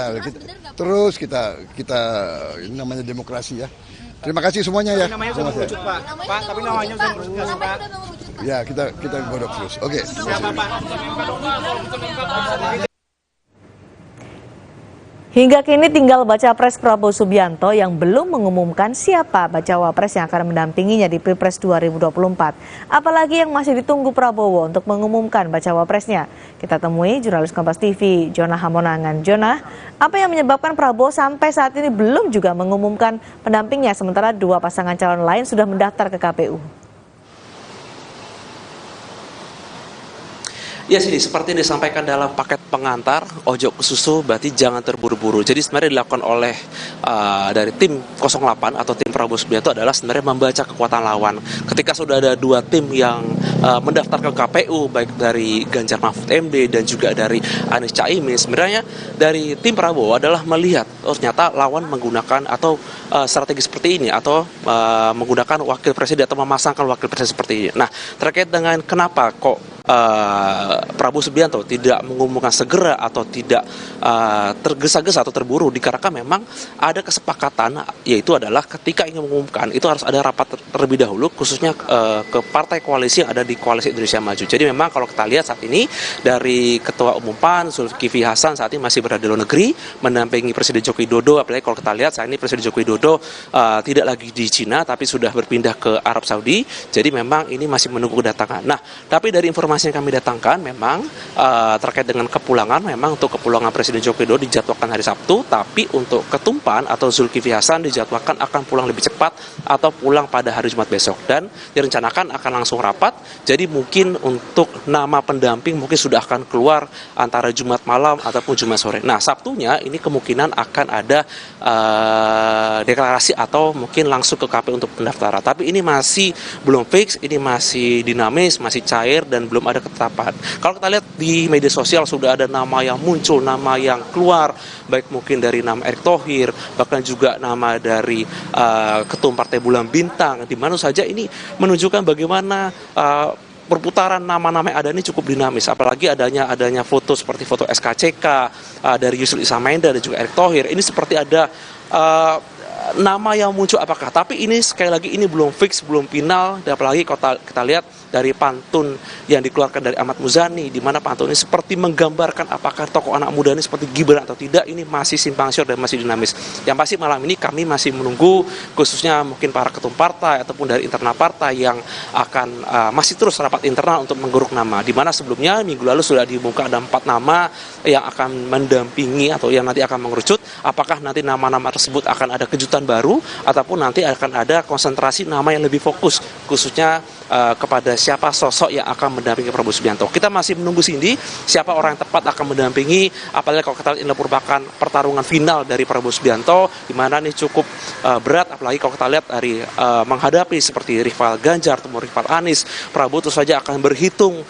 terus kita ini namanya demokrasi ya. Terima kasih semuanya ya. Namanya sudah mengerucut Pak. Pak, tapi namanya sudah mengerucut Pak. Ya, kita godok terus. Oke. Siapa Pak? Hingga kini tinggal Baca Pres Prabowo Subianto yang belum mengumumkan siapa Bacawa Pres yang akan mendampinginya di Pilpres 2024. Apalagi yang masih ditunggu Prabowo untuk mengumumkan Bacawa Presnya. Kita temui jurnalis Kompas TV, Jonah Hamonangan. Jonah, apa yang menyebabkan Prabowo sampai saat ini belum juga mengumumkan pendampingnya sementara dua pasangan calon lain sudah mendaftar ke KPU? Ya sini, seperti yang disampaikan dalam paket pengantar, ojo ke susu berarti jangan terburu-buru. Jadi sebenarnya dilakukan oleh dari tim 08 atau tim Prabowo Subianto adalah sebenarnya membaca kekuatan lawan. Ketika sudah ada dua tim yang mendaftar ke KPU, baik dari Ganjar Mahfud MD dan juga dari Anies Caimin, sebenarnya dari tim Prabowo adalah melihat ternyata lawan menggunakan atau strategi seperti ini atau menggunakan wakil presiden atau memasangkan wakil presiden seperti ini. Nah, terkait dengan kenapa kok Prabowo Subianto tidak mengumumkan segera atau tidak tergesa-gesa atau terburu, dikarenakan memang ada kesepakatan, yaitu adalah ketika ingin mengumumkan itu harus ada rapat terlebih dahulu khususnya ke partai koalisi yang ada di Koalisi Indonesia Maju. Jadi memang kalau kita lihat saat ini dari Ketua Umum PAN Zulkifli Hasan saat ini masih berada di luar negeri mendampingi Presiden Joko Widodo. Apalagi kalau kita lihat saat ini Presiden Joko Widodo tidak lagi di Cina tapi sudah berpindah ke Arab Saudi. Jadi memang ini masih menunggu kedatangan. Nah, tapi dari informasi yang kami datangkan memang terkait dengan kepulangan, memang untuk kepulangan Presiden Joko Widodo dijadwalkan hari Sabtu, tapi untuk Ketumpan atau Zulkifli Hasan dijadwalkan akan pulang lebih cepat atau pulang pada hari Jumat besok dan direncanakan akan langsung rapat. Jadi mungkin untuk nama pendamping mungkin sudah akan keluar antara Jumat malam ataupun Jumat sore. Nah, Sabtunya ini kemungkinan akan ada deklarasi atau mungkin langsung ke KPU untuk pendaftaran. Tapi ini masih belum fix, ini masih dinamis, masih cair dan belum ada ketetapan. Kalau kita lihat di media sosial sudah ada nama yang muncul, nama yang keluar, baik mungkin dari nama Erick Thohir, bahkan juga nama dari Ketum Partai Bulan Bintang, di mana saja ini menunjukkan bagaimana perputaran nama-nama yang ada ini cukup dinamis, apalagi adanya foto seperti foto SKCK dari Yusril Iza Mahendra dan juga Erick Thohir. Ini seperti ada nama yang muncul apakah, tapi ini sekali lagi ini belum fix, belum final, dan apalagi kalau kita lihat dari pantun yang dikeluarkan dari Ahmad Muzani, di mana pantun ini seperti menggambarkan apakah tokoh anak muda ini seperti Gibran atau tidak, ini masih simpang siur dan masih dinamis. Yang pasti malam ini kami masih menunggu, khususnya mungkin para ketum partai ataupun dari internal partai yang akan masih terus rapat internal untuk menggeruk nama, di mana sebelumnya minggu lalu sudah diumumkan ada 4 nama yang akan mendampingi atau yang nanti akan mengerucut. Apakah nanti nama-nama tersebut akan ada kejutan baru ataupun nanti akan ada konsentrasi nama yang lebih fokus, khususnya kepada siapa sosok yang akan mendampingi Prabowo Subianto. Kita masih menunggu Cindy siapa orang yang tepat akan mendampingi, apalagi kalau kita lihat ini merupakan pertarungan final dari Prabowo Subianto, di mana ini cukup berat, apalagi kalau kita lihat dari menghadapi seperti rival Ganjar atau rival Anies. Prabowo tentu saja akan berhitung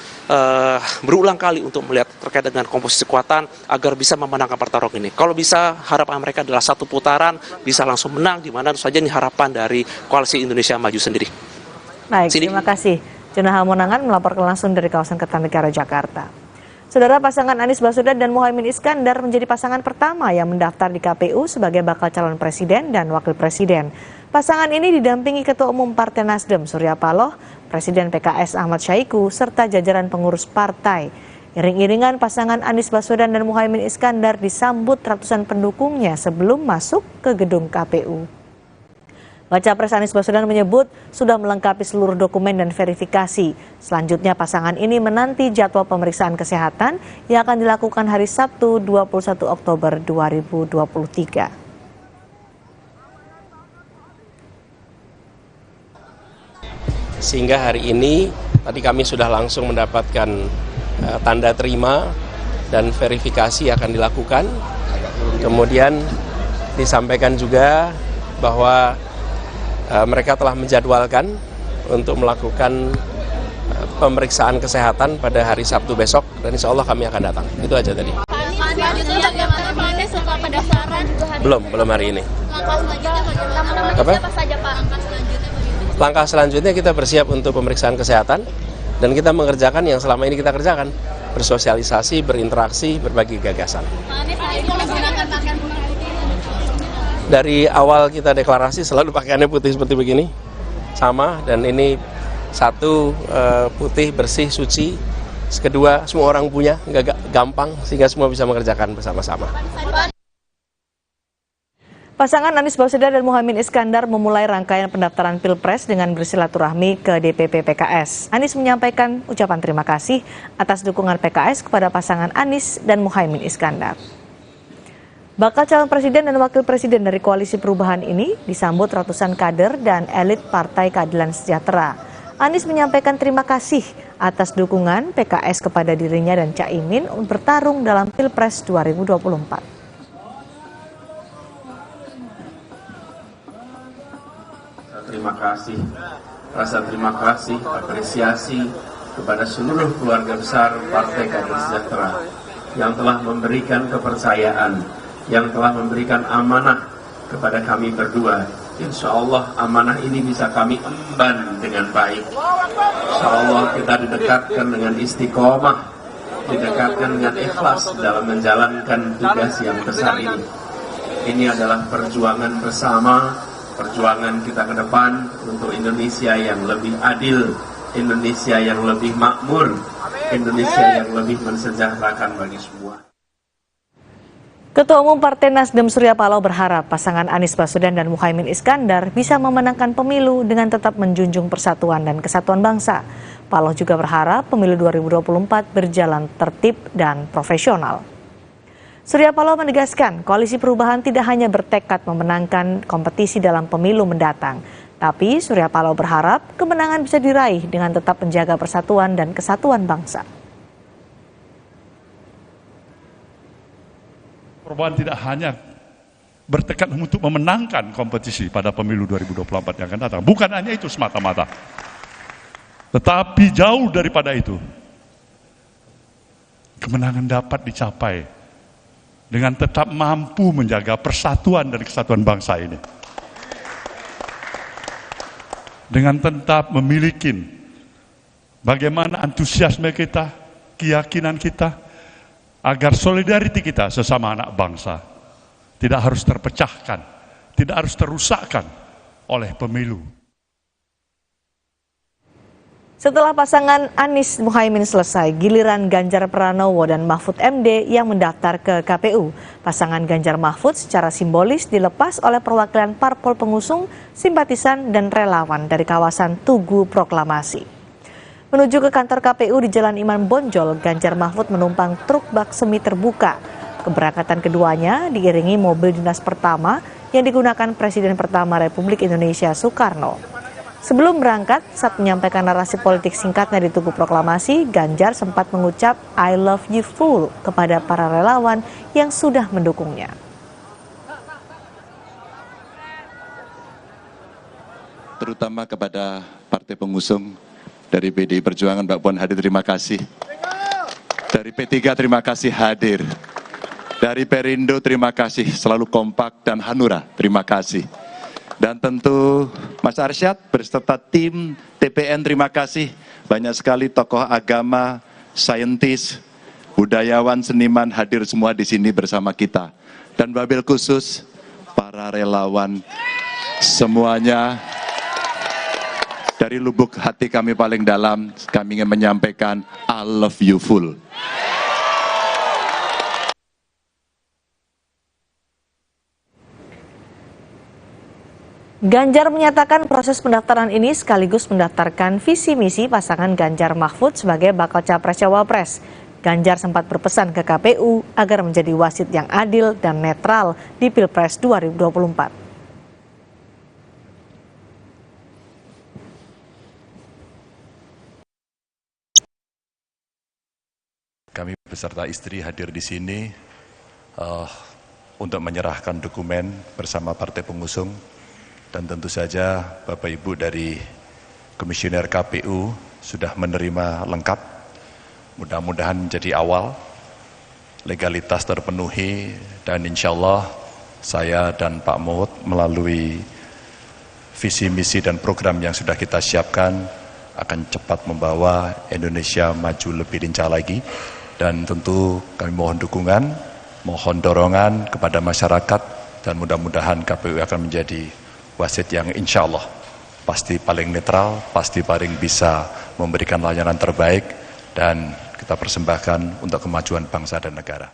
berulang kali untuk melihat terkait dengan komposisi kekuatan agar bisa memenangkan pertarungan ini. Kalau bisa, harapan mereka adalah satu putaran bisa langsung menang, di mana tentu saja ini harapan dari Koalisi Indonesia Maju sendiri. Baik, terima kasih. Jonah Hamonangan melaporkan langsung dari kawasan Kertanegara, Jakarta. Saudara, pasangan Anies Baswedan dan Muhaimin Iskandar menjadi pasangan pertama yang mendaftar di KPU sebagai bakal calon presiden dan wakil presiden. Pasangan ini didampingi Ketua Umum Partai Nasdem Surya Paloh, Presiden PKS Ahmad Syahiku, serta jajaran pengurus partai. Iring-iringan pasangan Anies Baswedan dan Muhaimin Iskandar disambut ratusan pendukungnya sebelum masuk ke gedung KPU. Baca Pres Anies Baswedan menyebut sudah melengkapi seluruh dokumen dan verifikasi. Selanjutnya pasangan ini menanti jadwal pemeriksaan kesehatan yang akan dilakukan hari Sabtu 21 Oktober 2023. Sehingga hari ini tadi kami sudah langsung mendapatkan tanda terima dan verifikasi akan dilakukan. Kemudian disampaikan juga bahwa mereka telah menjadwalkan untuk melakukan pemeriksaan kesehatan pada hari Sabtu besok dan insya Allah kami akan datang. Itu aja tadi. Belum hari ini. Langkah selanjutnya kita bersiap untuk pemeriksaan kesehatan dan kita mengerjakan yang selama ini kita kerjakan, bersosialisasi, berinteraksi, berbagi gagasan. Dari awal kita deklarasi selalu pakaiannya putih seperti begini, sama, dan ini satu putih, bersih, suci. Kedua, semua orang punya, nggak gampang, sehingga semua bisa mengerjakan bersama-sama. Pasangan Anies Baswedan dan Muhaimin Iskandar memulai rangkaian pendaftaran Pilpres dengan bersilaturahmi ke DPP PKS. Anies menyampaikan ucapan terima kasih atas dukungan PKS kepada pasangan Anies dan Muhaimin Iskandar. Bakal calon presiden dan wakil presiden dari Koalisi Perubahan ini disambut ratusan kader dan elit Partai Keadilan Sejahtera. Anies menyampaikan terima kasih atas dukungan PKS kepada dirinya dan Caimin untuk bertarung dalam Pilpres 2024. Rasa terima kasih, apresiasi kepada seluruh keluarga besar Partai Keadilan Sejahtera yang telah memberikan kepercayaan, yang telah memberikan amanah kepada kami berdua. Insya Allah amanah ini bisa kami emban dengan baik. Insya Allah kita didekatkan dengan istiqomah, didekatkan dengan ikhlas dalam menjalankan tugas yang besar ini. Ini adalah perjuangan bersama, perjuangan kita ke depan untuk Indonesia yang lebih adil, Indonesia yang lebih makmur, Indonesia yang lebih mensejahterakan bagi semua. Ketua Umum Partai Nasdem Surya Paloh berharap pasangan Anies Baswedan dan Muhaimin Iskandar bisa memenangkan pemilu dengan tetap menjunjung persatuan dan kesatuan bangsa. Paloh juga berharap pemilu 2024 berjalan tertib dan profesional. Surya Paloh menegaskan Koalisi Perubahan tidak hanya bertekad memenangkan kompetisi dalam pemilu mendatang, tapi Surya Paloh berharap kemenangan bisa diraih dengan tetap menjaga persatuan dan kesatuan bangsa. Perubahan tidak hanya bertekad untuk memenangkan kompetisi pada pemilu 2024 yang akan datang. Bukan hanya itu semata-mata. Tetapi jauh daripada itu, kemenangan dapat dicapai dengan tetap mampu menjaga persatuan dan kesatuan bangsa ini. Dengan tetap memiliki bagaimana antusiasme kita, keyakinan kita, agar solidariti kita sesama anak bangsa tidak harus terpecahkan, tidak harus terusakkan oleh pemilu. Setelah pasangan Anies Muhaimin selesai, giliran Ganjar Pranowo dan Mahfud MD yang mendaftar ke KPU. Pasangan Ganjar Mahfud secara simbolis dilepas oleh perwakilan parpol pengusung, simpatisan, dan relawan dari kawasan Tugu Proklamasi. Menuju ke kantor KPU di Jalan Iman Bonjol, Ganjar Mahfud menumpang truk bak semi terbuka. Keberangkatan keduanya diiringi mobil dinas pertama yang digunakan Presiden pertama Republik Indonesia Soekarno. Sebelum berangkat, saat menyampaikan narasi politik singkatnya di Tugu Proklamasi, Ganjar sempat mengucap "I love you full" kepada para relawan yang sudah mendukungnya. Terutama kepada partai pengusung dari PDI Perjuangan, Mbak Puan hadir, terima kasih. Dari P3 terima kasih hadir. Dari Perindo terima kasih, selalu kompak, dan Hanura terima kasih. Dan tentu Mas Arsyad berserta tim TPN terima kasih. Banyak sekali tokoh agama, saintis, budayawan, seniman hadir semua di sini bersama kita. Dan wabil khusus para relawan semuanya, dari lubuk hati kami paling dalam, kami ingin menyampaikan I love you full. Ganjar menyatakan proses pendaftaran ini sekaligus mendaftarkan visi misi pasangan Ganjar Mahfud sebagai bakal capres-cawapres. Ganjar sempat berpesan ke KPU agar menjadi wasit yang adil dan netral di Pilpres 2024. Kami beserta istri hadir di sini untuk menyerahkan dokumen bersama partai pengusung. Dan tentu saja Bapak Ibu dari Komisioner KPU sudah menerima lengkap. Mudah-mudahan menjadi awal, legalitas terpenuhi, dan insya Allah saya dan Pak Mahfud melalui visi misi dan program yang sudah kita siapkan akan cepat membawa Indonesia maju lebih lincah lagi. Dan tentu kami mohon dukungan, mohon dorongan kepada masyarakat, dan mudah-mudahan KPU akan menjadi wasit yang insya Allah pasti paling netral, pasti paling bisa memberikan layanan terbaik, dan kita persembahkan untuk kemajuan bangsa dan negara.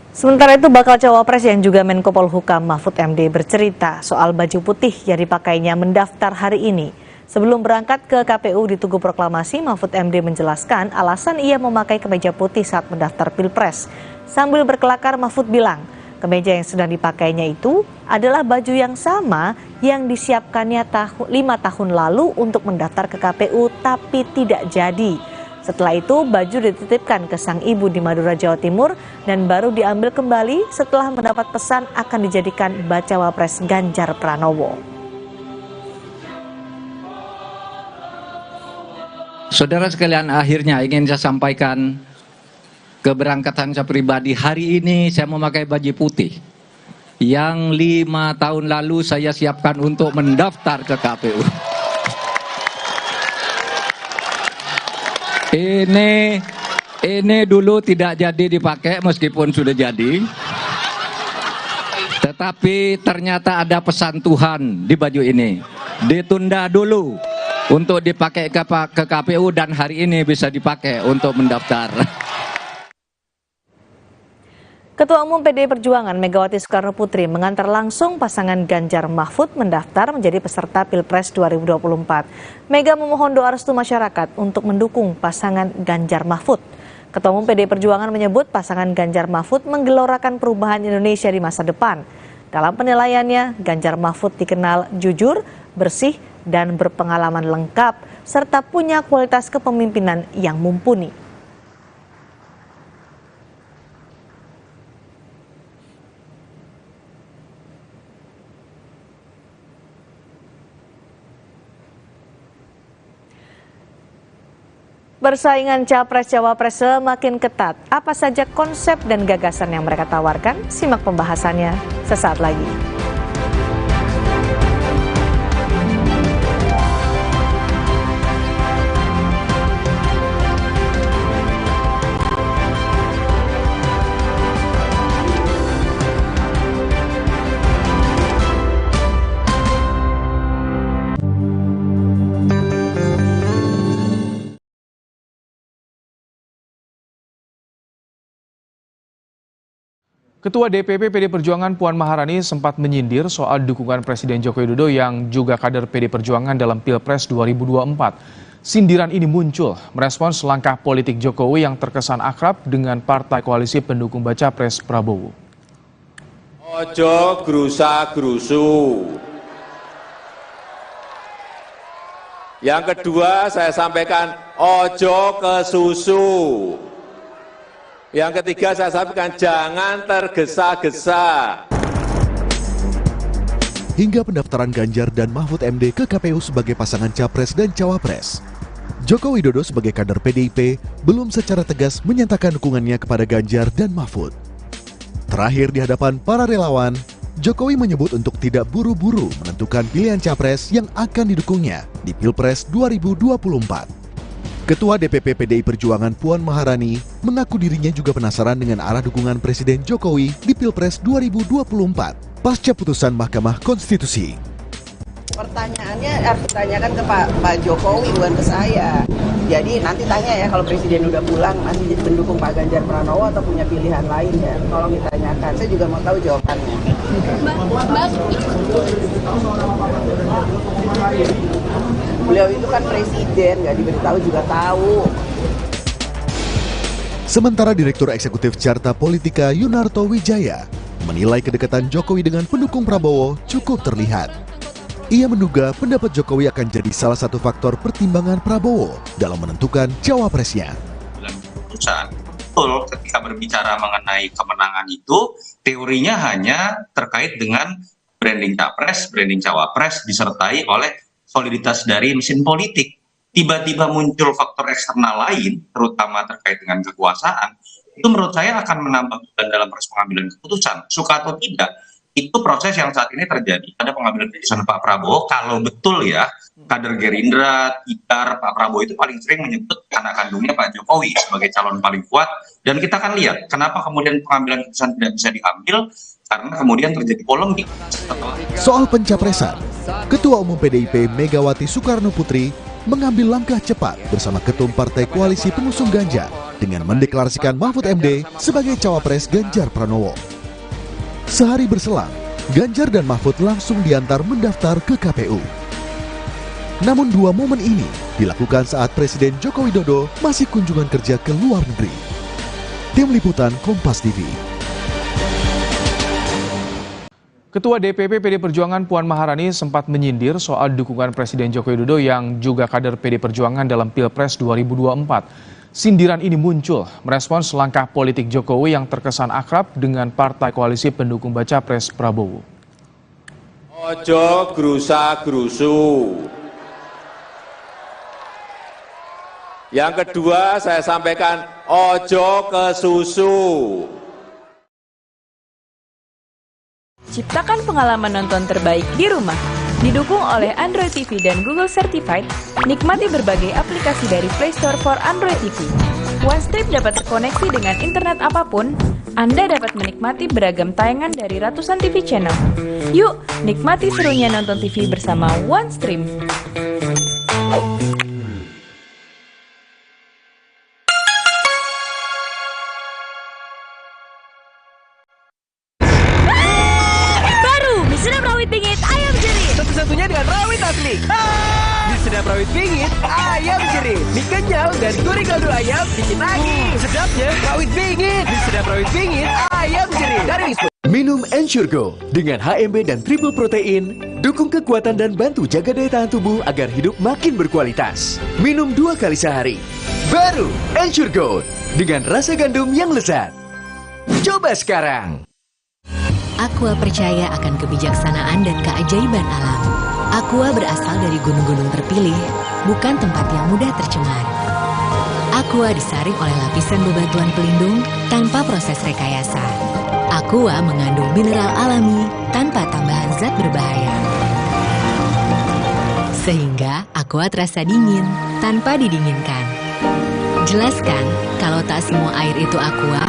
Sementara itu bakal cawapres yang juga Menko Polhukam Mahfud MD bercerita soal baju putih yang dipakainya mendaftar hari ini. Sebelum berangkat ke KPU di Tugu Proklamasi, Mahfud MD menjelaskan alasan ia memakai kemeja putih saat mendaftar Pilpres. Sambil berkelakar, Mahfud bilang, kemeja yang sedang dipakainya itu adalah baju yang sama yang disiapkannya 5 tahun lalu untuk mendaftar ke KPU tapi tidak jadi. Setelah itu baju dititipkan ke sang ibu di Madura, Jawa Timur dan baru diambil kembali setelah mendapat pesan akan dijadikan bacawa pres Ganjar Pranowo. Saudara sekalian, akhirnya ingin saya sampaikan keberangkatan saya pribadi hari ini saya memakai baju putih yang 5 tahun lalu saya siapkan untuk mendaftar ke KPU. Ini dulu tidak jadi dipakai meskipun sudah jadi. Tetapi ternyata ada pesan Tuhan di baju ini. Ditunda dulu untuk dipakai ke KPU dan hari ini bisa dipakai untuk mendaftar. Ketua Umum PDI Perjuangan Megawati Soekarno Putri mengantar langsung pasangan Ganjar Mahfud mendaftar menjadi peserta Pilpres 2024. Mega memohon doa restu masyarakat untuk mendukung pasangan Ganjar Mahfud. Ketua Umum PDI Perjuangan menyebut pasangan Ganjar Mahfud menggelorakan perubahan Indonesia di masa depan. Dalam penilaiannya, Ganjar Mahfud dikenal jujur, bersih, dan berpengalaman lengkap, serta punya kualitas kepemimpinan yang mumpuni. Persaingan Capres-Cawapres semakin ketat. Apa saja konsep dan gagasan yang mereka tawarkan? Simak pembahasannya sesaat lagi. Ketua DPP PD Perjuangan Puan Maharani sempat menyindir soal dukungan Presiden Joko Widodo yang juga kader PD Perjuangan dalam Pilpres 2024. Sindiran ini muncul merespons langkah politik Jokowi yang terkesan akrab dengan partai koalisi pendukung baca pres Prabowo. Ojo grusa-grusu. Yang kedua saya sampaikan ojo ke susu. Yang ketiga saya sampaikan jangan tergesa-gesa. Hingga pendaftaran Ganjar dan Mahfud MD ke KPU sebagai pasangan Capres dan Cawapres, Joko Widodo sebagai kader PDIP belum secara tegas menyatakan dukungannya kepada Ganjar dan Mahfud. Terakhir di hadapan para relawan, Jokowi menyebut untuk tidak buru-buru menentukan pilihan Capres yang akan didukungnya di Pilpres 2024. Ketua DPP PDI Perjuangan Puan Maharani mengaku dirinya juga penasaran dengan arah dukungan Presiden Jokowi di Pilpres 2024 pasca putusan Mahkamah Konstitusi. Pertanyaannya harus ditanyakan ke Pak Jokowi, bukan ke saya. Jadi nanti tanya ya kalau Presiden udah pulang masih mendukung Pak Ganjar Pranowo atau punya pilihan lain ya. Tolong ditanyakan, saya juga mau tahu jawabannya. Beliau itu kan presiden, nggak diberitahu juga tahu. Sementara Direktur Eksekutif Carta Politika Yunarto Wijaya menilai kedekatan Jokowi dengan pendukung Prabowo cukup terlihat. Ia menduga pendapat Jokowi akan jadi salah satu faktor pertimbangan Prabowo dalam menentukan cawapresnya. Keputusan, betul ketika berbicara mengenai kemenangan itu, teorinya hanya terkait dengan branding capres, branding cawapres disertai oleh soliditas dari mesin politik. Tiba-tiba muncul faktor eksternal lain, terutama terkait dengan kekuasaan, itu menurut saya akan menambah beban dalam proses pengambilan keputusan. Suka atau tidak, itu proses yang saat ini terjadi pada pengambilan keputusan Pak Prabowo. Kalau betul ya, kader Gerindra, Tidar, Pak Prabowo itu paling sering menyebut anak kandungnya Pak Jokowi sebagai calon paling kuat. Dan kita akan lihat kenapa kemudian pengambilan keputusan tidak bisa diambil, karena kemudian terjadi polemik. Soal pencapresan, Ketua Umum PDIP Megawati Soekarno Putri mengambil langkah cepat bersama Ketum Partai Koalisi Pengusung Ganjar dengan mendeklarasikan Mahfud MD sebagai cawapres Ganjar Pranowo. Sehari berselang, Ganjar dan Mahfud langsung diantar mendaftar ke KPU. Namun dua momen ini dilakukan saat Presiden Joko Widodo masih kunjungan kerja ke luar negeri. Tim Liputan Kompas TV. Ketua DPP PD Perjuangan Puan Maharani sempat menyindir soal dukungan Presiden Joko Widodo yang juga kader PD Perjuangan dalam Pilpres 2024. Sindiran ini muncul merespons langkah politik Jokowi yang terkesan akrab dengan partai koalisi pendukung baca pres Prabowo. Ojo gerusa-gerusu. Yang kedua saya sampaikan, ojo ke susu. Ciptakan pengalaman nonton terbaik di rumah. Didukung oleh Android TV dan Google Certified, nikmati berbagai aplikasi dari Play Store for Android TV. OneStream dapat terkoneksi dengan internet apapun. Anda dapat menikmati beragam tayangan dari ratusan TV channel. Yuk, nikmati serunya nonton TV bersama OneStream. Satu-satunya dengan rawit asli. Di sedap rawit pingit, ayam jerih. Mie kenyal dan gurih kaldu ayam bikin nagih. Sedapnya rawit pingit. Di sedap rawit pingit, ayam jerih. Dari Wisma. Minum Ensure Go dengan HMB dan triple protein, dukung kekuatan dan bantu jaga daya tahan tubuh agar hidup makin berkualitas. Minum 2 kali sehari. Baru Ensure Go dengan rasa gandum yang lezat. Coba sekarang. Aqua percaya akan kebijaksanaan dan keajaiban alam. Aqua berasal dari gunung-gunung terpilih, bukan tempat yang mudah tercemar. Aqua disaring oleh lapisan bebatuan pelindung tanpa proses rekayasa. Aqua mengandung mineral alami tanpa tambahan zat berbahaya. Sehingga Aqua terasa dingin tanpa didinginkan. Jelaskan kalau tak semua air itu Aqua.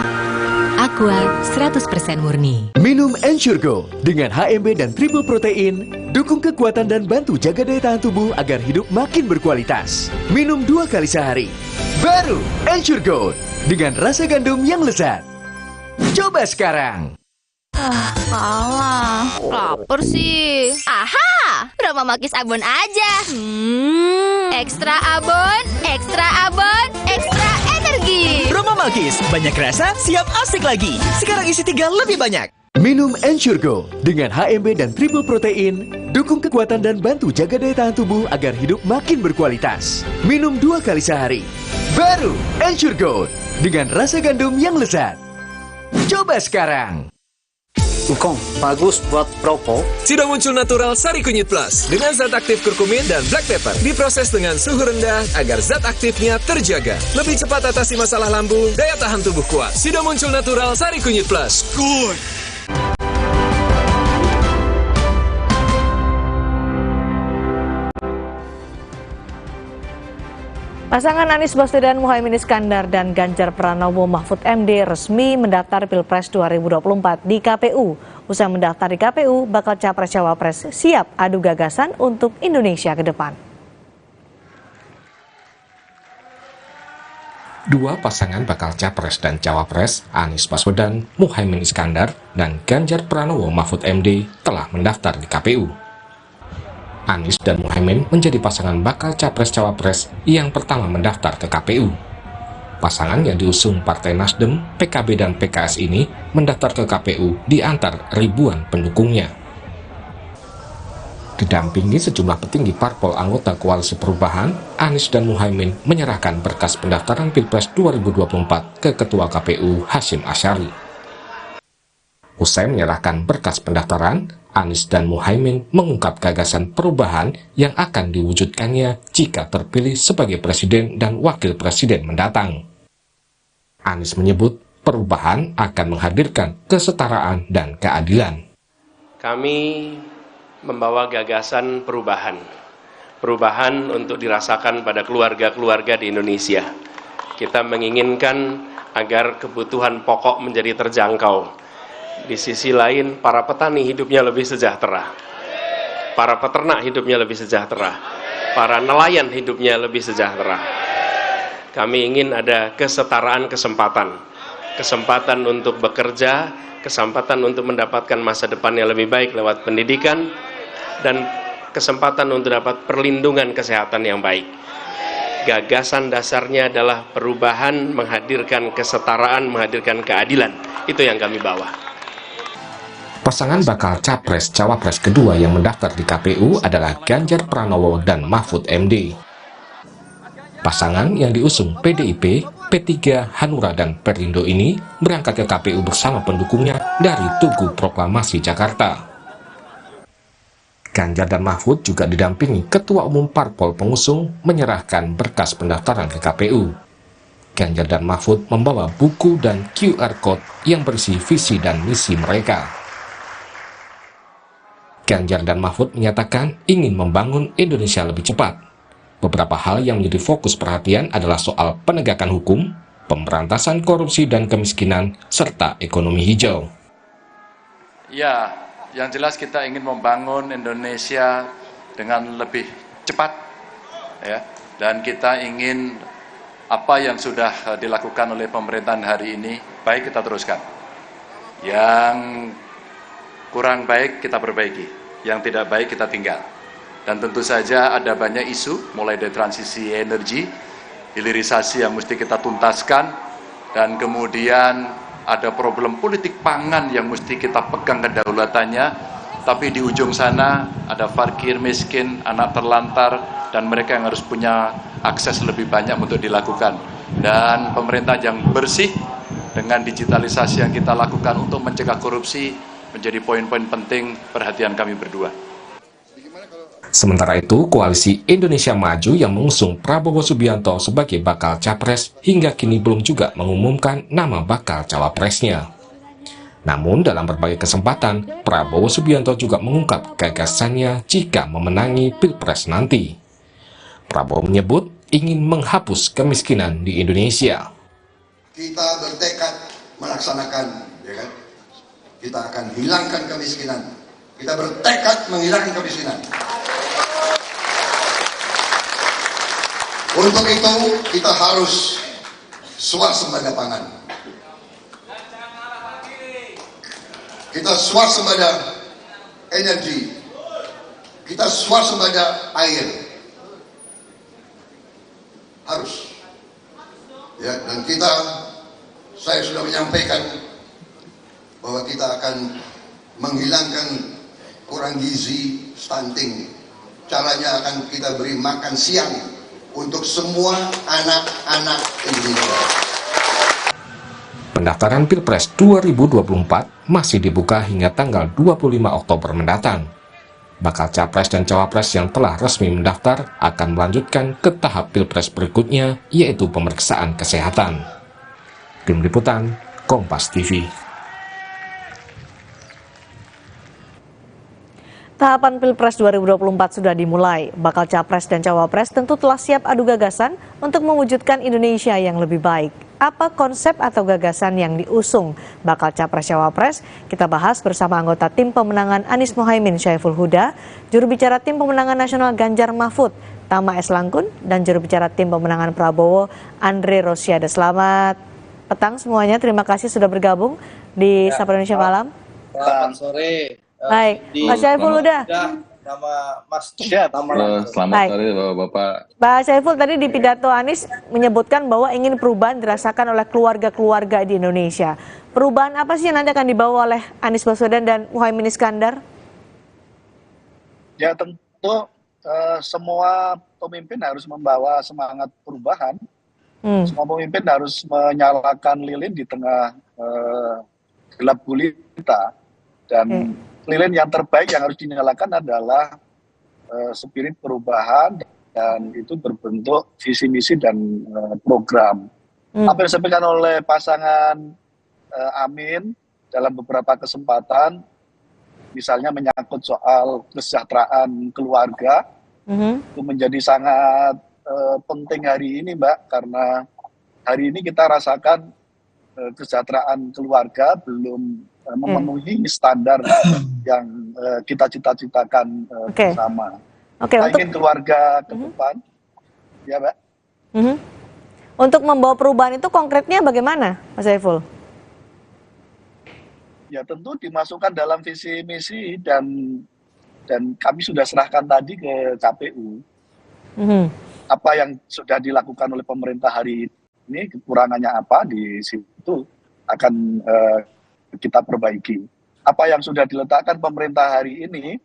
Aqua 100% murni. Minum Ensure Go dengan HMB dan triple protein, dukung kekuatan dan bantu jaga daya tahan tubuh agar hidup makin berkualitas. Minum 2 kali sehari. Baru Ensure Go dengan rasa gandum yang lezat. Coba sekarang. Kalah. Lapar sih. Aha, Roma Makis Abon aja. Ekstra abon, ekstra abon, ekstra energi. Roma Makis, banyak rasa, siap asik lagi. Sekarang isi 3 lebih banyak. Minum Ensure Go dengan HMB dan triple protein, dukung kekuatan dan bantu jaga daya tahan tubuh agar hidup makin berkualitas. Minum 2 kali sehari. Baru Ensure Go dengan rasa gandum yang lezat. Coba sekarang. Ukong, bagus buat perokok. Sudah muncul natural Sari Kunyit Plus dengan zat aktif kurkumin dan black pepper. Diproses dengan suhu rendah agar zat aktifnya terjaga. Lebih cepat atasi masalah lambung, daya tahan tubuh kuat. Sudah muncul natural Sari Kunyit Plus. Good. Pasangan Anies Baswedan Muhaimin Iskandar dan Ganjar Pranowo Mahfud MD resmi mendaftar Pilpres 2024 di KPU. Usai mendaftar di KPU, bakal Capres-Cawapres siap adu gagasan untuk Indonesia ke depan. Dua pasangan bakal Capres dan Cawapres, Anies Baswedan, Muhaimin Iskandar, dan Ganjar Pranowo Mahfud MD telah mendaftar di KPU. Anies dan Muhaimin menjadi pasangan bakal Capres-Cawapres yang pertama mendaftar ke KPU. Pasangan yang diusung Partai Nasdem, PKB, dan PKS ini mendaftar ke KPU di antar ribuan pendukungnya. Didampingi sejumlah petinggi parpol anggota Koalisi Perubahan, Anies dan Muhaimin menyerahkan berkas pendaftaran Pilpres 2024 ke Ketua KPU Hasyim Asyari. Usai menyerahkan berkas pendaftaran, Anies dan Muhaimin mengungkap gagasan perubahan yang akan diwujudkannya jika terpilih sebagai presiden dan wakil presiden mendatang. Anies menyebut perubahan akan menghadirkan kesetaraan dan keadilan. Kami membawa gagasan perubahan. Perubahan untuk dirasakan pada keluarga-keluarga di Indonesia. Kita menginginkan agar kebutuhan pokok menjadi terjangkau. Di sisi lain, para petani hidupnya lebih sejahtera. Para peternak hidupnya lebih sejahtera. Para nelayan hidupnya lebih sejahtera. Kami ingin ada kesetaraan kesempatan. Kesempatan untuk bekerja, kesempatan untuk mendapatkan masa depan yang lebih baik lewat pendidikan, dan kesempatan untuk dapat perlindungan kesehatan yang baik. Gagasan dasarnya adalah perubahan, menghadirkan kesetaraan, menghadirkan keadilan. Itu yang kami bawa. Pasangan bakal Capres-Cawapres kedua yang mendaftar di KPU adalah Ganjar Pranowo dan Mahfud MD. Pasangan yang diusung PDIP, P3, Hanura, dan Perindo ini berangkat ke KPU bersama pendukungnya dari Tugu Proklamasi Jakarta. Ganjar dan Mahfud juga didampingi Ketua Umum Parpol pengusung menyerahkan berkas pendaftaran ke KPU. Ganjar dan Mahfud membawa buku dan QR Code yang berisi visi dan misi mereka. Ganjar dan Mahfud menyatakan ingin membangun Indonesia lebih cepat. Beberapa hal yang menjadi fokus perhatian adalah soal penegakan hukum, pemberantasan korupsi dan kemiskinan, serta ekonomi hijau. Ya, yang jelas kita ingin membangun Indonesia dengan lebih cepat, ya. Dan kita ingin apa yang sudah dilakukan oleh pemerintahan hari ini, baik kita teruskan. Yang kurang baik kita perbaiki, yang tidak baik kita tinggal. Dan tentu saja ada banyak isu, mulai dari transisi energi, hilirisasi yang mesti kita tuntaskan, dan kemudian ada problem politik pangan yang mesti kita pegang kedaulatannya, tapi di ujung sana ada fakir, miskin, anak terlantar, dan mereka yang harus punya akses lebih banyak untuk dilakukan. Dan pemerintah yang bersih dengan digitalisasi yang kita lakukan untuk mencegah korupsi menjadi poin-poin penting perhatian kami berdua. Sementara itu, Koalisi Indonesia Maju yang mengusung Prabowo Subianto sebagai bakal capres hingga kini belum juga mengumumkan nama bakal cawapresnya. Namun dalam berbagai kesempatan, Prabowo Subianto juga mengungkap gagasannya jika memenangi Pilpres nanti. Prabowo menyebut ingin menghapus kemiskinan di Indonesia. Kita bertekad melaksanakan, ya kan? Kita akan hilangkan kemiskinan. Kita bertekad menghilangkan kemiskinan. Untuk itu kita harus swasembada pangan. Kita swasembada energi. Kita swasembada air. Harus. Ya, dan saya sudah menyampaikan bahwa kita akan menghilangkan kurang gizi, stunting. Caranya akan kita beri makan siang untuk semua anak-anak Indonesia. Pendaftaran Pilpres 2024 masih dibuka hingga tanggal 25 Oktober mendatang. Bakal Capres dan Cawapres yang telah resmi mendaftar akan melanjutkan ke tahap Pilpres berikutnya, yaitu pemeriksaan kesehatan. Tim Liputan, Kompas TV. Tahapan Pilpres 2024 sudah dimulai. Bakal Capres dan Cawapres tentu telah siap adu gagasan untuk mewujudkan Indonesia yang lebih baik. Apa konsep atau gagasan yang diusung bakal Capres Cawapres? Kita bahas bersama anggota tim pemenangan Anies Mohaimin Syaiful Huda, juru bicara tim pemenangan nasional Ganjar Mahfud, Tama S. Langkun, dan juru bicara tim pemenangan Prabowo, Andre Rosiade. Selamat petang semuanya, terima kasih sudah bergabung di Sapa Indonesia Malam. Selamat sore. Baik, Mas Syaiful Huda. Nama Mas Selamat sore Bapak. Pak Syaiful, tadi di pidato Anies menyebutkan bahwa ingin perubahan dirasakan oleh keluarga-keluarga di Indonesia. Perubahan apa sih yang nanti akan dibawa oleh Anies Baswedan dan Muhaimin Iskandar? Ya tentu semua pemimpin harus membawa semangat perubahan. Semua pemimpin harus menyalakan lilin di tengah gelap gulita. Dan lilin yang terbaik yang harus dinyalakan adalah spirit perubahan, dan itu berbentuk visi misi dan program. Apa yang disampaikan oleh pasangan Amin dalam beberapa kesempatan, misalnya menyangkut soal kesejahteraan keluarga, itu menjadi sangat penting hari ini, Mbak, karena hari ini kita rasakan kesejahteraan keluarga belum memenuhi standar yang kita cita-citakan bersama. Kita ingin keluarga ke depan, ya Mbak. Untuk membawa perubahan itu konkretnya bagaimana, Mas Syaiful? Ya tentu dimasukkan dalam visi misi, dan kami sudah serahkan tadi ke KPU. Apa yang sudah dilakukan oleh pemerintah hari ini, kekurangannya apa, di situ akan kita perbaiki. Apa yang sudah diletakkan pemerintah hari ini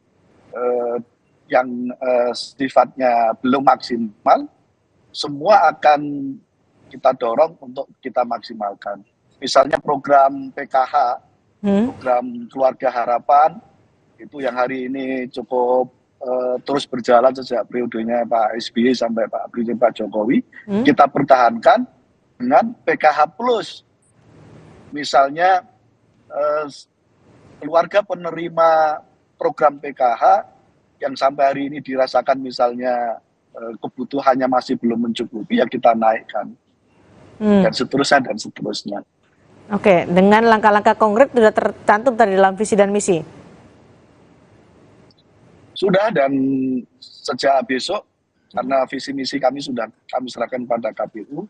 yang sifatnya belum maksimal, semua akan kita dorong untuk kita maksimalkan. Misalnya program PKH, program Keluarga Harapan, itu yang hari ini cukup terus berjalan sejak periodenya Pak SBY sampai Pak Jokowi, kita pertahankan dengan PKH Plus. Misalnya keluarga penerima program PKH yang sampai hari ini dirasakan misalnya kebutuhannya masih belum mencukupi, ya kita naikkan, dan seterusnya dan seterusnya. Oke, dengan langkah-langkah konkret sudah tercantum tadi dalam visi dan misi? Sudah, dan sejak besok, karena visi misi kami sudah kami serahkan pada KPU,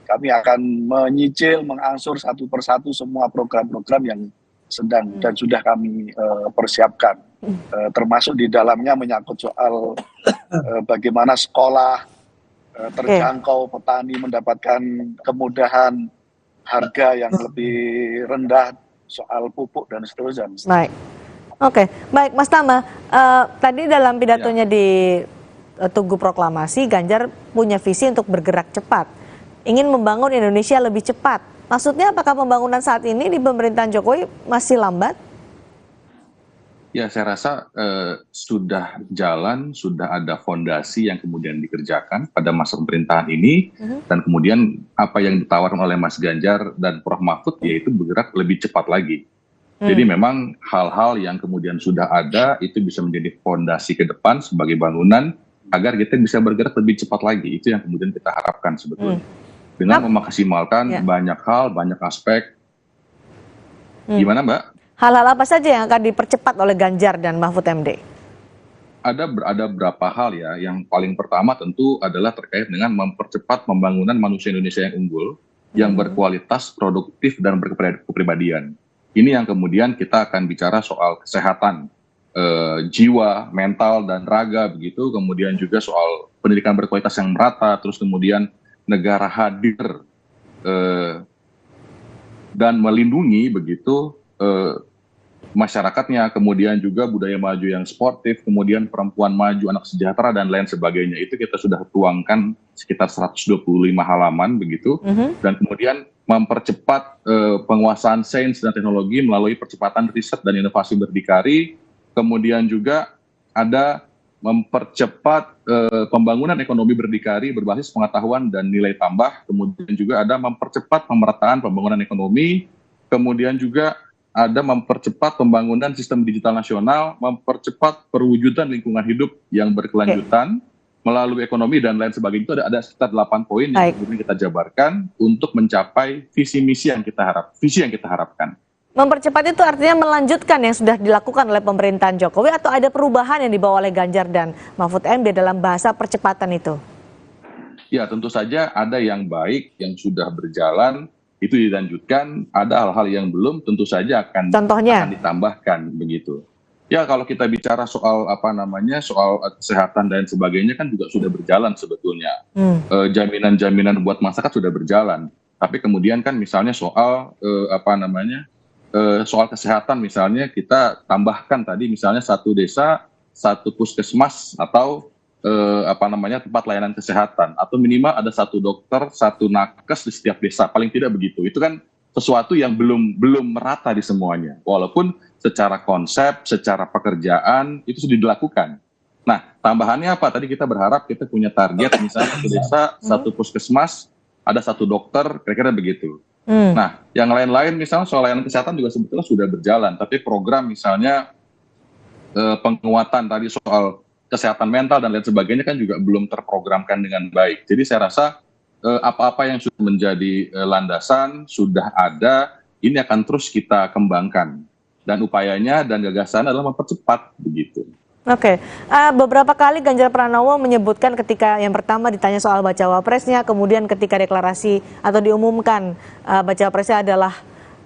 kami akan menyicil, mengangsur satu persatu semua program-program yang sedang dan sudah kami persiapkan. Termasuk di dalamnya menyangkut soal bagaimana sekolah terjangkau, petani mendapatkan kemudahan, harga yang lebih rendah, soal pupuk dan seterusnya. Baik, oke, baik Mas Tama. Tadi dalam pidatonya di Tugu Proklamasi, Ganjar punya visi untuk bergerak cepat. Ingin membangun Indonesia lebih cepat. Maksudnya apakah pembangunan saat ini di pemerintahan Jokowi masih lambat? Ya, saya rasa sudah jalan, sudah ada fondasi yang kemudian dikerjakan pada masa pemerintahan ini, dan kemudian apa yang ditawarkan oleh Mas Ganjar dan Prof. Mahfud yaitu bergerak lebih cepat lagi. Jadi memang hal-hal yang kemudian sudah ada itu bisa menjadi fondasi ke depan sebagai bangunan agar kita bisa bergerak lebih cepat lagi. Itu yang kemudian kita harapkan sebetulnya. Dengan memaksimalkan banyak hal, banyak aspek. Gimana Mbak? Hal-hal apa saja yang akan dipercepat oleh Ganjar dan Mahfud MD? Ada beberapa hal ya. Yang paling pertama tentu adalah terkait dengan mempercepat pembangunan manusia Indonesia yang unggul, yang berkualitas, produktif, dan berkepribadian. Ini yang kemudian kita akan bicara soal kesehatan, jiwa, mental, dan raga begitu. Kemudian juga soal pendidikan berkualitas yang merata, terus kemudian negara hadir dan melindungi begitu masyarakatnya, kemudian juga budaya maju yang sportif, kemudian perempuan maju, anak sejahtera, dan lain sebagainya. Itu kita sudah tuangkan sekitar 125 halaman begitu, dan kemudian mempercepat penguasaan sains dan teknologi melalui percepatan riset dan inovasi berdikari, kemudian juga ada mempercepat pembangunan ekonomi berdikari berbasis pengetahuan dan nilai tambah, kemudian juga ada mempercepat pemerataan pembangunan ekonomi, kemudian juga ada mempercepat pembangunan sistem digital nasional, mempercepat perwujudan lingkungan hidup yang berkelanjutan melalui ekonomi dan lain sebagainya. Itu ada sekitar 8 poin yang kemudian kita jabarkan untuk mencapai visi yang kita harapkan. Mempercepat itu artinya melanjutkan yang sudah dilakukan oleh pemerintahan Jokowi atau ada perubahan yang dibawa oleh Ganjar dan Mahfud MD dalam bahasa percepatan itu? Ya, tentu saja ada yang baik yang sudah berjalan itu dilanjutkan, ada hal-hal yang belum tentu saja akan ditambahkan begitu. Ya, kalau kita bicara soal soal kesehatan dan sebagainya kan juga sudah berjalan sebetulnya. Jaminan-jaminan buat masyarakat sudah berjalan. Tapi kemudian kan misalnya soal soal kesehatan misalnya kita tambahkan tadi misalnya satu desa, satu puskesmas atau tempat layanan kesehatan atau minimal ada satu dokter, satu nakes di setiap desa, paling tidak begitu. Itu kan sesuatu yang belum merata di semuanya. Walaupun secara konsep, secara pekerjaan itu sudah dilakukan. Nah, tambahannya apa? Tadi kita berharap kita punya target misalnya satu desa, satu puskesmas, ada satu dokter, kira-kira begitu. Nah, yang lain-lain misalnya soal layanan kesehatan juga sebetulnya sudah berjalan, tapi program misalnya penguatan tadi soal kesehatan mental dan lain sebagainya kan juga belum terprogramkan dengan baik. Jadi saya rasa apa-apa yang sudah menjadi landasan sudah ada, ini akan terus kita kembangkan. Dan upayanya dan gagasan adalah mempercepat begitu. Oke, beberapa kali Ganjar Pranowo menyebutkan ketika yang pertama ditanya soal bacawa presnya, kemudian ketika deklarasi atau diumumkan bacawa presnya adalah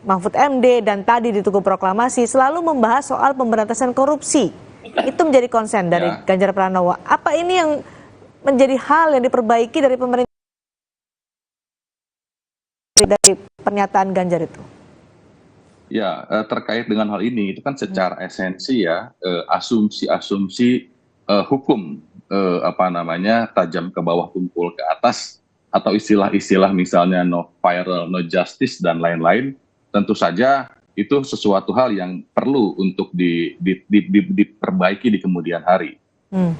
Mahfud MD dan tadi di Tugu Proklamasi selalu membahas soal pemberantasan korupsi. Itu menjadi konsen dari Ganjar Pranowo. Apa ini yang menjadi hal yang diperbaiki dari pemerintah dari pernyataan Ganjar itu? Ya, terkait dengan hal ini itu kan secara esensi ya asumsi-asumsi hukum tajam ke bawah tumpul ke atas atau istilah-istilah misalnya no viral, no justice dan lain-lain tentu saja itu sesuatu hal yang perlu untuk diperbaiki di kemudian hari.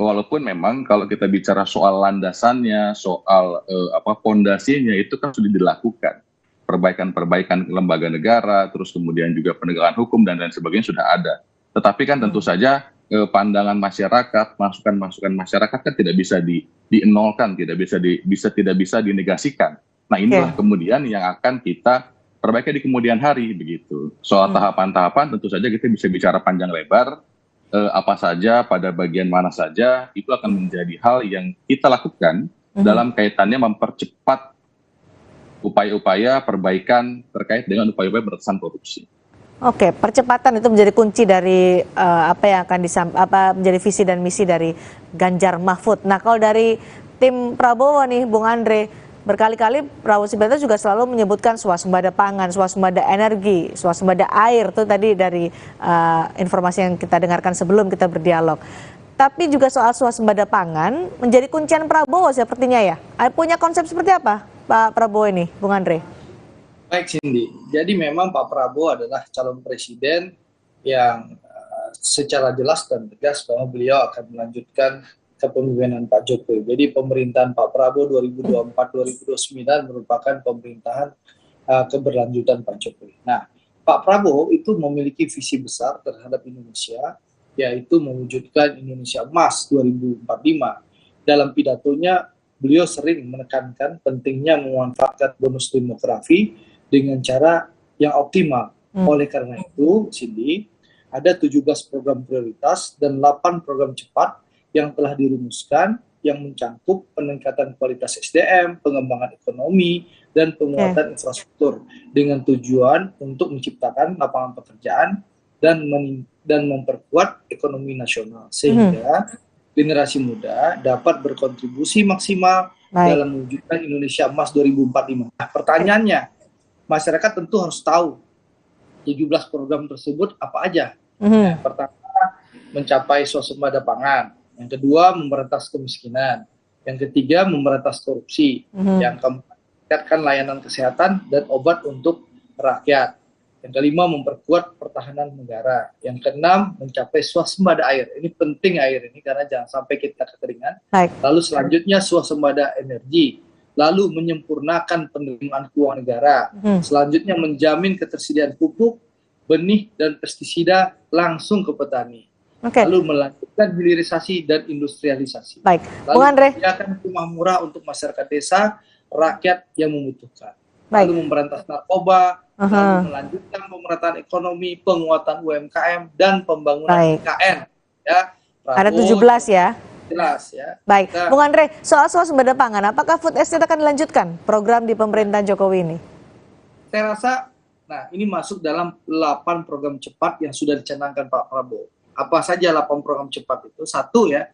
Walaupun memang kalau kita bicara soal landasannya, soal pondasinya itu kan sudah dilakukan. Perbaikan-perbaikan lembaga negara, terus kemudian juga penegakan hukum dan lain sebagainya sudah ada. Tetapi kan tentu saja pandangan masyarakat, masukan-masukan masyarakat kan tidak bisa dienolkan, tidak bisa dinegasikan. Nah, inilah kemudian yang akan kita perbaiki di kemudian hari begitu. Soal tahapan-tahapan tentu saja kita bisa bicara panjang lebar, apa saja, pada bagian mana saja, itu akan menjadi hal yang kita lakukan dalam kaitannya mempercepat upaya-upaya perbaikan terkait dengan upaya-upaya pemberantasan korupsi. Oke, percepatan itu menjadi kunci dari apa yang akan menjadi visi dan misi dari Ganjar Mahfud. Nah, kalau dari tim Prabowo nih, Bung Andre, berkali-kali Prabowo Subianto juga selalu menyebutkan swasembada pangan, swasembada energi, swasembada air. Itu tadi dari informasi yang kita dengarkan sebelum kita berdialog. Tapi juga soal swasembada pangan menjadi kuncian Prabowo sepertinya ya. Punya konsep seperti apa Pak Prabowo ini, Bung Andre? Baik Cindy, jadi memang Pak Prabowo adalah calon presiden yang secara jelas dan tegas bahwa beliau akan melanjutkan kepemimpinan Pak Jokowi. Jadi pemerintahan Pak Prabowo 2024-2029 merupakan pemerintahan keberlanjutan Pak Jokowi. Nah, Pak Prabowo itu memiliki visi besar terhadap Indonesia, yaitu mewujudkan Indonesia Emas 2045. Dalam pidatonya, beliau sering menekankan pentingnya memanfaatkan bonus demografi dengan cara yang optimal. Oleh karena itu, Cindy, ada 17 program prioritas dan 8 program cepat yang telah dirumuskan yang mencakup peningkatan kualitas SDM, pengembangan ekonomi, dan penguatan infrastruktur dengan tujuan untuk menciptakan lapangan pekerjaan dan memperkuat ekonomi nasional sehingga generasi muda dapat berkontribusi maksimal dalam mewujudkan Indonesia Emas 2045. Nah, pertanyaannya, masyarakat tentu harus tahu 17 program tersebut apa aja. Pertama, mencapai swasembada pangan. Yang kedua, memberantas kemiskinan. Yang ketiga, memberantas korupsi. Yang keempat, meningkatkan layanan kesehatan dan obat untuk rakyat. Yang kelima, memperkuat pertahanan negara. Yang keenam, mencapai swasembada air. Ini penting air ini karena jangan sampai kita kekeringan. Lalu selanjutnya swasembada energi. Lalu menyempurnakan penerimaan keuangan negara. Selanjutnya menjamin ketersediaan pupuk benih dan pestisida langsung ke petani. Lalu melanjutkan hilirisasi dan industrialisasi. Baik, Lalu Bung Andre. menyediakan rumah murah untuk masyarakat desa, rakyat yang membutuhkan. Baik. Lalu memberantas narkoba, lalu melanjutkan pemerataan ekonomi, penguatan UMKM, dan pembangunan IKN. Ya, Ada Prabowo 17 ya. jelas ya. Baik, Nah, Bung Andre, soal sumber pangan, apakah food estate akan dilanjutkan program di pemerintahan Jokowi ini? saya rasa, nah ini masuk dalam 8 program cepat yang sudah dicanangkan Pak Prabowo. Apa saja 8 program cepat itu? Satu ya,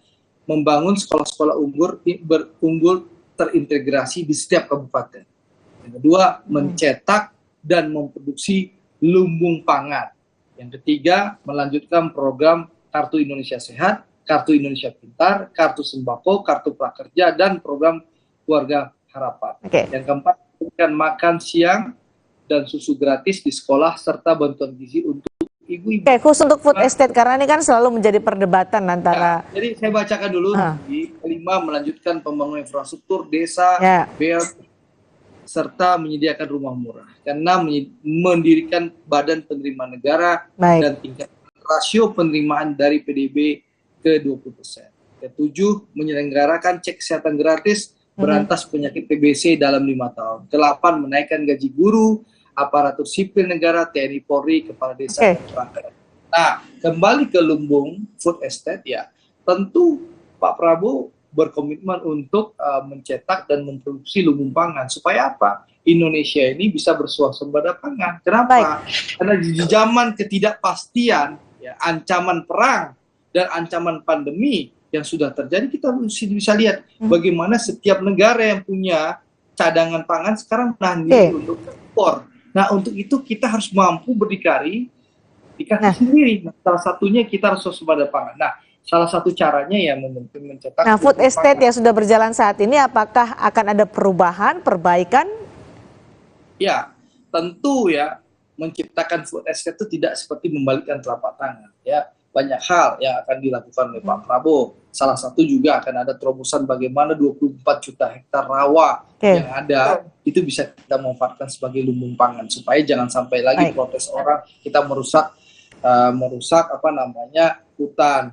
membangun sekolah-sekolah unggul terintegrasi di setiap kabupaten. Yang kedua, mencetak dan memproduksi lumbung pangan. Yang ketiga, melanjutkan program Kartu Indonesia Sehat, Kartu Indonesia Pintar, Kartu Sembako, Kartu Prakerja, dan program Keluarga Harapan. Yang keempat, memberikan makan siang dan susu gratis di sekolah, serta bantuan gizi untuk ibu-ibu. Khusus untuk food estate, karena ini kan selalu menjadi perdebatan antara... Jadi saya bacakan dulu. Di kelima, melanjutkan pembangunan infrastruktur desa, BLT, serta menyediakan rumah murah. Keenam, mendirikan badan penerimaan negara dan tingkat rasio penerimaan dari PDB ke 20%. Ketujuh, menyelenggarakan cek kesehatan gratis, berantas penyakit TBC dalam 5 tahun. Ke-8, menaikkan gaji guru, aparatur sipil negara, TNI Polri, kepala desa, dan perangkat. Nah, kembali ke lumbung food estate ya, tentu Pak Prabowo berkomitmen untuk mencetak dan memproduksi lumbung pangan. Supaya apa? Indonesia ini bisa bersuasembada pangan. Kenapa? Karena di zaman ketidakpastian, ya, ancaman perang dan ancaman pandemi yang sudah terjadi, kita bisa lihat bagaimana setiap negara yang punya cadangan pangan sekarang menahan diri untuk ekspor. Nah, untuk itu kita harus mampu berdikari di kaki sendiri. Nah, salah satunya kita harus waspada pangan. Nah, salah satu caranya ya mencetak. Nah, food estate yang sudah berjalan saat ini, apakah akan ada perubahan, perbaikan? Ya, tentu ya, menciptakan food estate itu tidak seperti membalikkan telapak tangan. Ya, banyak hal yang akan dilakukan oleh Pak Prabowo. Salah satu juga akan ada terobosan bagaimana 24 juta hektar rawa yang ada itu bisa kita manfaatkan sebagai lumbung pangan, supaya jangan sampai lagi protes orang kita merusak hutan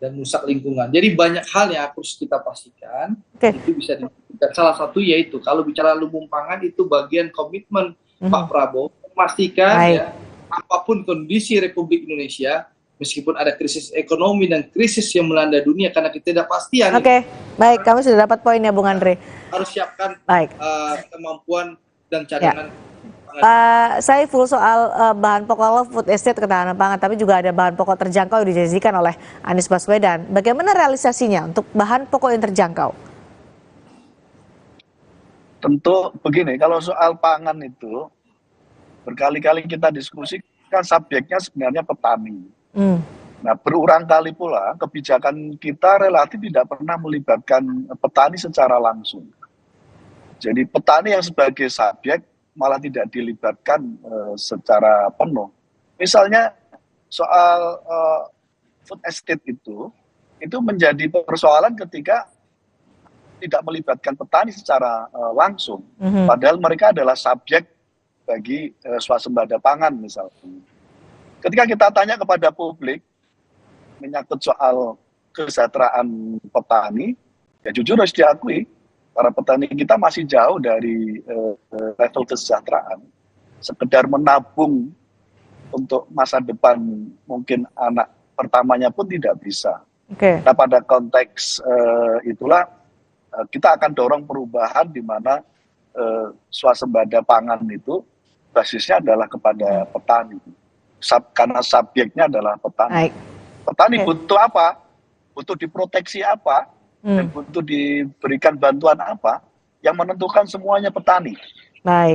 dan merusak lingkungan. Jadi banyak hal yang harus kita pastikan itu bisa dilakukan. Salah satu yaitu kalau bicara lumbung pangan itu bagian komitmen Pak Prabowo memastikan ya, apapun kondisi Republik Indonesia, meskipun ada krisis ekonomi dan krisis yang melanda dunia karena ketidakpastian. Baik, kami sudah dapat poinnya, Bung Andre. Harus siapkan kemampuan dan cadangan. Saiful, soal bahan pokok food estate ketahanan pangan, tapi juga ada bahan pokok terjangkau yang dijanjikan oleh Anies Baswedan. Bagaimana realisasinya untuk bahan pokok yang terjangkau? Tentu begini, kalau soal pangan itu berkali-kali kita diskusikan, subjeknya sebenarnya petani. Nah, berulang kali pula kebijakan kita relatif tidak pernah melibatkan petani secara langsung. Jadi petani yang sebagai subjek malah tidak dilibatkan secara penuh. Misalnya soal food estate itu menjadi persoalan ketika tidak melibatkan petani secara langsung. Padahal mereka adalah subjek bagi swasembada pangan misalnya. Ketika kita tanya kepada publik menyangkut soal kesejahteraan petani, ya jujur harus diakui, para petani kita masih jauh dari level kesejahteraan. Sekedar menabung untuk masa depan mungkin anak pertamanya pun tidak bisa. Nah, pada konteks itulah kita akan dorong perubahan di mana swasembada pangan itu basisnya adalah kepada petani. Karena subjeknya adalah petani. Petani butuh apa? Butuh diproteksi apa? Dan butuh diberikan bantuan apa? Yang menentukan semuanya petani.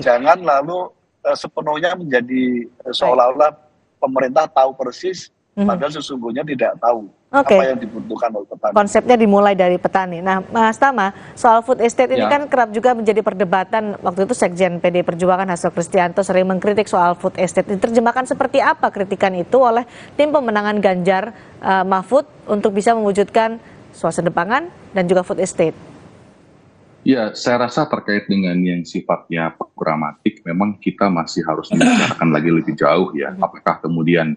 Jangan lalu sepenuhnya menjadi seolah-olah pemerintah tahu persis, padahal sesungguhnya tidak tahu apa yang dibutuhkan oleh petani. Konsepnya dimulai dari petani. Nah, Mas Tama, soal food estate ini kan kerap juga menjadi perdebatan. Waktu itu Sekjen PD Perjuangan Hasto Kristianto sering mengkritik soal food estate. Diterjemahkan seperti apa kritikan itu oleh tim pemenangan Ganjar Mahfud untuk bisa mewujudkan swasembada pangan dan juga food estate? Ya, saya rasa terkait dengan yang sifatnya programatik, memang kita masih harus membicarakan lagi lebih jauh ya. Apakah kemudian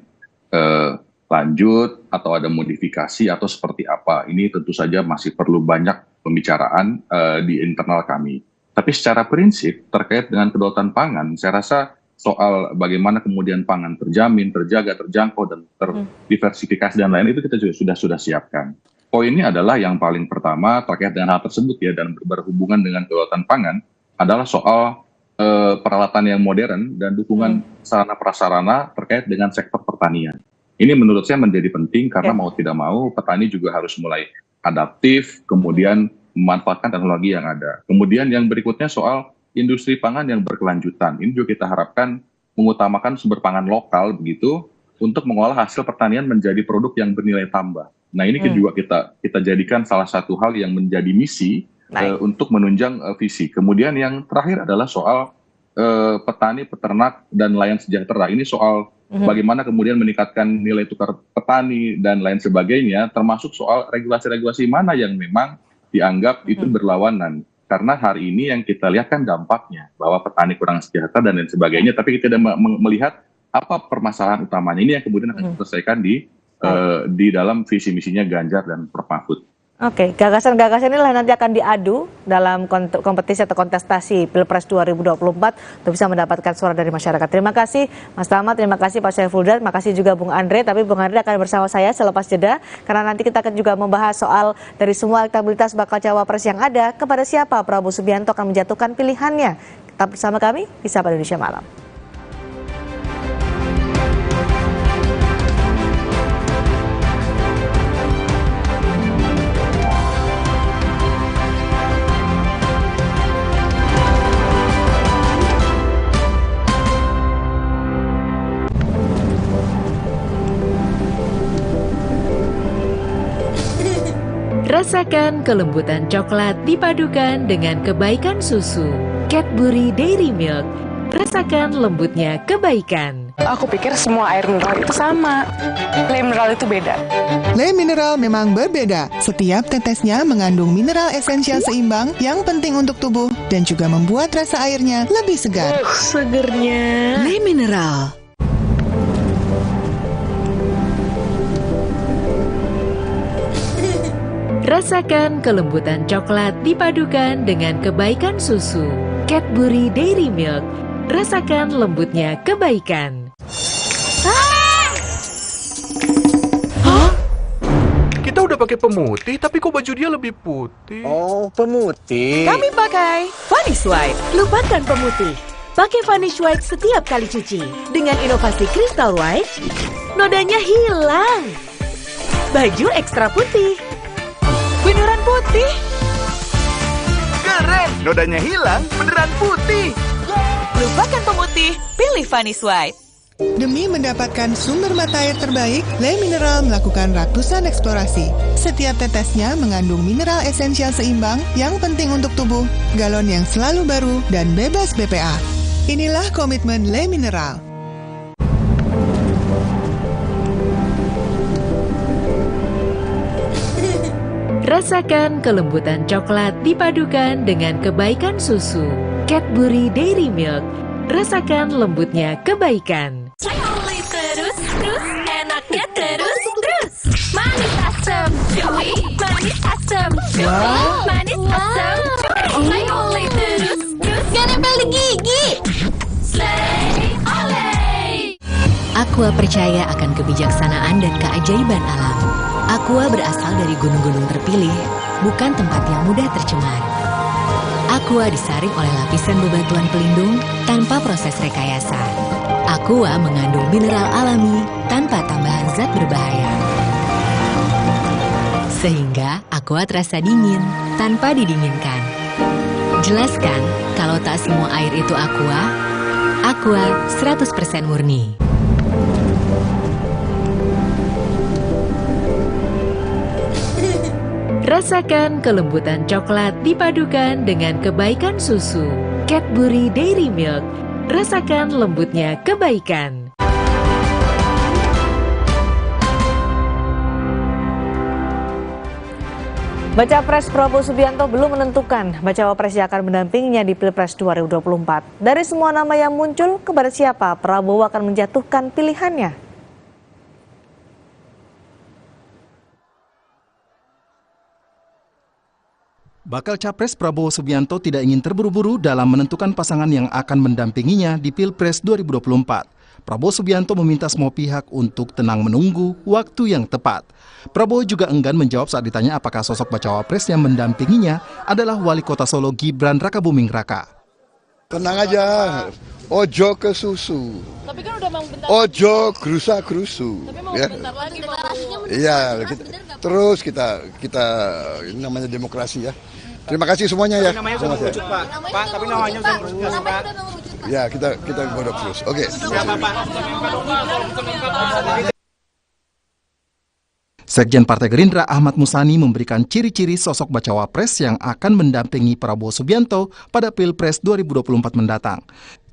lanjut atau ada modifikasi atau seperti apa? Ini tentu saja masih perlu banyak pembicaraan di internal kami. Tapi secara prinsip terkait dengan kedaulatan pangan, saya rasa soal bagaimana kemudian pangan terjamin, terjaga, terjangkau, dan terdiversifikasi dan lain itu kita juga sudah siapkan. Poinnya adalah yang paling pertama terkait dengan hal tersebut ya, dan berhubungan dengan kedaulatan pangan adalah soal peralatan yang modern dan dukungan sarana prasarana terkait dengan sektor pertanian. Ini menurut saya menjadi penting karena mau tidak mau petani juga harus mulai adaptif, kemudian memanfaatkan teknologi yang ada. Kemudian yang berikutnya soal industri pangan yang berkelanjutan. Ini juga kita harapkan mengutamakan sumber pangan lokal begitu untuk mengolah hasil pertanian menjadi produk yang bernilai tambah. Nah ini juga kita jadikan salah satu hal yang menjadi misi untuk menunjang visi. Kemudian yang terakhir adalah soal petani, peternak, dan nelayan sejahtera. Ini soal bagaimana kemudian meningkatkan nilai tukar petani dan lain sebagainya, termasuk soal regulasi-regulasi mana yang memang dianggap itu berlawanan. Karena hari ini yang kita lihat kan dampaknya, bahwa petani kurang sejahtera dan lain sebagainya, tapi kita tidak melihat apa permasalahan utamanya. Ini yang kemudian akan diselesaikan di dalam visi misinya Ganjar dan Prof. Mahfud. Oke, gagasan-gagasan inilah nanti akan diadu dalam kompetisi atau kontestasi Pilpres 2024 untuk bisa mendapatkan suara dari masyarakat. Terima kasih Mas Tama, terima kasih Pak Saiful Hudayat, terima kasih juga Bung Andre. Tapi Bung Andre akan bersama saya selepas jeda, karena nanti kita akan juga membahas soal dari semua elektabilitas bakal cawapres yang ada, kepada siapa Prabowo Subianto akan menjatuhkan pilihannya. Tetap bersama kami di Sapa Indonesia Malam. Rasakan kelembutan coklat dipadukan dengan kebaikan susu. Cadbury Dairy Milk. Rasakan lembutnya kebaikan. Aku pikir semua air mineral itu sama. Le mineral itu beda. Le mineral memang berbeda. Setiap tetesnya mengandung mineral esensial seimbang yang penting untuk tubuh dan juga membuat rasa airnya lebih segar. Segernya. Le mineral. Rasakan kelembutan coklat dipadukan dengan kebaikan susu. Cadbury Dairy Milk. Rasakan lembutnya kebaikan. Hah? Kita udah pakai pemutih, tapi kok baju dia lebih putih? Oh, pemutih. Kami pakai Vanish White. Lupakan pemutih. Pakai Vanish White setiap kali cuci. Dengan inovasi Crystal White, nodanya hilang. Baju ekstra putih. Beneran putih. Keren, nodanya hilang, beneran putih. Lupakan pemutih, pilih Vanish White. Demi mendapatkan sumber mata air terbaik, Le Mineral melakukan ratusan eksplorasi. Setiap tetesnya mengandung mineral esensial seimbang yang penting untuk tubuh, galon yang selalu baru, dan bebas BPA. Inilah komitmen Le Mineral. Rasakan kelembutan coklat dipadukan dengan kebaikan susu. Cadbury Dairy Milk. Rasakan lembutnya kebaikan. Terus, enaknya terus. Manis asam, chewy. Manis asam, chewy. Manis asam, chewy. Oleh terus. Gak nempel di gigi. Slay, oleh. Aqua percaya akan kebijaksanaan dan keajaiban alam. Aqua berasal dari gunung-gunung terpilih, bukan tempat yang mudah tercemar. Aqua disaring oleh lapisan bebatuan pelindung tanpa proses rekayasa. Aqua mengandung mineral alami tanpa tambahan zat berbahaya. Sehingga Aqua terasa dingin tanpa didinginkan. Jelaskan kalau tak semua air itu Aqua. Aqua 100% murni. Rasakan kelembutan coklat dipadukan dengan kebaikan susu. Cadbury Dairy Milk. Rasakan lembutnya kebaikan. Baca Pres Prabowo Subianto belum menentukan bacawa pres yang akan mendampinginya di Pilpres 2024. Dari semua nama yang muncul, kepada siapa Prabowo akan menjatuhkan pilihannya? Bakal Capres Prabowo Subianto tidak ingin terburu-buru dalam menentukan pasangan yang akan mendampinginya di Pilpres 2024. Prabowo Subianto meminta semua pihak untuk tenang menunggu waktu yang tepat. Prabowo juga enggan menjawab saat ditanya apakah sosok bacawa pres yang mendampinginya adalah Wali Kota Solo Gibran Rakabuming Raka. Tenang aja, ojo ke susu. Tapi kan udah ojo gerusa-gerusu. Tapi mau bentar lagi iya, terus kita ini namanya demokrasi ya. Terima kasih semuanya ya. Namanya sudah mengerucut, Pak. Pak, tapi namanya sudah mengerucut, Pak. Ya, kita godok terus. Oke. Sekjen Partai Gerindra Ahmad Muzani memberikan ciri-ciri sosok bacawa pres yang akan mendampingi Prabowo Subianto pada Pilpres 2024 mendatang.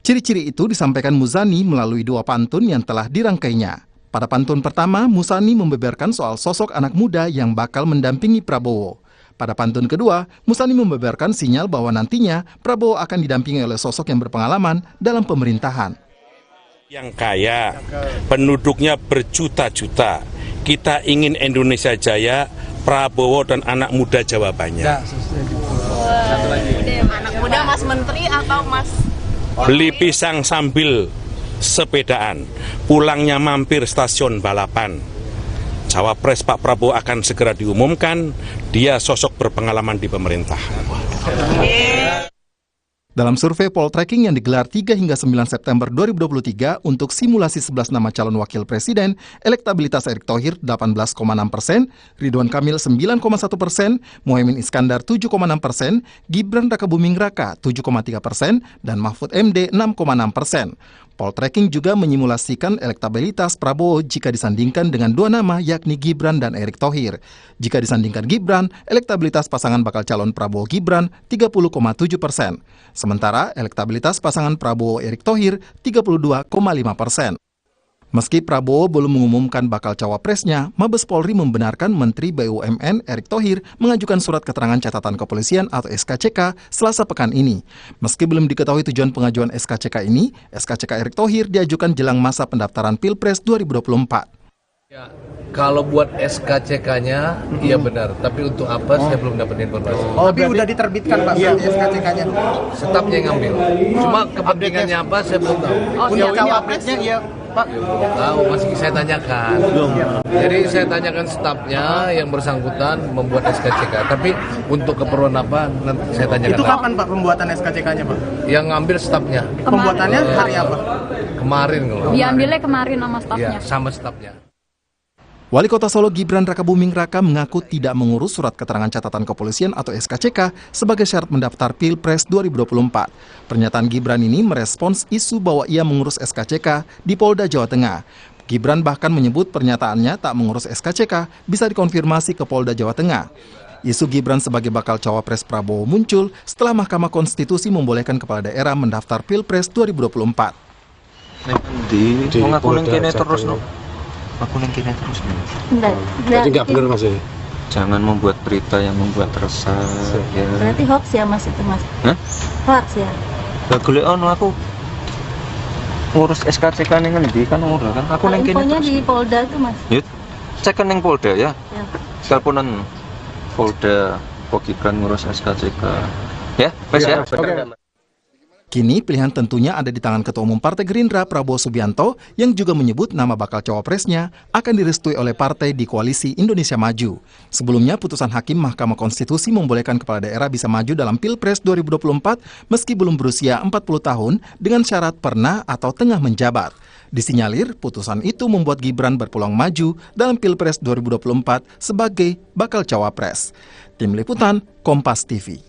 Ciri-ciri itu disampaikan Muzani melalui 2 pantun yang telah dirangkainya. Pada pantun pertama, Muzani membeberkan soal sosok anak muda yang bakal mendampingi Prabowo. Pada pantun kedua, Muzani membeberkan sinyal bahwa nantinya Prabowo akan didampingi oleh sosok yang berpengalaman dalam pemerintahan. Yang kaya, penduduknya berjuta-juta. Kita ingin Indonesia jaya, Prabowo dan anak muda jawabannya. Anak muda Mas Menteri atau Mas? Beli pisang sambil sepedaan, pulangnya mampir stasiun balapan. Cawapres Pak Prabowo akan segera diumumkan, dia sosok berpengalaman di pemerintahan. Dalam survei Poltreking yang digelar 3 hingga 9 September 2023 untuk simulasi 11 nama calon wakil presiden, elektabilitas Erick Thohir 18,6%, Ridwan Kamil 9,1%, Muhaimin Iskandar 7,6%, Gibran Rakabuming Raka 7,3%, dan Mahfud MD 6,6%. Poltreking juga menyimulasikan elektabilitas Prabowo jika disandingkan dengan 2 nama yakni Gibran dan Erick Thohir. Jika disandingkan Gibran, elektabilitas pasangan bakal calon Prabowo Gibran 30,7%. Sementara elektabilitas pasangan Prabowo Erick Thohir 32,5%. Meski Prabowo belum mengumumkan bakal cawapresnya, Mabes Polri membenarkan Menteri BUMN Erick Thohir mengajukan surat keterangan catatan kepolisian atau SKCK Selasa pekan ini. Meski belum diketahui tujuan pengajuan SKCK ini, SKCK Erick Thohir diajukan jelang masa pendaftaran Pilpres 2024. Ya, kalau buat SKCK-nya, iya benar. Tapi untuk apa, saya belum dapat informasi. Tapi udah diterbitkan, Pak, SKCK-nya? Stafnya yang ngambil. Cuma kepentingannya apa, saya belum tahu. Punya cawapresnya, iya, Pak? Belum tahu, masih saya tanyakan. Jadi saya tanyakan stafnya yang bersangkutan membuat SKCK. Tapi untuk keperluan apa, nanti saya tanyakan. Itu kapan, Pak, pembuatan SKCK-nya, Pak? Yang ngambil stafnya. Pembuatannya hari apa? Kemarin. Diambilnya kemarin sama stafnya. Iya, sama stafnya. Wali Kota Solo Gibran Rakabuming Raka mengaku tidak mengurus surat keterangan catatan kepolisian atau SKCK sebagai syarat mendaftar Pilpres 2024. Pernyataan Gibran ini merespons isu bahwa ia mengurus SKCK di Polda Jawa Tengah. Gibran bahkan menyebut pernyataannya tak mengurus SKCK bisa dikonfirmasi ke Polda Jawa Tengah. Isu Gibran sebagai bakal cawapres Prabowo muncul setelah Mahkamah Konstitusi membolehkan kepala daerah mendaftar Pilpres 2024. Di mengaku kene terus no. Aku nengkini terus. Jadi nggak benar Mas ya? Jangan membuat berita yang membuat resah. Ya. Berarti hoax ya Mas itu Mas? Hah? Hoax ya? Gak aku ngurus SKCK nih kan udah kan? Aku nengkini infonya di Polda tuh Mas? Yuk, cek neng Polda ya. Teleponan Polda Pak Gibran ngurus SKCK. Ya, Mas ya. Kini pilihan tentunya ada di tangan Ketua Umum Partai Gerindra Prabowo Subianto yang juga menyebut nama bakal cawapresnya akan direstui oleh partai di Koalisi Indonesia Maju. Sebelumnya putusan Hakim Mahkamah Konstitusi membolehkan kepala daerah bisa maju dalam Pilpres 2024 meski belum berusia 40 tahun dengan syarat pernah atau tengah menjabat. Disinyalir putusan itu membuat Gibran berpeluang maju dalam Pilpres 2024 sebagai bakal cawapres. Tim Liputan Kompas TV.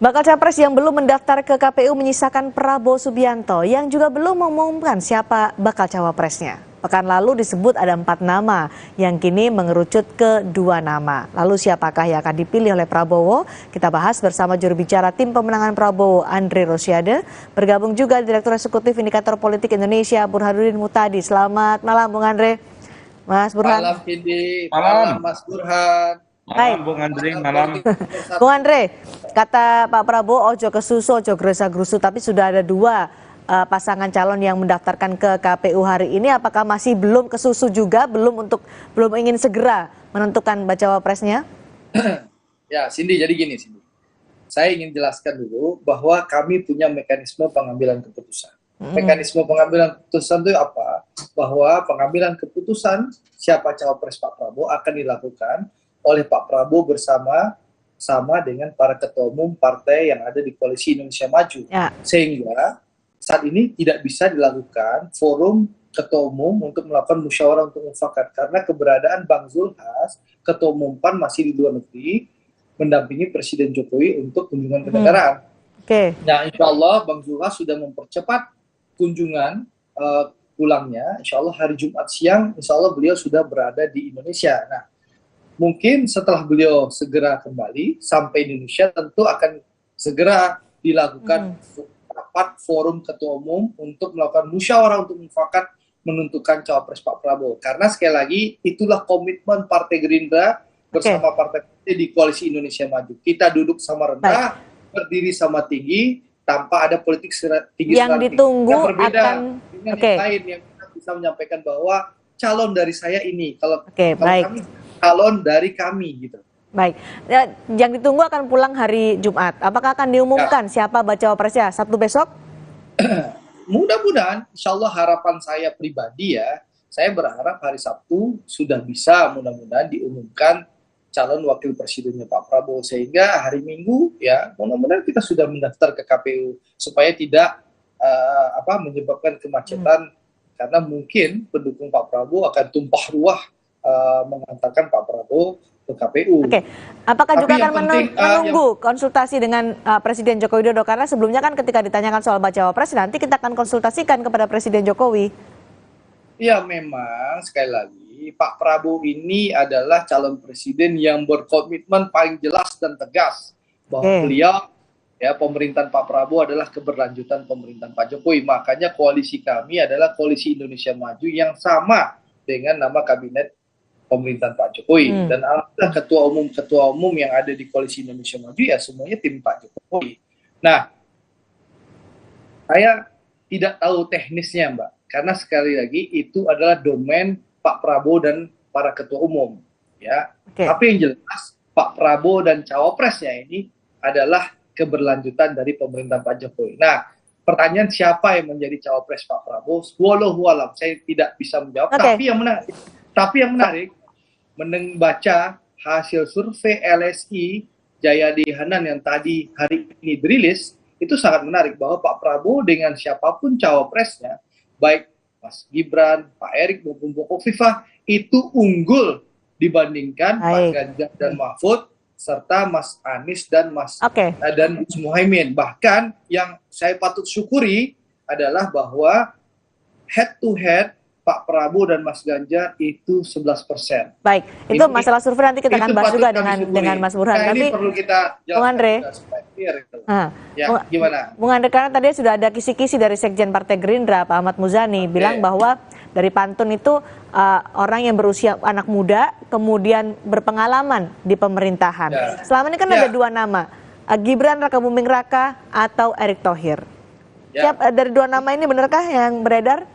Bakal capres yang belum mendaftar ke KPU menyisakan Prabowo Subianto yang juga belum mengumumkan siapa bakal cawapresnya. Pekan lalu disebut ada 4 nama yang kini mengerucut ke 2 nama. Lalu siapakah yang akan dipilih oleh Prabowo? Kita bahas bersama juru bicara tim pemenangan Prabowo, Andre Rosiade. Bergabung juga Direktur Eksekutif Indikator Politik Indonesia, Burhanuddin Muhtadi. Selamat malam, Bung Andre. Mas Burhan. Malam, Cindy. Malam, Mas Burhan. Hai, Bung Andre, malam. Bung Andre, kata Pak Prabowo, ojo ke susu, ojo gerasa-gerusu, tapi sudah ada 2 pasangan calon yang mendaftarkan ke KPU hari ini. Apakah masih belum ke susu juga, belum ingin segera menentukan bacawa presnya? Ya, Cindy, jadi gini, Cindy. Saya ingin jelaskan dulu bahwa kami punya mekanisme pengambilan keputusan. Mekanisme pengambilan keputusan itu apa? Bahwa pengambilan keputusan siapa cawapres Pak Prabowo akan dilakukan oleh Pak Prabowo bersama dengan para ketua umum partai yang ada di Koalisi Indonesia Maju. Ya. Sehingga saat ini tidak bisa dilakukan forum ketua umum untuk melakukan musyawarah untuk mufakat karena keberadaan Bang Zulhas, ketua umum PAN masih di luar negeri, mendampingi Presiden Jokowi untuk kunjungan kenegaraan. Nah, insya Allah Bang Zulhas sudah mempercepat kunjungan pulangnya. Insya Allah hari Jumat siang, insya Allah beliau sudah berada di Indonesia. Nah, mungkin setelah beliau segera kembali sampai Indonesia, tentu akan segera dilakukan rapat forum ketua umum untuk melakukan musyawarah untuk mufakat menentukan cawapres Pak Prabowo. Karena sekali lagi itulah komitmen Partai Gerindra bersama partai di Koalisi Indonesia Maju. Kita duduk sama rendah, berdiri sama tinggi, tanpa ada politik tinggi yang ditunggu yang berbeda akan dengan yang lain yang kita bisa menyampaikan bahwa calon dari saya ini, kalau kami calon dari kami gitu. Baik, yang ditunggu akan pulang hari Jumat. Apakah akan diumumkan siapa bacawa presnya Sabtu besok? Mudah-mudahan, insya Allah harapan saya pribadi ya, saya berharap hari Sabtu sudah bisa mudah-mudahan diumumkan calon wakil presidennya Pak Prabowo, sehingga hari Minggu ya mudah-mudahan kita sudah mendaftar ke KPU supaya tidak menyebabkan kemacetan karena mungkin pendukung Pak Prabowo akan tumpah ruah mengantarkan Pak Prabowo ke KPU. Apakah juga akan menunggu konsultasi dengan Presiden Joko Widodo, karena sebelumnya kan ketika ditanyakan soal bacawa pres nanti kita akan konsultasikan kepada Presiden Jokowi. Ya memang sekali lagi Pak Prabowo ini adalah calon presiden yang berkomitmen paling jelas dan tegas bahwa beliau ya pemerintahan Pak Prabowo adalah keberlanjutan pemerintahan Pak Jokowi. Makanya koalisi kami adalah Koalisi Indonesia Maju yang sama dengan nama kabinet pemerintahan Pak Jokowi. Dan alhamdulillah ketua umum yang ada di Koalisi Indonesia Maju ya semuanya tim Pak Jokowi. Nah, saya tidak tahu teknisnya Mbak, karena sekali lagi itu adalah domain Pak Prabowo dan para ketua umum, ya. Tapi yang jelas Pak Prabowo dan cawapresnya ini adalah keberlanjutan dari pemerintahan Pak Jokowi. Nah, pertanyaan siapa yang menjadi cawapres Pak Prabowo? Wallahu a'lam, saya tidak bisa menjawab. Tapi yang menarik, membaca hasil survei LSI Jayadi Hanan yang tadi hari ini dirilis, itu sangat menarik bahwa Pak Prabowo dengan siapapun cawapresnya, baik Mas Gibran, Pak Erik maupun Bu Khofifah, itu unggul dibandingkan Mas Ganjar dan Mahfud serta Mas Anies dan dan Gus Muhaimin. Bahkan yang saya patut syukuri adalah bahwa head to head Pak Prabowo dan Mas Ganjar itu 11%. Baik, itu masalah survei nanti kita akan bahas juga dengan Mas Burhan. Nah, tapi ini perlu kita jelaskan. Bung Andre, ya, gimana? Bung Andre, karena tadi sudah ada kisi-kisi dari Sekjen Partai Gerindra, Pak Ahmad Muzani, bilang bahwa dari pantun itu orang yang berusia anak muda, kemudian berpengalaman di pemerintahan. Selama ini kan ada 2 nama, Gibran Rakabuming Raka atau Erick Thohir. Dari 2 nama ini benarkah yang beredar?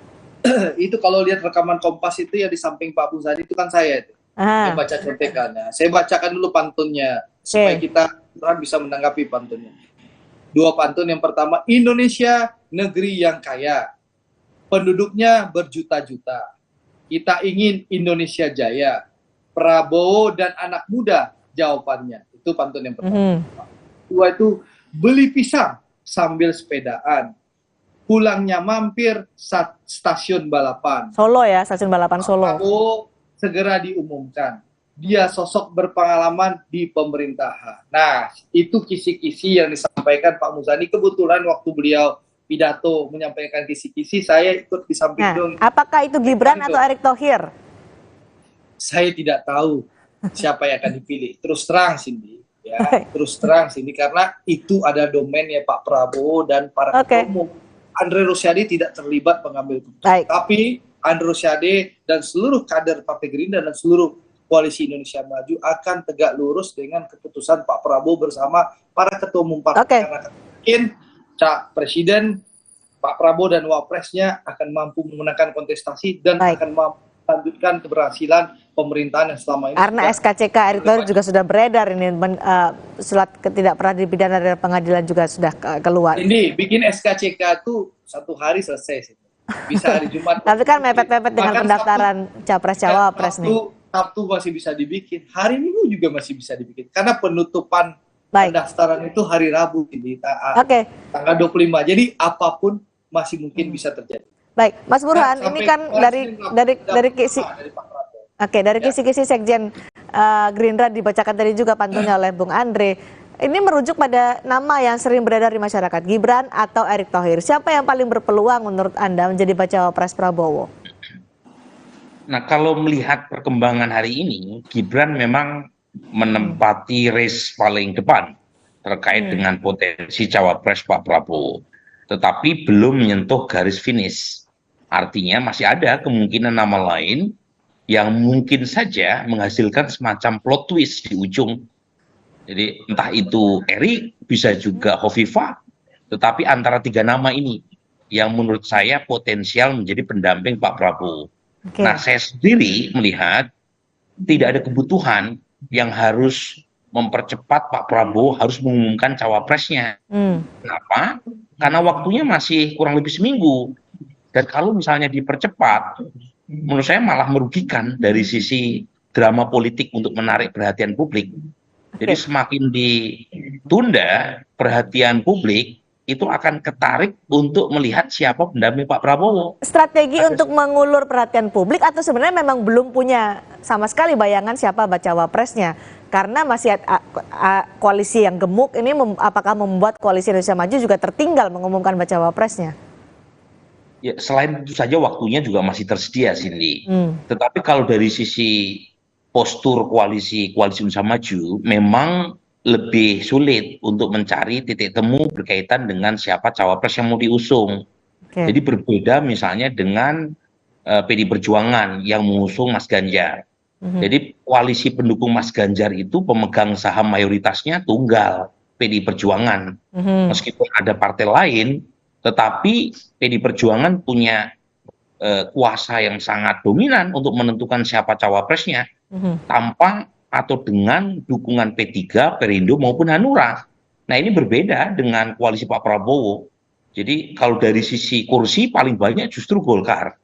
Itu kalau lihat rekaman Kompas itu ya di samping Pak Muzani itu kan saya itu yang baca contekannya. Saya bacakan dulu pantunnya supaya kita bisa menanggapi pantunnya. 2 pantun. Yang pertama, Indonesia negeri yang kaya, penduduknya berjuta-juta. Kita ingin Indonesia jaya. Prabowo dan anak muda jawabannya. Itu pantun yang pertama. 2 itu, beli pisang sambil sepedaan. Pulangnya mampir stasiun balapan. Solo ya, stasiun balapan Solo. Prabowo segera diumumkan. Dia sosok berpengalaman di pemerintahan. Nah, itu kisi-kisi yang disampaikan Pak Muzani. Kebetulan waktu beliau pidato menyampaikan kisi-kisi, saya ikut di samping dong. Apakah itu Gibran atau Erick Thohir? Saya tidak tahu siapa yang akan dipilih. Terus terang Cindy, ya, terus terang Cindy, karena itu ada domainnya Pak Prabowo dan para ketua umum. Andre Rosiade tidak terlibat mengambil keputusan. Tapi Andre Rosiade dan seluruh kader Partai Gerindra dan seluruh Koalisi Indonesia Maju akan tegak lurus dengan keputusan Pak Prabowo bersama para ketua umum partai. Karena mungkin Presiden, Pak Prabowo dan Wapresnya akan mampu memenangkan kontestasi dan akan mampu melanjutkan keberhasilan pemerintahan yang selama ini. Karena SKCK Erick Thohir juga sudah beredar ini, surat tidak pernah dipidana dari pengadilan juga sudah keluar. Ini bikin SKCK itu 1 hari selesai, bisa hari Jumat. Tapi kan mepet-mepet dengan pendaftaran capres cawapres nih. Sabtu masih bisa dibikin, hari Minggu juga masih bisa dibikin. Karena penutupan pendaftaran itu hari Rabu di tanggal 25. Jadi apapun masih mungkin bisa terjadi. Baik, Mas Burhan, ini kan dari kisi-kisi Sekjen Gerindra dibacakan tadi juga pantunnya oleh Bung Andre. Ini merujuk pada nama yang sering beredar di masyarakat, Gibran atau Erick Thohir. Siapa yang paling berpeluang menurut Anda menjadi bacawa pres Prabowo? Nah, kalau melihat perkembangan hari ini, Gibran memang menempati race paling depan terkait dengan potensi cawapres Pak Prabowo. Tetapi belum menyentuh garis finish. Artinya masih ada kemungkinan nama lain yang mungkin saja menghasilkan semacam plot twist di ujung. Jadi entah itu Erick, bisa juga Hovifah, tetapi antara 3 nama ini yang menurut saya potensial menjadi pendamping Pak Prabowo. Nah, saya sendiri melihat tidak ada kebutuhan yang harus mempercepat Pak Prabowo harus mengumumkan cawapresnya. Kenapa? Karena waktunya masih kurang lebih seminggu. Dan kalau misalnya dipercepat, menurut saya malah merugikan dari sisi drama politik untuk menarik perhatian publik. Jadi semakin ditunda perhatian publik, itu akan ketarik untuk melihat siapa pendamping Pak Prabowo. Strategi untuk mengulur perhatian publik atau sebenarnya memang belum punya sama sekali bayangan siapa bacawa presnya? Karena masih koalisi yang gemuk ini apakah membuat Koalisi Indonesia Maju juga tertinggal mengumumkan bacawa presnya? Ya, selain itu saja waktunya juga masih tersedia, Cindy. Tetapi kalau dari sisi postur koalisi Indonesia Maju, memang lebih sulit untuk mencari titik temu berkaitan dengan siapa cawapres yang mau diusung. Jadi berbeda misalnya dengan PD Perjuangan yang mengusung Mas Ganjar. Jadi koalisi pendukung Mas Ganjar itu pemegang saham mayoritasnya tunggal, PD Perjuangan. Meskipun ada partai lain, tetapi PD Perjuangan punya kuasa yang sangat dominan untuk menentukan siapa cawapresnya tanpa atau dengan dukungan P3, Perindo maupun Hanura. Nah, ini berbeda dengan koalisi Pak Prabowo. Jadi kalau dari sisi kursi paling banyak justru Golkar.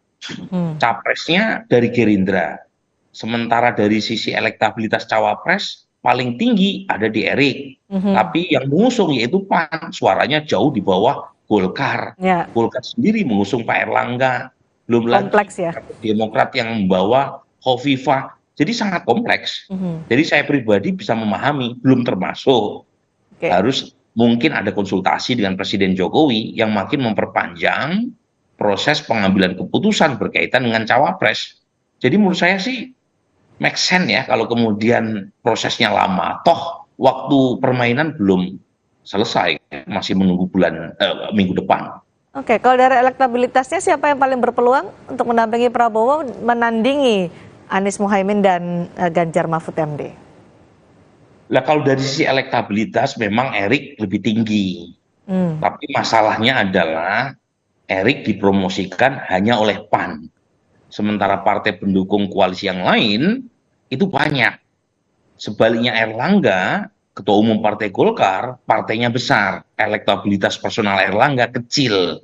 Capresnya dari Gerindra. Sementara dari sisi elektabilitas cawapres paling tinggi ada di Erick. Tapi yang mengusung yaitu PAN, suaranya jauh di bawah Golkar. Golkar sendiri mengusung Pak Erlangga. Belum lagi Demokrat yang membawa Hovifah. Jadi sangat kompleks. Jadi saya pribadi bisa memahami, belum termasuk harus mungkin ada konsultasi dengan Presiden Jokowi yang makin memperpanjang proses pengambilan keputusan berkaitan dengan cawapres. Jadi menurut saya sih make sense ya kalau kemudian prosesnya lama. Toh waktu permainan belum selesai, masih menunggu minggu depan. Oke, kalau dari elektabilitasnya siapa yang paling berpeluang untuk mendampingi Prabowo menandingi Anies Muhaimin dan Ganjar Mahfud MD? Lah kalau dari sisi elektabilitas memang Erick lebih tinggi. Tapi masalahnya adalah Erick dipromosikan hanya oleh PAN. Sementara partai pendukung koalisi yang lain itu banyak. Sebaliknya Erlangga, Ketua Umum Partai Golkar, partainya besar. Elektabilitas personal Erlangga kecil.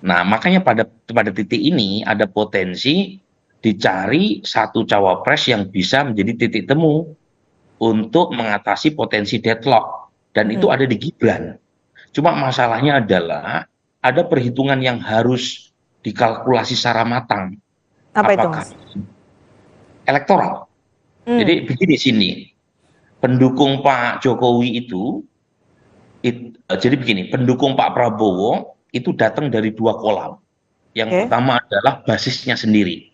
Nah, makanya pada titik ini ada potensi dicari satu cawapres yang bisa menjadi titik temu untuk mengatasi potensi deadlock. Dan itu ada di Gibran. Cuma masalahnya adalah ada perhitungan yang harus dikalkulasi secara matang. Apa itu, Mas? Elektoral. Jadi begini sini, pendukung Pak Jokowi itu jadi begini, pendukung Pak Prabowo itu datang dari 2 kolam. Yang pertama adalah basisnya sendiri,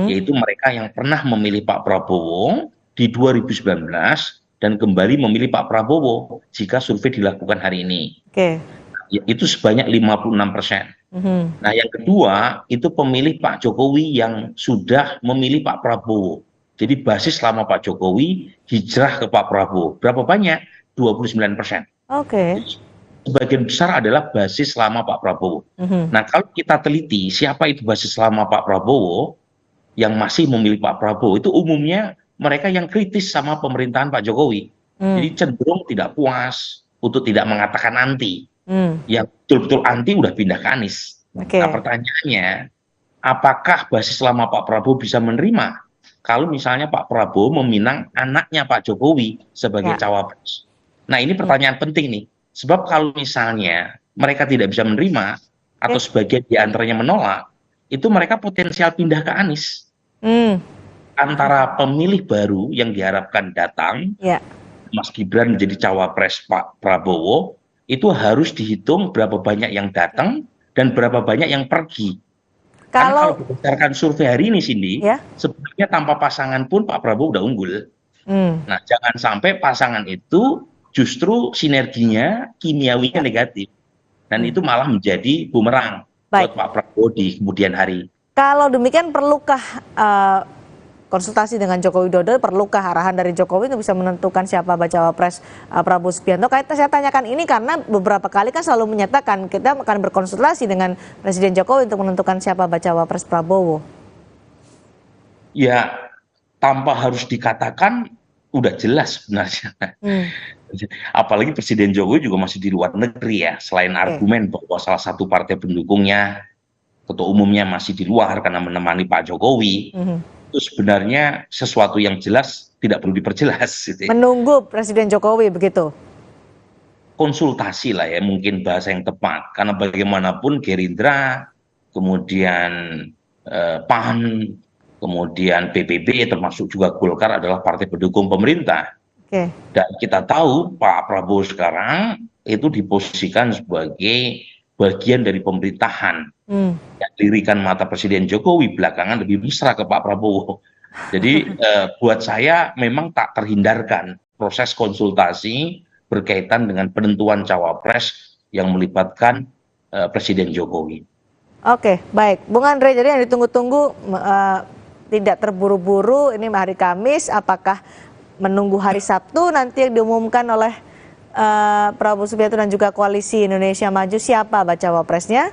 yaitu mereka yang pernah memilih Pak Prabowo di 2019 dan kembali memilih Pak Prabowo jika survei dilakukan hari ini. Itu sebanyak 56%. Nah, yang kedua itu pemilih Pak Jokowi yang sudah memilih Pak Prabowo. Jadi basis lama Pak Jokowi hijrah ke Pak Prabowo. Berapa banyak? 29%. Sebagian besar adalah basis lama Pak Prabowo. Nah, kalau kita teliti siapa itu basis lama Pak Prabowo yang masih memilih Pak Prabowo, itu umumnya mereka yang kritis sama pemerintahan Pak Jokowi. Jadi cenderung tidak puas, untuk tidak mengatakan anti. Yang betul-betul anti udah pindah ke Anies. Nah, pertanyaannya, apakah basis lama Pak Prabowo bisa menerima kalau misalnya Pak Prabowo meminang anaknya Pak Jokowi sebagai cawapres? Nah, ini pertanyaan penting nih. Sebab kalau misalnya mereka tidak bisa menerima atau sebagian di antaranya menolak, itu mereka potensial pindah ke Anies. Antara pemilih baru yang diharapkan datang, Mas Gibran menjadi cawapres Pak Prabowo, itu harus dihitung berapa banyak yang datang dan berapa banyak yang pergi. Karena kalau berdasarkan survei hari ini, Cindy, sebenarnya tanpa pasangan pun Pak Prabowo udah unggul. Nah, jangan sampai pasangan itu justru sinerginya, kimiawinya negatif. Dan itu malah menjadi bumerang buat Pak Prabowo di kemudian hari. Kalau demikian, perlukah konsultasi dengan Joko Widodo, perlukah arahan dari Jokowi untuk bisa menentukan siapa bacawa pres Prabowo Subianto? Saya tanyakan ini karena beberapa kali kan selalu menyatakan kita akan berkonsultasi dengan Presiden Jokowi untuk menentukan siapa bacawa pres Prabowo. Ya, tanpa harus dikatakan, udah jelas sebenarnya. Apalagi Presiden Jokowi juga masih di luar negeri ya, selain argumen bahwa salah satu partai pendukungnya, ketua umumnya masih di luar karena menemani Pak Jokowi, itu sebenarnya sesuatu yang jelas tidak perlu diperjelas. Gitu. Menunggu Presiden Jokowi begitu? Konsultasi lah ya, mungkin bahasa yang tepat, karena bagaimanapun Gerindra, kemudian PAN, kemudian PBB termasuk juga Golkar adalah partai pendukung pemerintah. Dan kita tahu Pak Prabowo sekarang itu diposisikan sebagai bagian dari pemerintahan. Yang dirikan mata Presiden Jokowi belakangan lebih mesra ke Pak Prabowo. Jadi buat saya memang tak terhindarkan proses konsultasi berkaitan dengan penentuan cawapres yang melibatkan Presiden Jokowi. Oke, baik. Bung Andre, jadi yang ditunggu-tunggu tidak terburu-buru, ini hari Kamis, apakah menunggu hari Sabtu nanti yang diumumkan oleh Prabowo Subianto dan juga Koalisi Indonesia Maju, siapa bacawa presnya?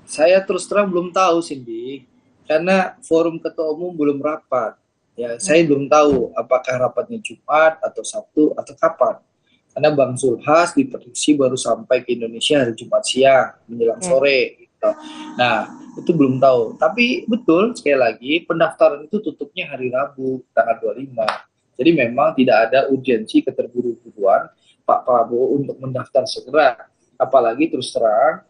Saya terus terang belum tahu, Cindy, karena forum ketua umum belum rapat. Ya, saya belum tahu apakah rapatnya Jumat atau Sabtu atau kapan. Karena Bang Zulhas diprediksi baru sampai ke Indonesia hari Jumat siang menjelang sore. Gitu. Nah, itu belum tahu. Tapi betul, sekali lagi, pendaftaran itu tutupnya hari Rabu, tanggal 25. Jadi memang tidak ada urgensi keterburu-buruan Pak Prabowo untuk mendaftar segera. Apalagi terus terang,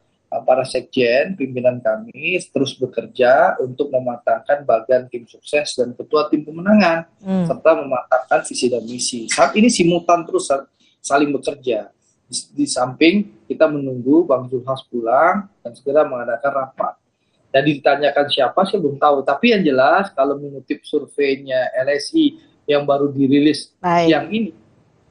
para sekjen, pimpinan kami terus bekerja untuk mematangkan bagian tim sukses dan ketua tim pemenangan, serta mematangkan visi dan misi. Saat ini simultan terus saling bekerja. Di samping kita menunggu Bang Zulhas pulang dan segera mengadakan rapat. Dan ditanyakan siapa, saya belum tahu. Tapi yang jelas, kalau mengutip surveinya LSI yang baru dirilis siang ini,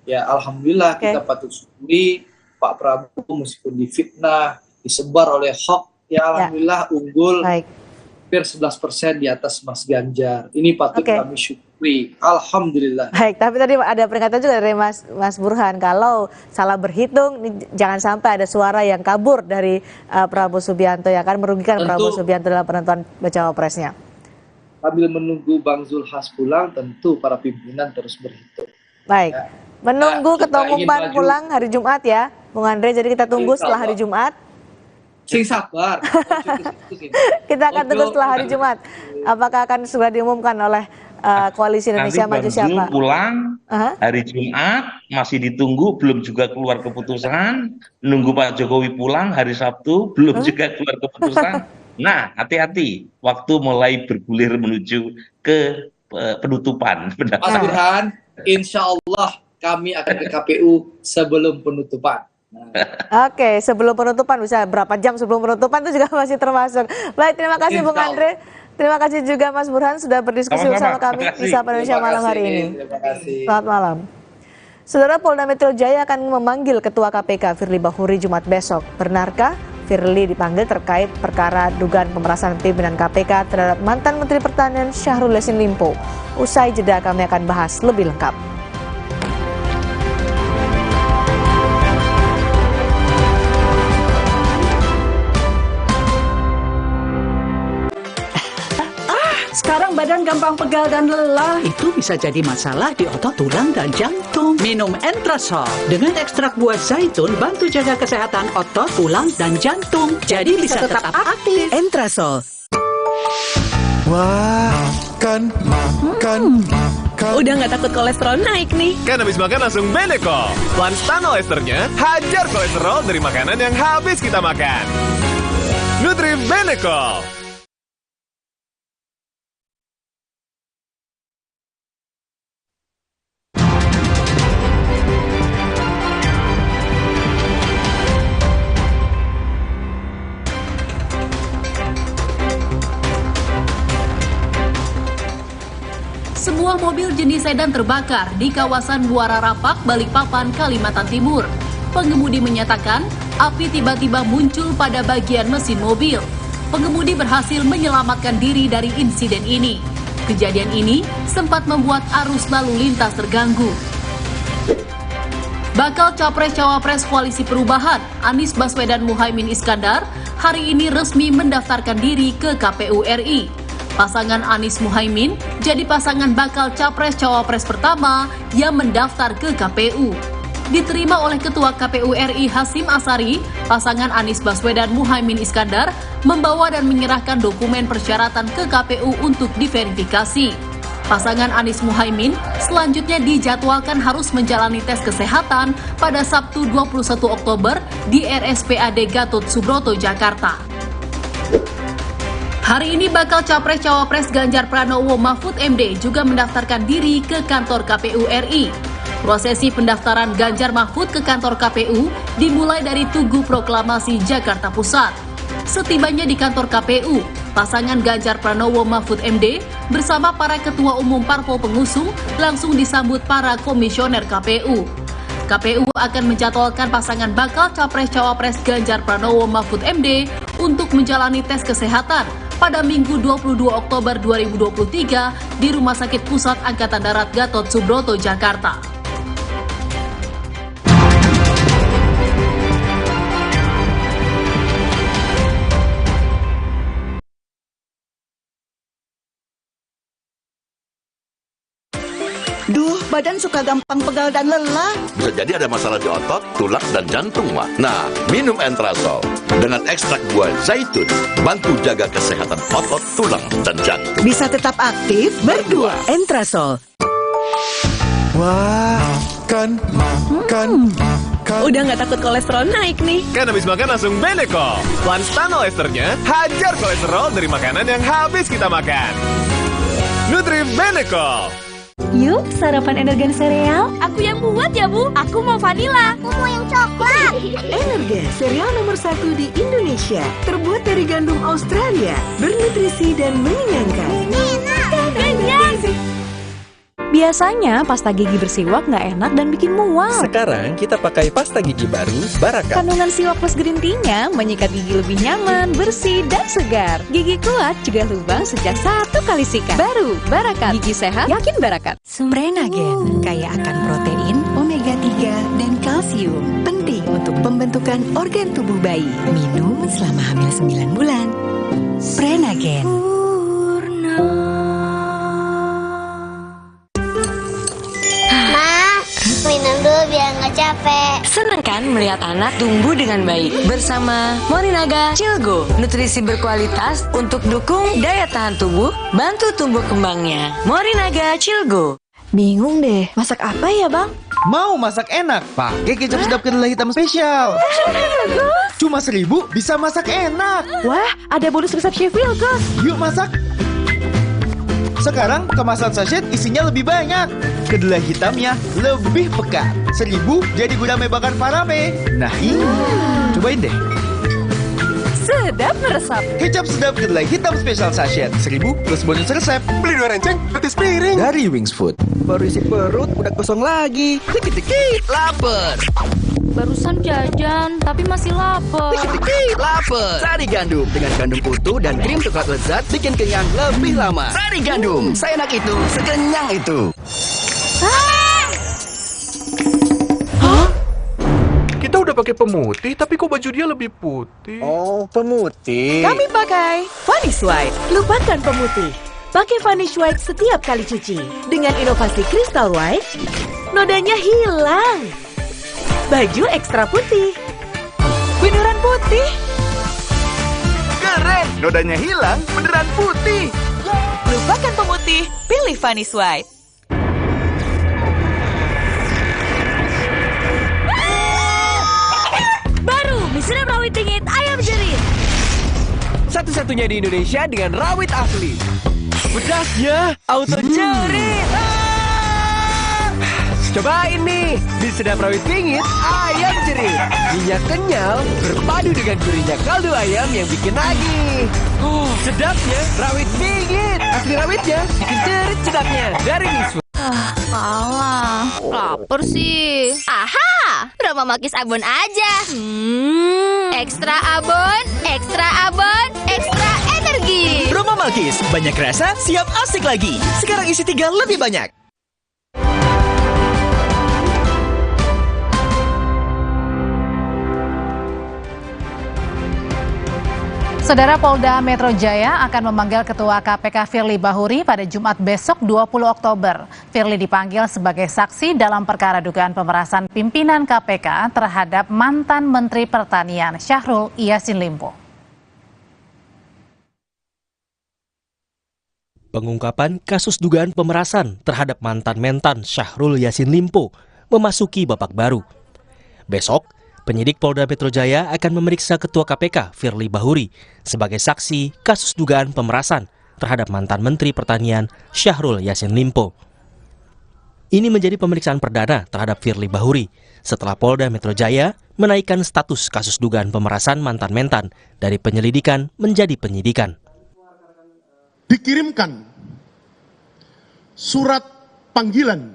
ya alhamdulillah kita patut syukuri Pak Prabowo meskipun difitnah, disebar oleh hoax, ya alhamdulillah unggul hampir 11% di atas Mas Ganjar. Ini patut kami syukuri, alhamdulillah. Baik, tapi tadi ada peringatan juga dari Mas Burhan, kalau salah berhitung, jangan sampai ada suara yang kabur dari Prabowo Subianto yang akan merugikan Prabowo Subianto dalam penentuan bacawa presnya. Sambil menunggu Bang Zulhas pulang, tentu para pimpinan terus berhitung. Baik, menunggu ketua umum PAN pulang hari Jumat ya, Bung Andre. Jadi kita tunggu setelah hari Jumat. Sing sabar. Kita akan tunggu setelah hari Jumat. Apakah akan segera diumumkan oleh Koalisi Indonesia Maju siapa? Pulang hari Jumat, masih ditunggu, belum juga keluar keputusan. Nunggu Pak Jokowi pulang hari Sabtu, belum juga keluar keputusan. Nah, hati-hati, waktu mulai bergulir menuju ke penutupan. Mas Burhan, insya Allah kami akan ke KPU sebelum penutupan. Oke, sebelum penutupan, bisa berapa jam sebelum penutupan itu juga masih termasuk. Baik, terima kasih Bung Andre. Terima kasih juga Mas Burhan sudah berdiskusi bersama kami di Sapa Indonesia Malam hari ini. Selamat malam. Saudara, Polda Metro Jaya akan memanggil Ketua KPK Firly Bahuri Jumat besok. Benarkah Firly dipanggil terkait perkara dugaan pemerasan pimpinan KPK terhadap mantan Menteri Pertanian Syahrul Yassin Limpo? Usai jeda kami akan bahas lebih lengkap. Sekarang badan gampang pegal dan lelah. Itu bisa jadi masalah di otot, tulang, dan jantung. Minum Entrasol. Dengan ekstrak buah zaitun, bantu jaga kesehatan otot, tulang, dan jantung. Jadi bisa tetap aktif. Entrasol. Wah, makan. Udah nggak takut kolesterol naik nih. Kan habis makan langsung Benecol. Lanstan esternya hajar kolesterol dari makanan yang habis kita makan. Nutri Benecol. Sebuah mobil jenis sedan terbakar di kawasan Muara Rapak, Balikpapan, Kalimantan Timur. Pengemudi menyatakan api tiba-tiba muncul pada bagian mesin mobil. Pengemudi berhasil menyelamatkan diri dari insiden ini. Kejadian ini sempat membuat arus lalu lintas terganggu. Bakal Capres-Cawapres Koalisi Perubahan, Anies Baswedan Muhaimin Iskandar, hari ini resmi mendaftarkan diri ke KPU RI. Pasangan Anies Muhaimin jadi pasangan bakal Capres-Cawapres pertama yang mendaftar ke KPU. Diterima oleh Ketua KPU RI Hasyim Asyari, pasangan Anies Baswedan Muhaimin Iskandar membawa dan menyerahkan dokumen persyaratan ke KPU untuk diverifikasi. Pasangan Anies Muhaimin selanjutnya dijadwalkan harus menjalani tes kesehatan pada Sabtu 21 Oktober di RSPAD Gatot Subroto, Jakarta. Hari ini bakal Capres-Cawapres Ganjar Pranowo Mahfud MD juga mendaftarkan diri ke kantor KPU RI. Prosesi pendaftaran Ganjar Mahfud ke kantor KPU dimulai dari Tugu Proklamasi Jakarta Pusat. Setibanya di kantor KPU, pasangan Ganjar Pranowo Mahfud MD bersama para ketua umum parpol pengusung langsung disambut para komisioner KPU. KPU akan menjadwalkan pasangan bakal Capres-Cawapres Ganjar Pranowo Mahfud MD untuk menjalani tes kesehatan pada Minggu 22 Oktober 2023 di Rumah Sakit Pusat Angkatan Darat Gatot Subroto, Jakarta. Duh, badan suka gampang pegal dan lelah. Bisa jadi ada masalah di otot, tulang, dan jantung, Mak. Nah, minum Entrasol dengan ekstrak buah zaitun, bantu jaga kesehatan otot, tulang, dan jantung. Bisa tetap aktif berdua. Entrasol. Wah, makan. Udah nggak takut kolesterol naik nih. Kan habis makan langsung Benecol. Lanstan esternya hajar kolesterol dari makanan yang habis kita makan. Nutri Benecol. Yuk, sarapan Energen sereal. Aku yang buat ya, Bu. Aku mau vanila. Aku mau yang coklat. Energen, sereal nomor 1 di Indonesia. Terbuat dari gandum Australia. Bernutrisi dan mengenyangkan. Kenyang. Biasanya pasta gigi bersiwak nggak enak dan bikin mual. Sekarang kita pakai pasta gigi baru Barakat. Kandungan siwak plus green tea-nya menyikat gigi lebih nyaman, bersih, dan segar. Gigi kuat cegah lubang sejak 1 kali sikat. Baru Barakat. Gigi sehat, yakin Barakat. Prenagen kaya akan protein, omega 3, dan kalsium. Penting untuk pembentukan organ tubuh bayi. Minum selama hamil 9 bulan. Prenagen. Minum dulu biar nggak capek. Senang kan melihat anak tumbuh dengan baik bersama Morinaga Cilgo. Nutrisi berkualitas untuk dukung daya tahan tubuh, bantu tumbuh kembangnya. Morinaga Cilgo. Bingung deh, masak apa ya Bang? Mau masak enak? Pakai kecap sedap kedelai hitam spesial. Cuma 1.000 bisa masak enak. Wah, ada bonus resep Chef Wilkos. Yuk masak. Sekarang kemasan sachet isinya lebih banyak. Kedelai hitamnya lebih pekat. 1000 jadi gurame bakar Farame. Nah ini, cobain deh. Sedap meresap. Kecap sedap kedelai hitam spesial sachet 1000 plus bonus resep. Beli 2 renceng, gratis piring. Dari Wings Food. Baru isi perut, udah kosong lagi. Dikit-dikit lapar. Barusan jajan, tapi masih lapar. Dikit-dikit lapar. Sari gandum dengan gandum utuh dan krim coklat lezat bikin kenyang lebih lama. Sari gandum, seenak itu, sekenyang itu. Kita udah pakai pemutih, tapi kok baju dia lebih putih? Oh, pemutih. Kami pakai Vanish White. Lupakan pemutih. Pakai Vanish White setiap kali cuci. Dengan inovasi Crystal White, nodanya hilang. Baju ekstra putih. Beneran putih. Keren, nodanya hilang, beneran putih. Lupakan pemutih, pilih Vanish White. Baru, mie sedap rawit dingin ayam jerit. Satu-satunya di Indonesia dengan rawit asli. Pedasnya auto jerit. Cobain nih, mie sedap rawit pingit ayam jerit. Minyak kenyal berpadu dengan gurihnya kaldu ayam yang bikin nagih. Sedapnya rawit pingit. Asli rawitnya bikin jerit sedapnya. Dari Wings Food. Alah, lapar sih. Aha, Roma Malkis Abon aja. Ekstra abon, ekstra abon, ekstra energi. Roma Malkis, banyak rasa, siap asik lagi. Sekarang isi 3 lebih banyak. Saudara, Polda Metro Jaya akan memanggil Ketua KPK Firly Bahuri pada Jumat besok 20 Oktober. Firly dipanggil sebagai saksi dalam perkara dugaan pemerasan pimpinan KPK terhadap mantan Menteri Pertanian Syahrul Yassin Limpo. Pengungkapan kasus dugaan pemerasan terhadap mantan Mentan Syahrul Yassin Limpo memasuki babak baru. Besok, penyidik Polda Metro Jaya akan memeriksa Ketua KPK Firly Bahuri sebagai saksi kasus dugaan pemerasan terhadap mantan Menteri Pertanian Syahrul Yassin Limpo. Ini menjadi pemeriksaan perdana terhadap Firly Bahuri setelah Polda Metro Jaya menaikkan status kasus dugaan pemerasan mantan Mentan dari penyelidikan menjadi penyidikan. Dikirimkan surat panggilan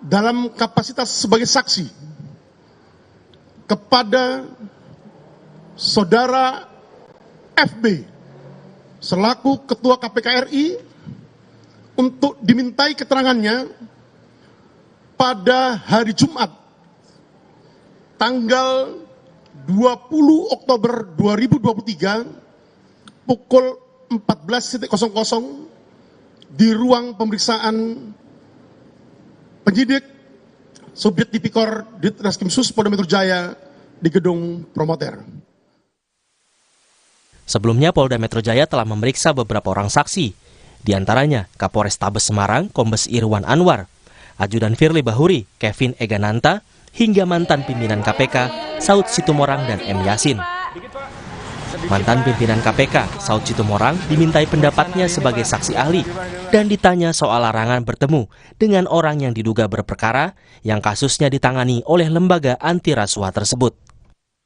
dalam kapasitas sebagai saksi kepada saudara FB selaku Ketua KPK RI untuk dimintai keterangannya pada hari Jumat tanggal 20 Oktober 2023 pukul 14.00 di ruang pemeriksaan penyidik Subdit Tipikor Ditreskrimsus Polda Metro Jaya di Gedung Promoter. Sebelumnya Polda Metro Jaya telah memeriksa beberapa orang saksi, di antaranya Kapolres Tabes Semarang Kombes Irwan Anwar, Ajudan Firly Bahuri Kevin Egananta, hingga mantan pimpinan KPK Saud Situmorang dan M. Yasin. Mantan pimpinan KPK Saud Situmorang dimintai pendapatnya sebagai saksi ahli dan ditanya soal larangan bertemu dengan orang yang diduga berperkara yang kasusnya ditangani oleh lembaga anti rasuah tersebut.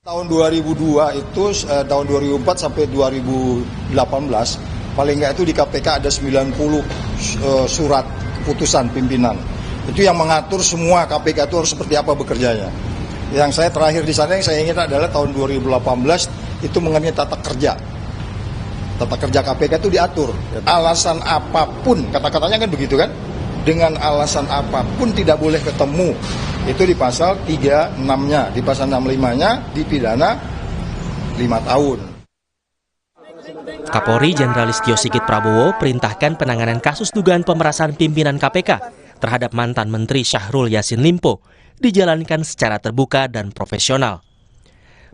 Tahun 2002 itu tahun 2004 sampai 2018 paling nggak itu di KPK ada 90 surat keputusan pimpinan. Itu yang mengatur semua KPK itu harus seperti apa bekerjanya. Yang saya terakhir di sana yang saya ingat adalah tahun 2018 itu mengenai tata kerja. Tata kerja KPK itu diatur. Alasan apapun, kata-katanya kan begitu kan? Dengan alasan apapun tidak boleh ketemu. Itu di pasal 36-nya, di pasal 65-nya dipidana 5 tahun. Kapolri Jenderal Listio Sigit Prabowo perintahkan penanganan kasus dugaan pemerasan pimpinan KPK terhadap mantan Menteri Syahrul Yassin Limpo dijalankan secara terbuka dan profesional.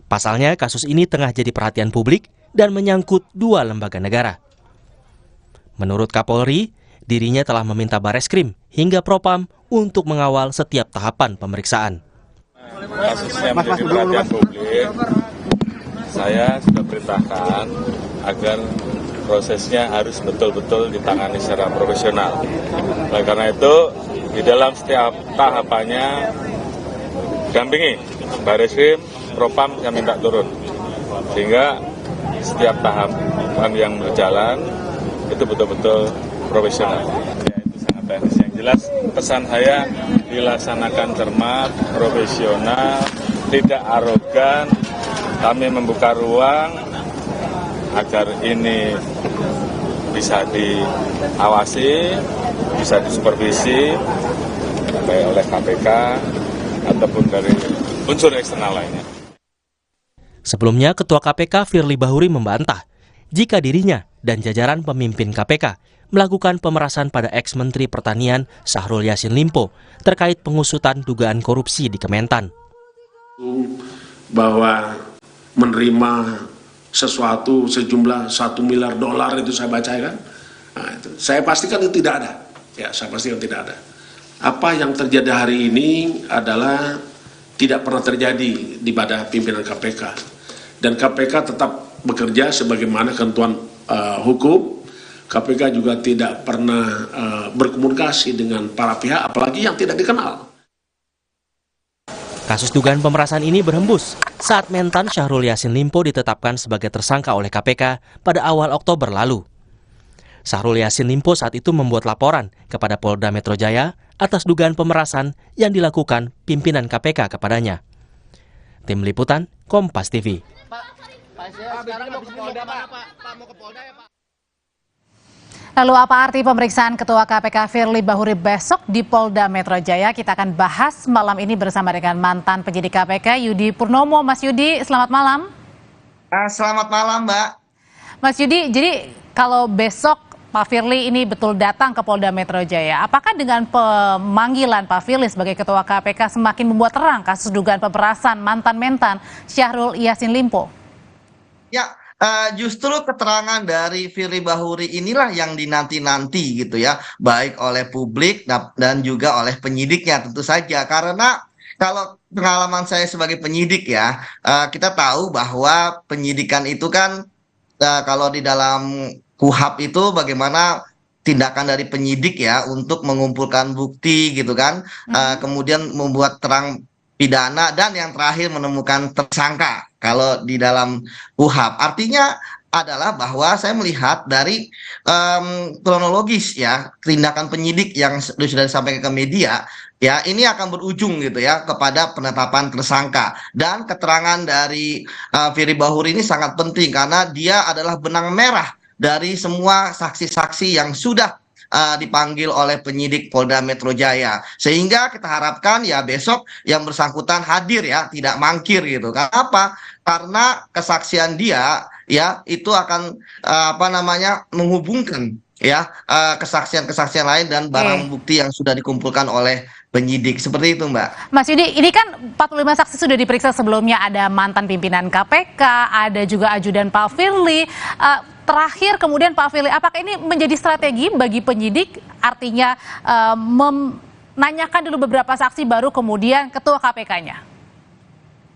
Pasalnya, kasus ini tengah jadi perhatian publik dan menyangkut 2 lembaga negara. Menurut Kapolri, dirinya telah meminta Bareskrim hingga Propam untuk mengawal setiap tahapan pemeriksaan. Kasusnya menjadi perhatian publik, saya sudah perintahkan agar prosesnya harus betul-betul ditangani secara profesional. Oleh karena itu, di dalam setiap tahapannya, dampingi Barreskrim, Propam, saya minta turun. Sehingga setiap tahapan yang berjalan, itu betul-betul profesional. Ya, itu sangat teknis. Yang jelas, pesan saya dilaksanakan cermat, profesional, tidak arogan. Kami membuka ruang agar ini bisa diawasi, bisa disupervisi baik oleh KPK ataupun dari unsur eksternal lainnya. Sebelumnya, Ketua KPK Firly Bahuri membantah jika dirinya dan jajaran pemimpin KPK melakukan pemerasan pada ex-Menteri Pertanian Syahrul Yassin Limpo terkait pengusutan dugaan korupsi di Kementan. Bahwa menerima sesuatu sejumlah $1 miliar itu saya baca kan. Nah, itu. Saya pastikan itu tidak ada. Ya, saya pastikan tidak ada. Apa yang terjadi hari ini adalah tidak pernah terjadi di pada pimpinan KPK. Dan KPK tetap bekerja sebagaimana ketentuan hukum. KPK juga tidak pernah berkomunikasi dengan para pihak, apalagi yang tidak dikenal. Kasus dugaan pemerasan ini berhembus saat mentan Syahrul Yassin Limpo ditetapkan sebagai tersangka oleh KPK pada awal Oktober lalu. Syahrul Yassin Limpo saat itu membuat laporan kepada Polda Metro Jaya atas dugaan pemerasan yang dilakukan pimpinan KPK kepadanya. Tim Liputan, Kompas TV. Lalu apa arti pemeriksaan Ketua KPK Firly Bahuri besok di Polda Metro Jaya? Kita akan bahas malam ini bersama dengan mantan penyidik KPK Yudi Purnomo. Mas Yudi, selamat malam. Selamat malam, Mbak. Mas Yudi, jadi kalau besok Pak Firly ini betul datang ke Polda Metro Jaya, apakah dengan pemanggilan Pak Firly sebagai Ketua KPK semakin membuat terang kasus dugaan pemerasan mantan mentan Syahrul Yassin Limpo? Ya, justru keterangan dari Firly Bahuri inilah yang dinanti-nanti gitu ya, baik oleh publik dan juga oleh penyidiknya tentu saja. Karena kalau pengalaman saya sebagai penyidik ya, kita tahu bahwa penyidikan itu kan kalau di dalam KUHAP itu bagaimana tindakan dari penyidik ya untuk mengumpulkan bukti gitu kan, kemudian membuat terang pidana dan yang terakhir menemukan tersangka kalau di dalam KUHAP. Artinya adalah bahwa saya melihat dari kronologis ya tindakan penyidik yang sudah disampaikan ke media ya, ini akan berujung gitu ya kepada penetapan tersangka. Dan keterangan dari Firly Bahuri ini sangat penting karena dia adalah benang merah dari semua saksi-saksi yang sudah dipanggil oleh penyidik Polda Metro Jaya. Sehingga kita harapkan ya besok yang bersangkutan hadir ya, tidak mangkir gitu. Karena apa? Karena kesaksian dia ya itu akan menghubungkan ya kesaksian-kesaksian lain dan barang bukti yang sudah dikumpulkan oleh penyidik. Seperti itu, Mbak. Mas Yudi, ini kan 45 saksi sudah diperiksa sebelumnya, ada mantan pimpinan KPK, ada juga ajudan Pak Firly. Terakhir kemudian Pak Firly, apakah ini menjadi strategi bagi penyidik, artinya menanyakan dulu beberapa saksi baru kemudian ketua KPK-nya?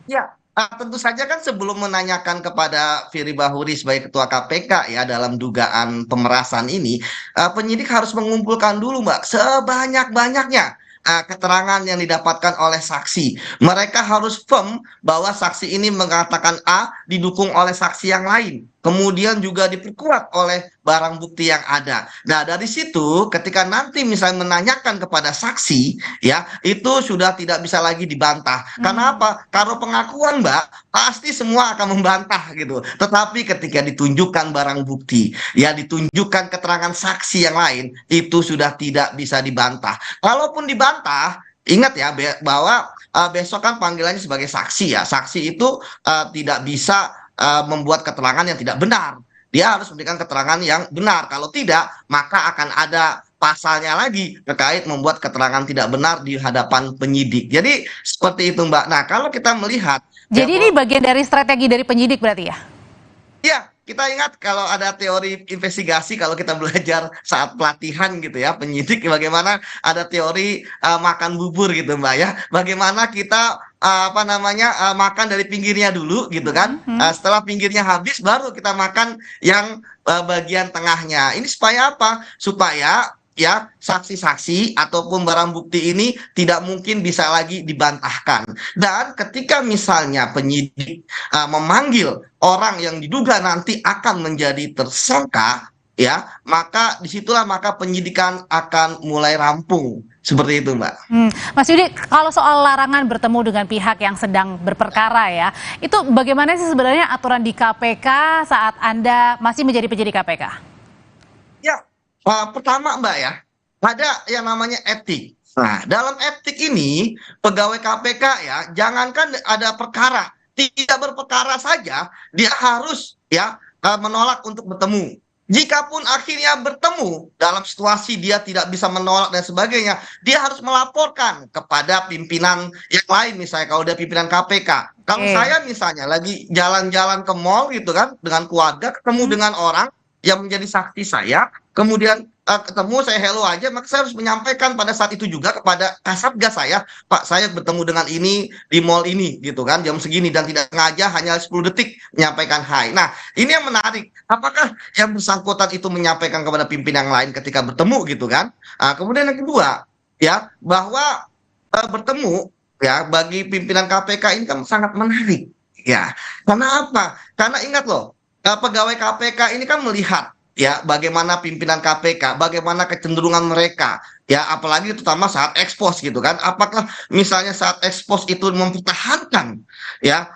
Ya, tentu saja kan sebelum menanyakan kepada Firly Bahuri sebagai ketua KPK ya dalam dugaan pemerasan ini, penyidik harus mengumpulkan dulu, Mbak, sebanyak-banyaknya keterangan yang didapatkan oleh saksi. Mereka harus firm bahwa saksi ini mengatakan A didukung oleh saksi yang lain. Kemudian juga diperkuat oleh barang bukti yang ada. Nah, dari situ ketika nanti misalnya menanyakan kepada saksi, ya, itu sudah tidak bisa lagi dibantah. Karena apa? Kalau pengakuan, Mbak, pasti semua akan membantah gitu. Tetapi ketika ditunjukkan barang bukti, ya ditunjukkan keterangan saksi yang lain, itu sudah tidak bisa dibantah. Kalaupun dibantah, ingat ya bahwa besok kan panggilannya sebagai saksi ya. Saksi itu tidak bisa membuat keterangan yang tidak benar. Dia harus memberikan keterangan yang benar. Kalau tidak, maka akan ada pasalnya lagi terkait membuat keterangan tidak benar di hadapan penyidik. Jadi seperti itu, Mbak. Nah, kalau kita melihat, jadi ini bagian dari strategi dari penyidik berarti ya? Iya, kita ingat kalau ada teori investigasi, kalau kita belajar saat pelatihan gitu ya, penyidik bagaimana ada teori makan bubur gitu Mbak ya. Bagaimana kita makan dari pinggirnya dulu gitu kan. Setelah pinggirnya habis baru kita makan yang bagian tengahnya. Ini supaya apa? Supaya ya saksi-saksi ataupun barang bukti ini tidak mungkin bisa lagi dibantahkan. Dan ketika misalnya penyidik memanggil orang yang diduga nanti akan menjadi tersangka, ya, maka disitulah maka penyidikan akan mulai rampung. Seperti itu, Mbak. Mas Yudi, kalau soal larangan bertemu dengan pihak yang sedang berperkara ya, itu bagaimana sih sebenarnya aturan di KPK saat Anda masih menjadi penyidik KPK? Ya, pertama Mbak ya, ada yang namanya etik. Nah, dalam etik ini, pegawai KPK ya, jangankan ada perkara, tidak berperkara saja, dia harus ya menolak untuk bertemu. Jikapun akhirnya bertemu dalam situasi dia tidak bisa menolak dan sebagainya, dia harus melaporkan kepada pimpinan yang lain, misalnya kalau dia pimpinan KPK. Kalau saya misalnya lagi jalan-jalan ke mall gitu kan, dengan keluarga, ketemu dengan orang yang menjadi saksi saya, kemudian ketemu saya hello aja, maka saya harus menyampaikan pada saat itu juga kepada Kasatgas saya, Pak, saya bertemu dengan ini di mall ini gitu kan, jam segini, dan tidak sengaja hanya 10 detik menyampaikan hai. Nah, ini yang menarik, apakah yang bersangkutan itu menyampaikan kepada pimpinan yang lain ketika bertemu gitu kan. Kemudian yang kedua ya, bahwa bertemu ya bagi pimpinan KPK ini kan sangat menarik ya. Karena apa? Karena ingat loh, pegawai KPK ini kan melihat ya bagaimana pimpinan KPK, bagaimana kecenderungan mereka ya, apalagi terutama saat ekspos gitu kan. Apakah misalnya saat ekspos itu mempertahankan ya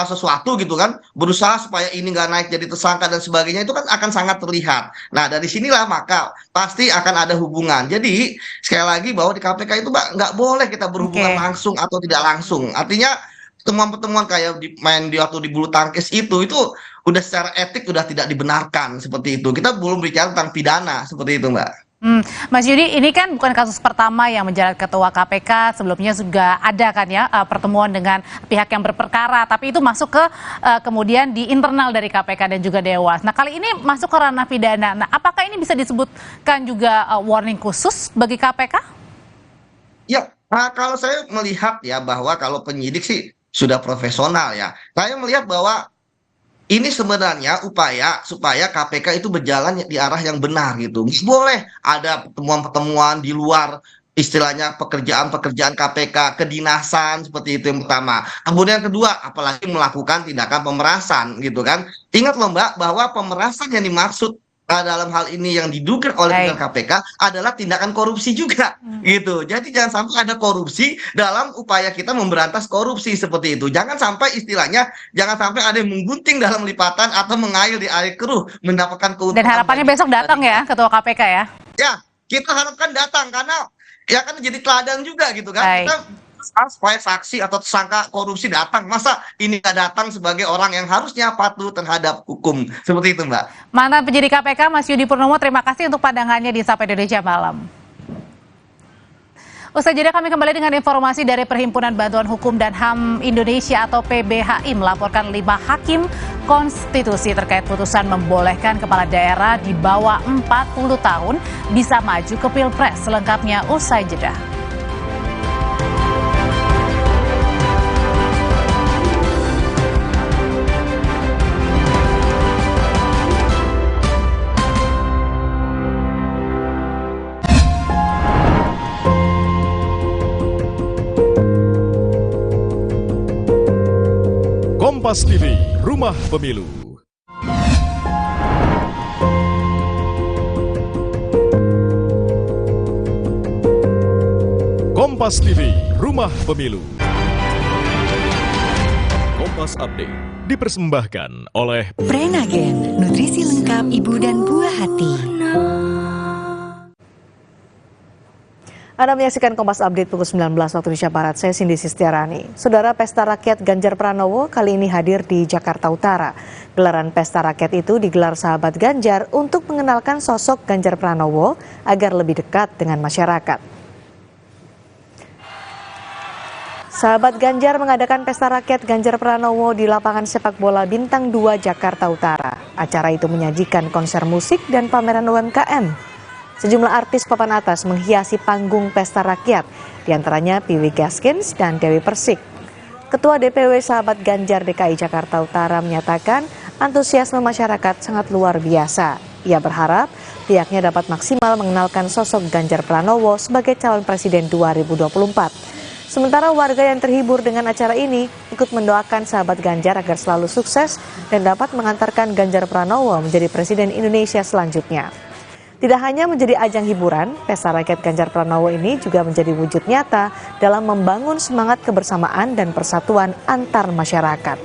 sesuatu gitu kan, berusaha supaya ini nggak naik jadi tersangka dan sebagainya, itu kan akan sangat terlihat. Nah, dari sinilah maka pasti akan ada hubungan. Jadi sekali lagi bahwa di KPK itu nggak boleh kita berhubungan langsung atau tidak langsung. Artinya pertemuan-pertemuan kayak main di waktu di bulu tangkis itu udah secara etik udah tidak dibenarkan seperti itu. Kita belum bicara tentang pidana seperti itu, Mbak. Mas Yudi, ini kan bukan kasus pertama yang menjerat ketua KPK, sebelumnya juga ada kan ya pertemuan dengan pihak yang berperkara, tapi itu masuk ke kemudian di internal dari KPK dan juga Dewas. Nah, kali ini masuk ke ranah pidana. Nah, apakah ini bisa disebutkan juga warning khusus bagi KPK? Ya, kalau saya melihat ya bahwa kalau penyidik sih sudah profesional ya. Saya melihat bahwa ini sebenarnya upaya supaya KPK itu berjalan di arah yang benar gitu. Nggak boleh ada pertemuan-pertemuan di luar istilahnya pekerjaan-pekerjaan KPK, kedinasan, seperti itu yang pertama. Kemudian yang kedua, apalagi melakukan tindakan pemerasan gitu kan. Ingat loh Mbak, bahwa pemerasan yang dimaksud dalam hal ini yang diduga oleh pimpinan KPK adalah tindakan korupsi juga gitu. Jadi jangan sampai ada korupsi dalam upaya kita memberantas korupsi seperti itu. Jangan sampai istilahnya, jangan sampai ada yang menggunting dalam lipatan atau mengail di air keruh mendapatkan keuntungan. Dan harapannya besok datang ya ketua KPK ya? Ya, kita harapkan datang karena ya kan jadi teladan juga gitu kan. Kita supaya saksi atau tersangka korupsi datang, masa ini nggak datang sebagai orang yang harusnya patuh terhadap hukum, seperti itu Mbak. Mantan penyidik KPK Mas Yudi Purnomo, terima kasih untuk pandangannya di Sapa Indonesia Malam. Usai jeda kami kembali dengan informasi dari Perhimpunan Bantuan Hukum dan HAM Indonesia atau PBHI melaporkan 5 hakim konstitusi terkait putusan membolehkan kepala daerah di bawah 40 tahun bisa maju ke Pilpres. Selengkapnya usai jeda. Kompas TV, Rumah Pemilu. Kompas TV, Rumah Pemilu. Kompas Update dipersembahkan oleh Prenagen, nutrisi lengkap ibu dan buah hati. Anda menyaksikan Kompas Update pukul 19 waktu Indonesia Barat. Saya Cindy Sistiarani. Saudara, Pesta Rakyat Ganjar Pranowo kali ini hadir di Jakarta Utara. Gelaran Pesta Rakyat itu digelar sahabat Ganjar untuk mengenalkan sosok Ganjar Pranowo agar lebih dekat dengan masyarakat. Sahabat Ganjar mengadakan pesta rakyat Ganjar Pranowo di lapangan sepak bola Bintang 2 Jakarta Utara. Acara itu menyajikan konser musik dan pameran UMKM. Sejumlah artis papan atas menghiasi panggung pesta rakyat, diantaranya Piwi Gaskins dan Dewi Persik. Ketua DPW Sahabat Ganjar DKI Jakarta Utara menyatakan antusiasme masyarakat sangat luar biasa. Ia berharap pihaknya dapat maksimal mengenalkan sosok Ganjar Pranowo sebagai calon presiden 2024. Sementara warga yang terhibur dengan acara ini ikut mendoakan sahabat Ganjar agar selalu sukses dan dapat mengantarkan Ganjar Pranowo menjadi presiden Indonesia selanjutnya. Tidak hanya menjadi ajang hiburan, pesta rakyat Ganjar Pranowo ini juga menjadi wujud nyata dalam membangun semangat kebersamaan dan persatuan antar masyarakat.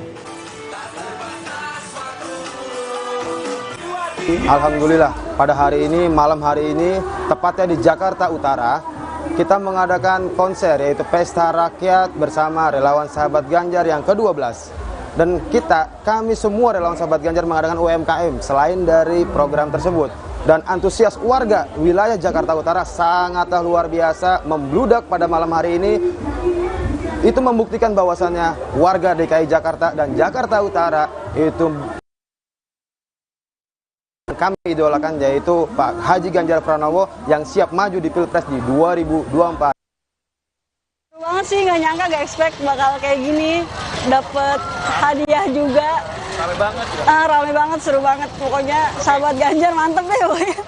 Alhamdulillah, pada hari ini, malam hari ini, tepatnya di Jakarta Utara, kita mengadakan konser yaitu Pesta Rakyat bersama relawan Sahabat Ganjar yang ke-12. Dan kami semua relawan Sahabat Ganjar mengadakan UMKM selain dari program tersebut. Dan antusias warga wilayah Jakarta Utara sangatlah luar biasa, membludak pada malam hari ini. Itu membuktikan bahwasannya warga DKI Jakarta dan Jakarta Utara itu kami idolakan, yaitu Pak Haji Ganjar Pranowo yang siap maju di Pilpres di 2024. Seru banget sih, nggak nyangka, nggak expect bakal kayak gini, dapet hadiah juga. Rame banget ya? Rame banget, seru banget. Pokoknya sahabat Ganjar mantep deh pokoknya.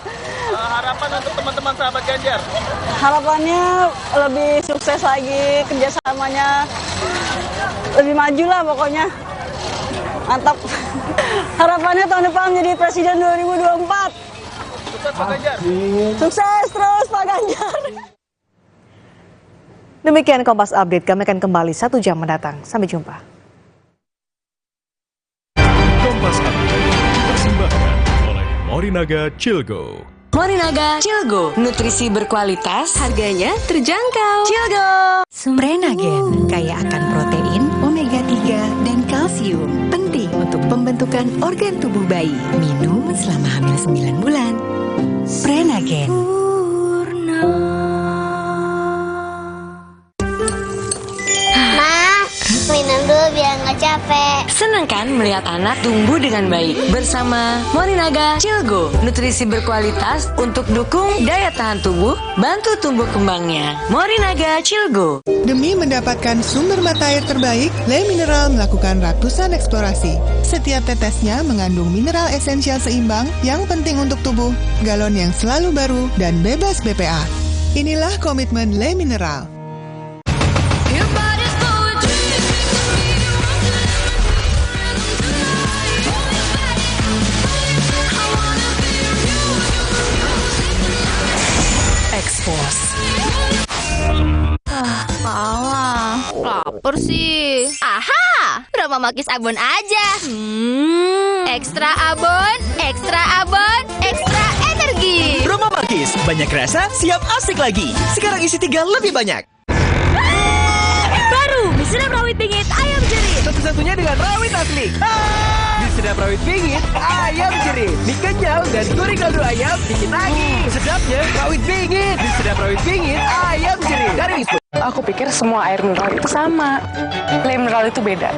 Harapan untuk teman-teman sahabat Ganjar? Harapannya lebih sukses lagi, kerjasamanya lebih maju lah pokoknya. Mantap. Harapannya tahun depan menjadi presiden 2024. Sukses Pak Ganjar. Sukses terus Pak Ganjar. Demikian Kompas Update, kami akan kembali 1 jam mendatang. Sampai jumpa. Kompas Update dipersembahkan oleh Morinaga Cilgo. Morinaga Cilgo, nutrisi berkualitas, harganya terjangkau. Cilgo. Sumrenagen, kaya akan protein, omega 3, dan kalsium. Penting untuk pembentukan organ tubuh bayi. Minum selama hamil 9 bulan. Sumrenagen. Minum dulu biar nggak capek. Senang kan melihat anak tumbuh dengan baik bersama Morinaga Cilgo, nutrisi berkualitas untuk dukung daya tahan tubuh, bantu tumbuh kembangnya. Morinaga Cilgo. Demi mendapatkan sumber mata air terbaik, Le Mineral melakukan ratusan eksplorasi. Setiap tetesnya mengandung mineral esensial seimbang yang penting untuk tubuh, galon yang selalu baru dan bebas BPA. Inilah komitmen Le Mineral. Lapar sih. Aha, Roma Makis Abon aja. Ekstra abon, ekstra abon, ekstra energi. Roma Makis, banyak rasa, siap asik lagi. Sekarang isi 3 lebih banyak. Baru, mie sedap rawit pingit ayam jerit. Satu-satunya dengan rawit asli. Mie sedap rawit pingit ayam jerit. Mie kenyal dan gurih kaldu ayam bikin lagi. Sedapnya rawit pingit. Mie sedap rawit pingit ayam jerit. Dari Wisma. Aku pikir semua air mineral itu sama. Le Mineral itu beda.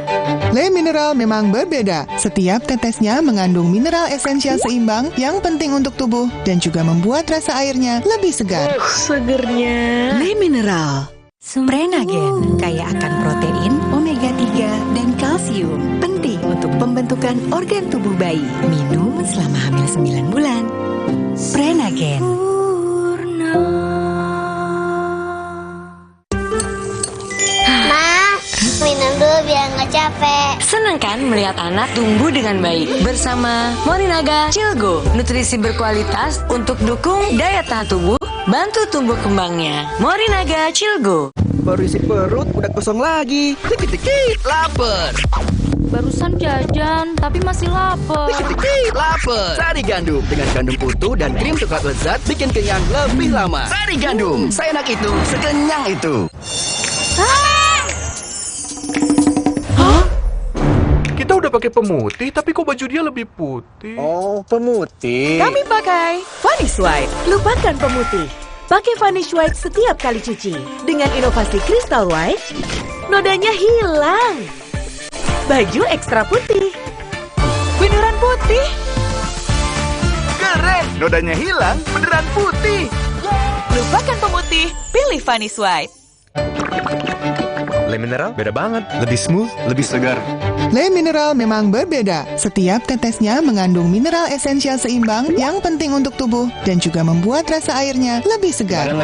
Le Mineral memang berbeda. Setiap tetesnya mengandung mineral esensial seimbang yang penting untuk tubuh dan juga membuat rasa airnya lebih segar. Segernya. Le Mineral. Sumrenagen, kaya akan protein, omega 3, dan kalsium. Penting untuk pembentukan organ tubuh bayi. Minum selama hamil 9 bulan. Sumrenagen. Minum dulu biar nggak capek. Senang kan melihat anak tumbuh dengan baik bersama Morinaga Cilgo, nutrisi berkualitas untuk dukung daya tahan tubuh, bantu tumbuh kembangnya. Morinaga Cilgo. Baru isi perut udah kosong lagi. Dikit-dikit lapar. Barusan jajan, tapi masih lapar. Dikit-dikit lapar. Sari Gandum dengan gandum utuh dan krim coklat lezat bikin kenyang lebih lama. Sari Gandum, seenak itu, sekenyang itu. Kita udah pakai pemutih, tapi kok baju dia lebih putih? Oh, pemutih. Kami pakai Vanish White. Lupakan pemutih. Pakai Vanish White setiap kali cuci. Dengan inovasi Crystal White, nodanya hilang. Baju ekstra putih, beneran putih. Keren, nodanya hilang, beneran putih. Lupakan pemutih, pilih Vanish White. Le Mineral beda banget, lebih smooth, lebih segar. Le Mineral memang berbeda. Setiap tetesnya mengandung mineral esensial seimbang yang penting untuk tubuh dan juga membuat rasa airnya lebih segar.